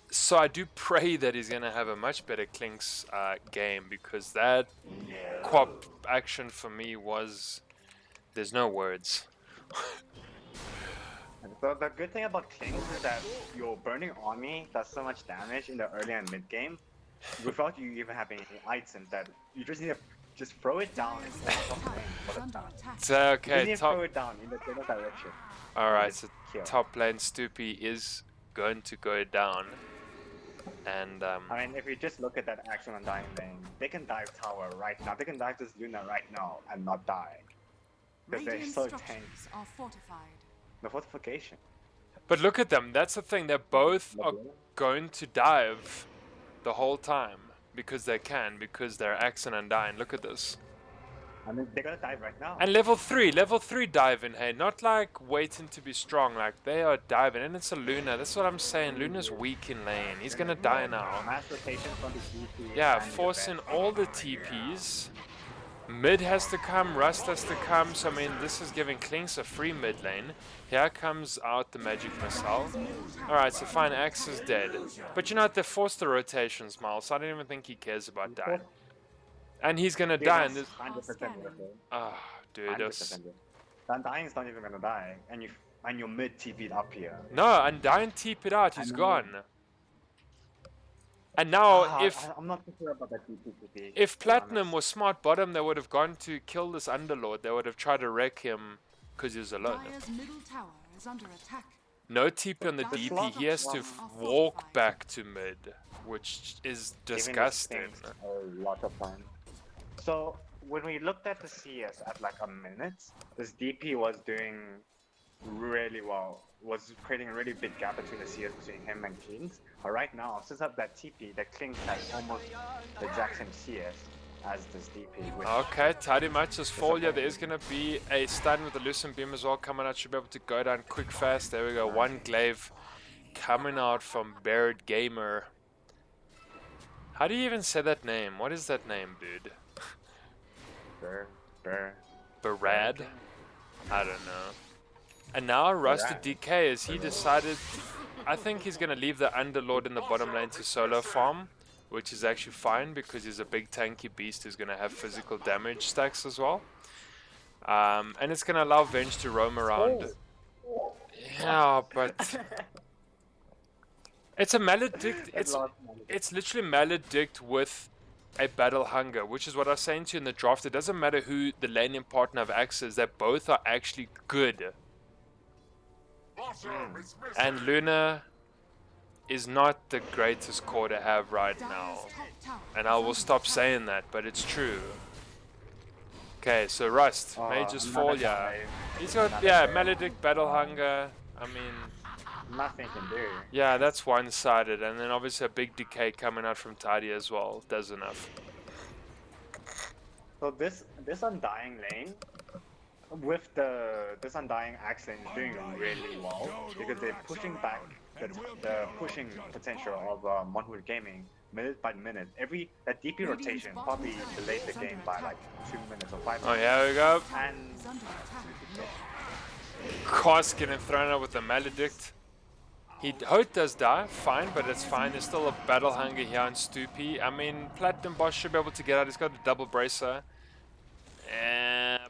So I do pray that he's going to have a much better Klinks game, because that quap action for me was... There's no words. So the good thing about Klings is that your burning army does so much damage in the early and mid game without you even having any items, that you just need to just throw it down into the top lane for the time. So, You okay, need to top... throw it down in the general direction. Alright, so Kill. top lane Stoopy is going to go down. And I mean, if you just look at that action on Dying Lane, they can dive tower right now. They can dive this Luna right now and not die. Because they're Radiant so structures tanked. are fortified. The fortification. but look at them. That's the thing. They both are going to dive the whole time because they can, because they're Axe and Undying. Look at this. I mean, they're gonna dive right now. And level 3 diving, hey, not like waiting to be strong, like they are diving. And it's a Luna. That's what I'm saying. Luna's weak in lane. He's gonna die now. Mass rotation from the TP. Yeah, and forcing defense. all the TPs. Mid has to come, Rust has to come, so I mean this is giving Klinks a free mid lane. Here comes out the magic missile. Alright, so fine, Axe is dead. But you know what, they forced the rotations, Miles, so I don't even think he cares about dying. And he's gonna die, and this... 100% worth it. Ah, dude, 100% this... worth it. Undying's not even gonna die, and you're mid TP'd up here. No, Undying TP'd out, he's gone. And now, I'm not too sure about that TP. if Platinum was smart bottom, they would have gone to kill this Underlord. They would have tried to wreck him because he was alone. Dyer's middle tower is under attack. No TP on the The DP, he has to walk back to mid, which is disgusting. A lot of fun. So when we looked at the CS at like a minute, this DP was doing really well. Was creating a really big gap between the CS between him and Klinks. But right now, since up that TP, the Klinks has almost the exact same CS as this DP. Which Okay, tidy matches fall. Yeah, there is going to be a stun with the Lucent Beam as well coming out. Should be able to go down quick fast. There we go. One glaive coming out from Baird Gamer. How do you even say that name? What is that name, dude? Barad? I don't know. And now Rusted DK, as he decided, I think he's going to leave the Underlord in the bottom lane to solo farm, which is actually fine because he's a big tanky beast who's going to have physical damage stacks as well. And it's going to allow Venge to roam around. Yeah, but... It's a Maledict, it's literally Maledict with a Battle Hunger, which is what I was saying to you in the draft. It doesn't matter who the laning partner of Axe is, they both are actually good. And Luna is not the greatest core to have right now. And I will stop saying that, but it's true. Okay, so Rust, Mage's Fall, yeah. He's got, yeah, Maledict, Battle Hunger, I mean... Nothing can do. Yeah, that's one-sided, and then obviously a big decay coming out from Tidy as well. Does enough. So this Undying lane, with this Undying Axe lane is doing really well because they're pushing back the pushing potential of Montwood Gaming minute by minute. That DP rotation probably delayed the game by like 2 minutes or 5 minutes. Oh, yeah, there we go. And Kosk getting thrown out with the Maledict. Hote does die, fine, but it's fine. There's still a Battle Hunger here on Stoopy. I mean, Platinum Boss should be able to get out. He's got a double bracer.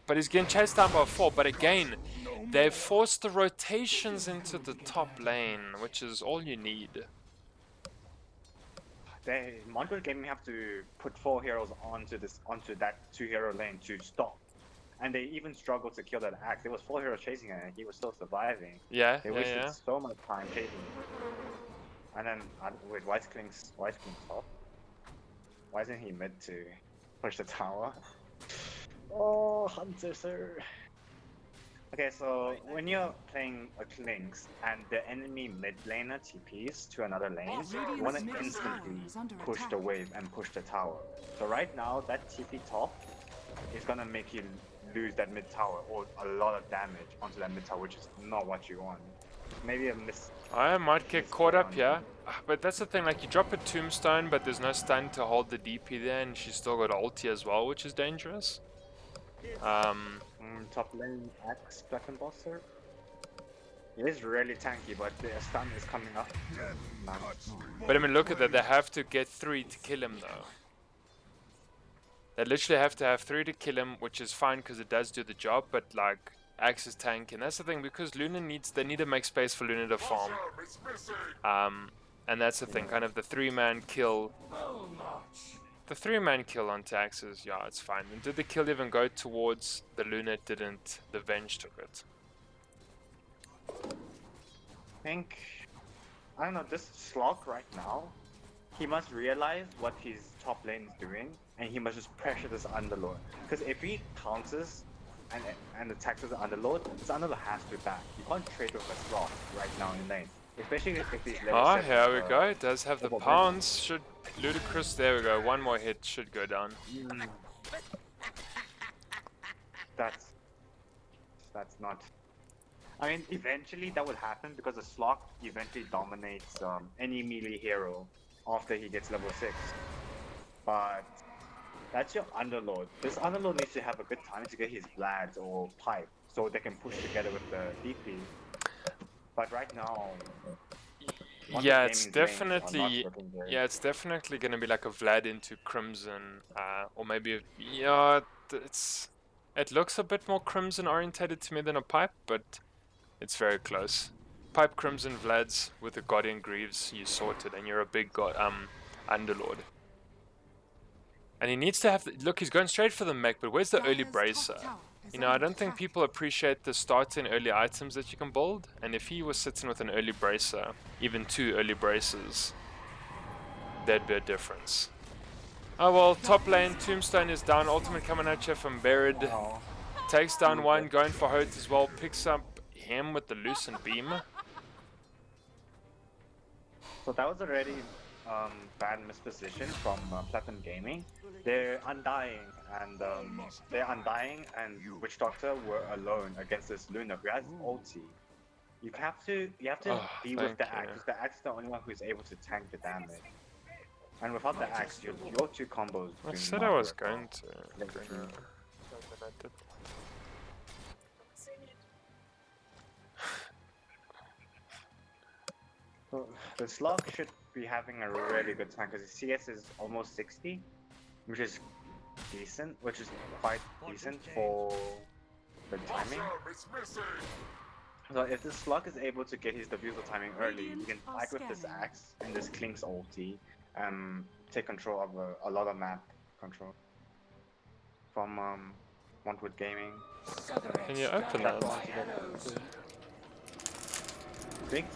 But he's getting chased down by a 4. But again, they've forced the rotations into the top lane, which is all you need. Montwood Gaming have to put 4 heroes onto that 2-hero lane to stop. And they even struggled to kill that Axe. There was 4 heroes chasing it and he was still surviving. Yeah, They wasted so much time chasing. And then, wait, why is Klinks top? Why isn't he mid to push the tower? Oh, Hunter, sir. Okay, so when you're playing a Lynx and the enemy mid laner TPs to another lane, you want to instantly push the wave and push the tower. So right now, that TP top is gonna make you lose that mid tower or a lot of damage onto that mid tower, which is not what you want. Maybe a miss. I might get caught misplay up on here. But that's the thing, like you drop a tombstone, but there's no stun to hold the DP there, and she's still got ulti as well, which is dangerous. Top lane Axe Platinum Boxer. It is really tanky, but the stun is coming up. But I mean, look at that. They have to get 3 to kill him, though. They literally have to have 3 to kill him, which is fine because it does do the job. But like, Axe is tanky, and that's the thing because Luna they need to make space for Luna to farm. And that's the thing, kind of the 3-man kill. The 3-man kill on Axes, yeah, it's fine. And did the kill even go towards the Luna? It didn't. The Venge took it. I think, I don't know, this Slog right now, he must realize what his top lane is doing, and he must just pressure this Underlord. Because if he counters and attacks with the Underlord, this Underlord has to back. You can't trade with a Slog right now in lane. Especially if he's level Oh, 7, here we go. It does have the double pounds. Should Ludicrous, there we go. One more hit should go down. That's not. I mean, eventually that would happen because the Slog eventually dominates any melee hero after he gets level 6. But that's your Underlord. This Underlord needs to have a good time to get his Vlad or Pipe so they can push together with the DP. But right now, yeah, it's definitely it's definitely gonna be like a Vlad into Crimson, or maybe it looks a bit more Crimson orientated to me than a Pipe, but it's very close. Pipe Crimson Vlads with the Guardian Greaves, you sorted, and you're a big Underlord. And he needs to have look. He's going straight for the mech, but where's the early bracer? You know, I don't think people appreciate the start and early items that you can build, and if he was sitting with an early bracer, even 2 early bracers, there'd be a difference. Oh well, top lane, Tombstone is down, ultimate coming at you from Buried. Takes down one, going for Hurt as well, picks up him with the Lucent Beam. So that was already bad misposition from Platinum Gaming. They're Undying and Witch Doctor were alone against this Luna who has ulti. You have to be with the axe. The axe is the only one who is able to tank the damage. And without the axe, your 2 combos. I said I was going to. So the Slug should be having a really good time because his CS is almost 60, which is decent, quite decent for the timing. So if the Slug is able to get his defusal timing early, you can fight with this axe and this Klink's ulti, take control of a lot of map control from Montwood Gaming. Can you open that? Klink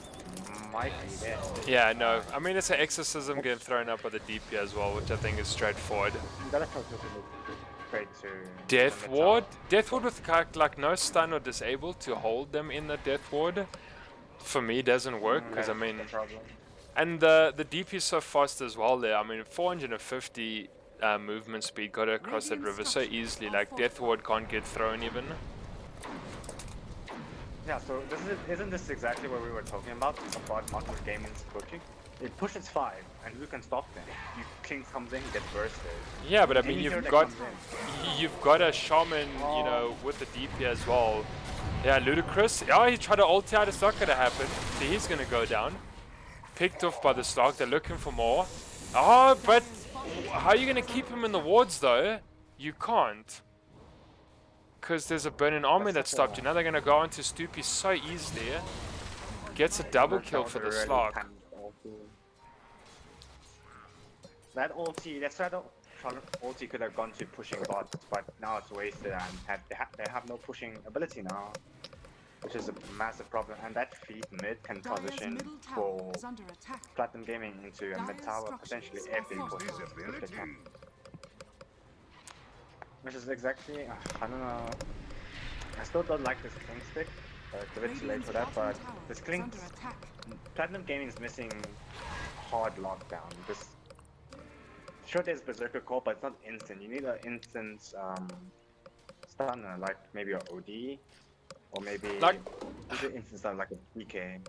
might be there. Yeah, no. I mean, it's an exorcism getting thrown up by the DP as well, which I think is straightforward. You gotta try to straight to Death Ward? Death Ward with like no stun or disable to hold them in the Death Ward, for me doesn't work, because I mean... And the DP is so fast as well there. I mean, 450 movement speed got across that river so easily, like Death Ward can't get thrown even. Yeah, so isn't this exactly what we were talking about Montwood Gaming's pushing? It pushes 5, and who can stop them? King comes in, gets bursted. Yeah, but I mean, you've got a shaman, you know, with the DP as well. Yeah, Ludicrous. Oh, he tried to ulti out. It's not gonna happen. See, he's gonna go down. Picked off by the stock. They're looking for more. Oh, but how are you gonna keep him in the wards though? You can't. Because there's a burning army that stopped you. Now they're going to go onto Stoopy so easily. Gets a double kill for the Slog. That ulti, that's why the ulti could have gone to pushing bots, but now it's wasted and they have no pushing ability now. Which is a massive problem. And that feed mid can position for Platinum Gaming into a mid tower, potentially every push. Which is exactly, I don't know. I still don't like this Clink stick. It's a bit too late for that, but this Clink... Platinum Gaming is missing hard lockdown. This... Sure, there's Berserker Core, but it's not instant. You need an instant stunner, like maybe an OD, or maybe Like, an instant stunner, like a PK.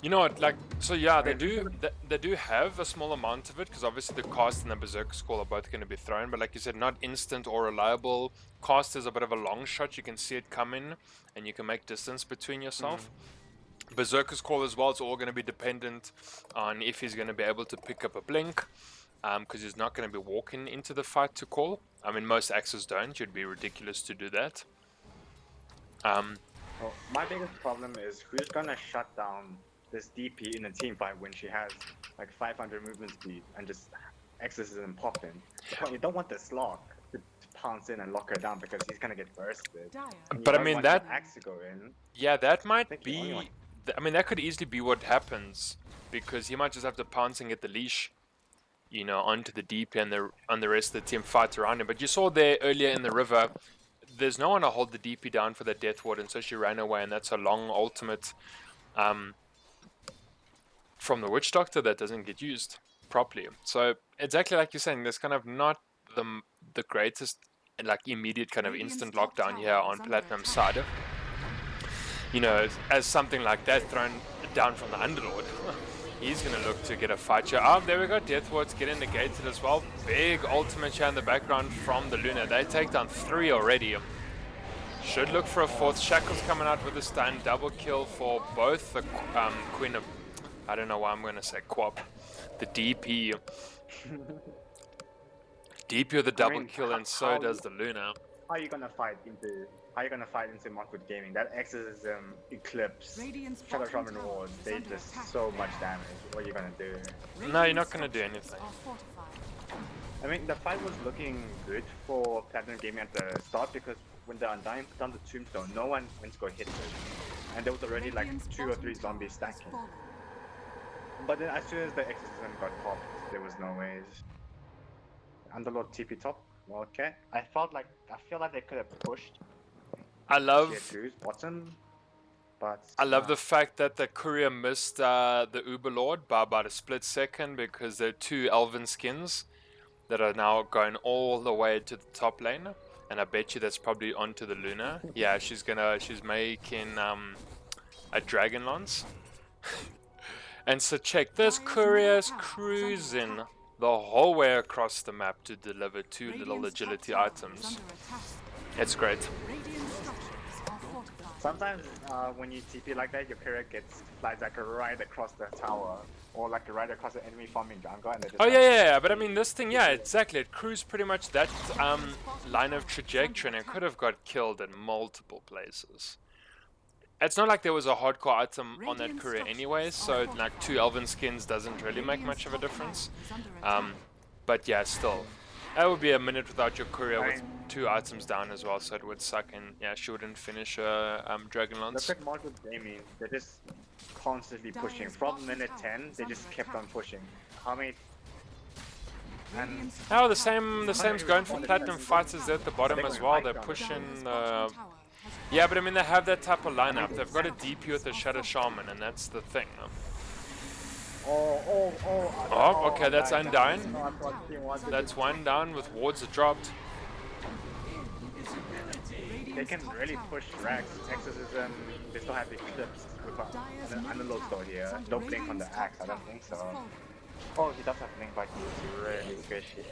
you know what? Like, so yeah, they do have a small amount of it because obviously the cast and the Berserker Scroll are both going to be thrown, but like you said, not instant or reliable. Cast is a bit of a long shot. You can see it coming, and you can make distance between yourself. Berserker's Call as well, it's all going to be dependent on if he's going to be able to pick up a blink, because he's not going to be walking into the fight to call. I mean, most axes don't. You'd be ridiculous to do that. Well, my biggest problem is who's going to shut down this DP in a team fight when she has like 500 movement speed and just X's and popping. You don't want this lock to pounce in and lock her down because he's going to get bursted. But I mean, that... Axe to go in. Yeah, that might be... I mean, that could easily be what happens, because he might just have to pounce and get the leash, you know, onto the DP and the rest of the team fight around him. But you saw there earlier in the river, there's no one to hold the DP down for the Death Ward, and so she ran away, and that's a long ultimate from the Witch Doctor that doesn't get used properly. So exactly like you're saying, there's kind of not the greatest, like, immediate kind of instant lockdown here on Platinum's side. You know, as something like that thrown down from the Underlord, he's going to look to get a fight here. Oh, there we go, Death Ward's getting negated as well. Big ultimate here in the background from the Luna. They take down 3 already. Should look for a 4th. Shackle's coming out with a stun. Double kill for both the Queen of... I don't know why I'm going to say Quap. The DP. DP with the double kill, and so does the Luna. How are you gonna fight into Montwood Gaming? That Exorcism, Eclipse, Shadow Shaman Ward, they just so much damage. What are you gonna do? No, you're not gonna do anything. I mean, the fight was looking good for Platinum Gaming at the start because when the Undying put down the Tombstone, no one went to go hit it. And there was already like 2 or 3 zombies stacking. But then as soon as the Exorcism got popped, there was no ways. Underlord TP top. Okay. I feel like they could have pushed. I love bottom, but I love the fact that the courier missed the Uberlord by about a split second, because there are 2 elven skins that are now going all the way to the top lane, and I bet you that's probably onto the Luna. Yeah, she's making a Dragon Lance. And so check this, courier's cruising the whole way across the map to deliver 2 little agility items. It's great. Sometimes when you TP like that, your courier flies like right across the tower, or like right across the enemy farming jungle, and they just... Oh yeah, but I mean this thing, yeah, exactly. It cruised pretty much that line of trajectory, and it could have got killed in multiple places. It's not like there was a hardcore item on that courier anyway, so like 2 elven skins doesn't really make much of a difference. But yeah, still, that would be a minute without your courier with 2 items down as well, so it would suck, and yeah, she wouldn't finish Dragon Lance. Look at Montwood Gaming, they're just constantly pushing. From minute 10, they just kept on pushing. How many... And oh, the same's going for Platinum Fighters at the bottom as well. They're pushing... yeah, but I mean, they have that type of lineup. They've got a DP with a Shadow Shaman, and that's the thing. Oh, okay, that's Undying. That's 1 down with wards that dropped. They can really push Rax. Exorcism, they still have Eclipse with an Underlord sword here. Don't blink on the axe, I don't think so. Oh, he does have blink, but he's really squishy.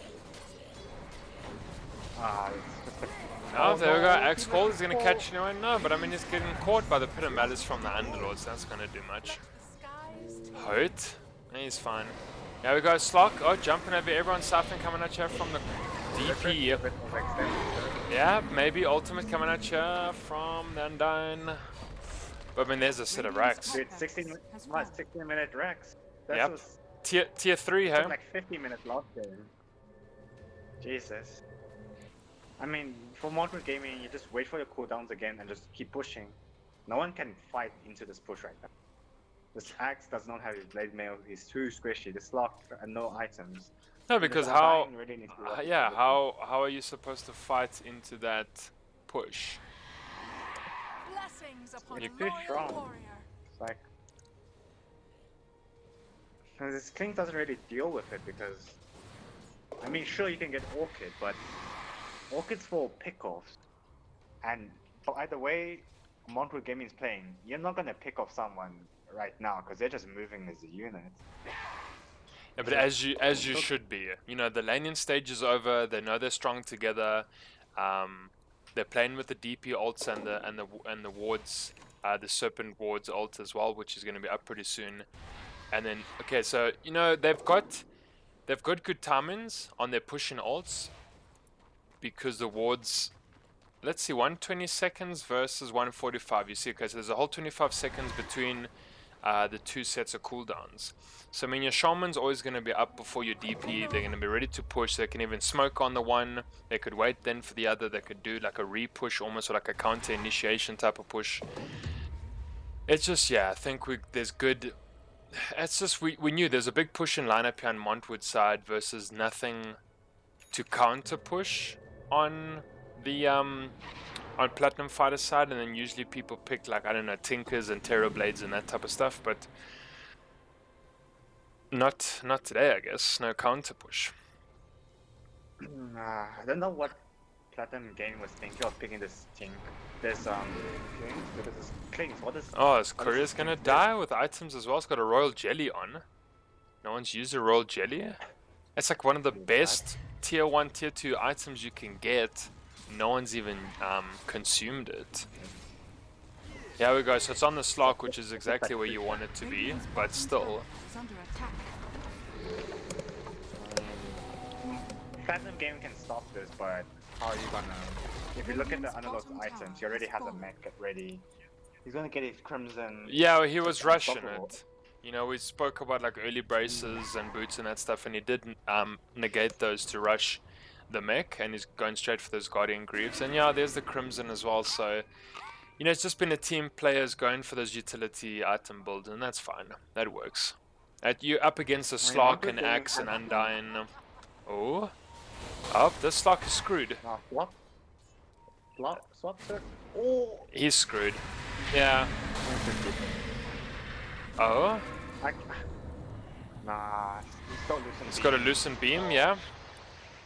Oh, there we go. Axe Call is going to catch anyone? No, but I mean, he's getting caught by the Pit of Malice from the Underlord, so that's going to do much. Hoyt? He's fine. There we go, Slock. Oh, jumping over everyone. Siphon coming at you from the DP. Yeah, maybe Ultimate coming at you from the Undying. But I mean, there's a set of racks. Dude, 16-minute racks. Yep. Tier 3, hey? Like 50 minutes last game. Jesus. I mean, for Montwood Gaming, you just wait for your cooldowns again and just keep pushing. No one can fight into this push right now. This axe does not have his blade mail, he's too squishy, this lock and no items. No, because how... yeah, how are you supposed to fight into that push? It's too strong. It's like this King doesn't really deal with it because I mean, sure you can get Orchid, but Orchid's for pickoffs, and by the way Montwood Gaming's playing, you're not gonna pick off someone right now because they're just moving as a unit. Yeah, but as you should be. You know, the laning stage is over. They know they're strong together. They're playing with the DP ults and the wards, the Serpent wards ult as well, which is going to be up pretty soon. And then okay, so you know they've got good timings on their pushing ults because the wards. Let's see, 120 seconds versus 145. You see, okay, so there's a whole 25 seconds between the two sets of cooldowns. So I mean, your Shaman's always going to be up before your DP. They're going to be ready to push. They can even smoke on the one. They could wait then for the other. They could do like a re-push, almost like a counter initiation type of push. It's just, yeah, I think there's good. It's just we knew there's a big push in lineup here on Montwood side versus nothing to counter push on the on Platinum Fighter side, and then usually people pick like, I don't know, Tinkers and Terrorblades and that type of stuff, but not today, I guess. No counter push. I don't know what Platinum Gaming was thinking of picking this Klings. What is? Oh, is Courier's gonna die with items as well? It's got a Royal Jelly on. No one's used a Royal Jelly. It's like one of the best tier 1, tier 2 items you can get. No one's even consumed it. Here we go, so it's on the Slark, which is exactly where you want it to be, but still. Platinum Gaming can stop this, but how are you gonna... If you look at the unlocked items, he already has a mech ready. He's gonna get his Crimson... Yeah, well, he was rushing it. You know, we spoke about like early braces and boots and that stuff, and he did negate those to rush the mech, and he's going straight for those Guardian Greaves. And yeah, there's the Crimson as well, so... You know, it's just been a team players going for those utility item builds, and that's fine. That works. You're up against a Slark and Axe and Undying. Oh. Oh, this Slark is screwed. Swap, sir. Oh! He's screwed. Yeah. Oh. Nah, He's got a loosened beam, yeah.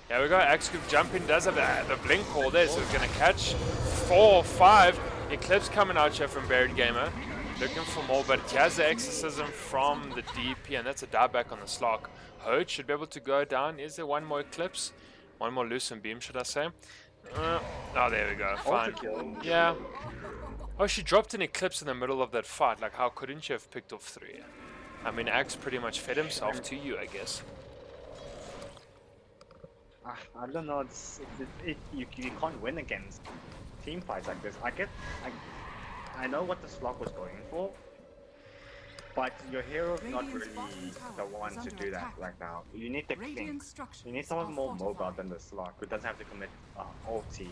Here we go, Axe Scoop jumping, does have the blink call there, so he's gonna catch 4, 5. Eclipse coming out here from Buried Gamer. Looking for more, but he has the Exorcism from the DP, and that's a dieback on the Slark. Hood should be able to go down. Is there one more Eclipse? One more loosened beam, should I say? Oh, there we go, fine. Yeah. Oh, she dropped an Eclipse in the middle of that fight. Like, how couldn't you have picked off 3? I mean, Axe pretty much fed himself to you, I guess. I don't know, you can't win against team fights like this. I know what the Slug was going for, but your hero's not really the one to do that right now. You need the King. You need someone more mobile than the Slug, who doesn't have to commit ulti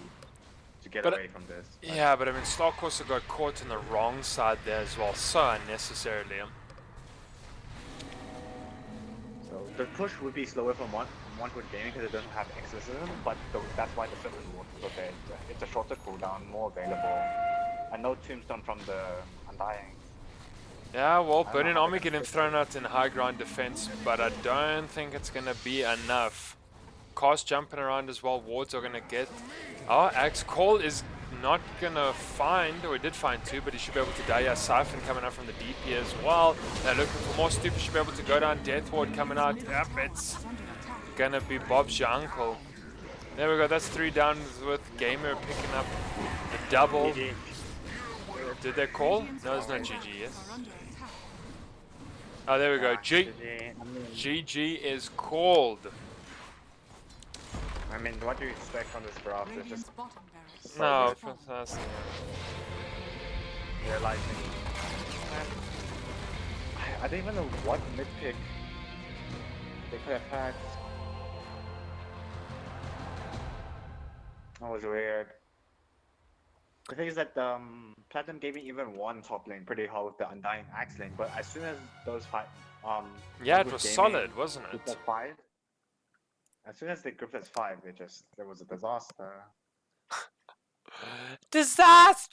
to get away from this. Yeah, but I mean, Slug also got caught in the wrong side there as well, so unnecessarily. So the push would be slower for Montwood Gaming because it doesn't have Exorcism, but that's why the Serpent Ward is okay. It's a shorter cooldown, more available, and no Tombstone from the Undying. Yeah, well, Burning Army getting thrown out in high ground defense, but I don't think it's going to be enough. Cast jumping around as well, wards are going to get... Oh, Axe Call is not going to find, or he did find 2, but he should be able to die. Yeah, Siphon coming out from the DP as well. They're looking for more Stupid, should be able to go down. Death Ward coming out. Yep, it's going to be Bob's your uncle. There we go, that's 3 down with Gamer picking up the double. GG. Did they call? No, it's not GG, yes. Oh, there we go. GG is called. I mean, what do you expect from this draft? It's just so No, good. fantastic. Realizing. I don't even know what mid-pick they could have had. That was weird. The thing is that Platinum Gaming even won top lane pretty hard with the Undying Axe lane, but as soon as those yeah, it was solid, wasn't it? As soon as they gripped as 5, there was a disaster. Disaster!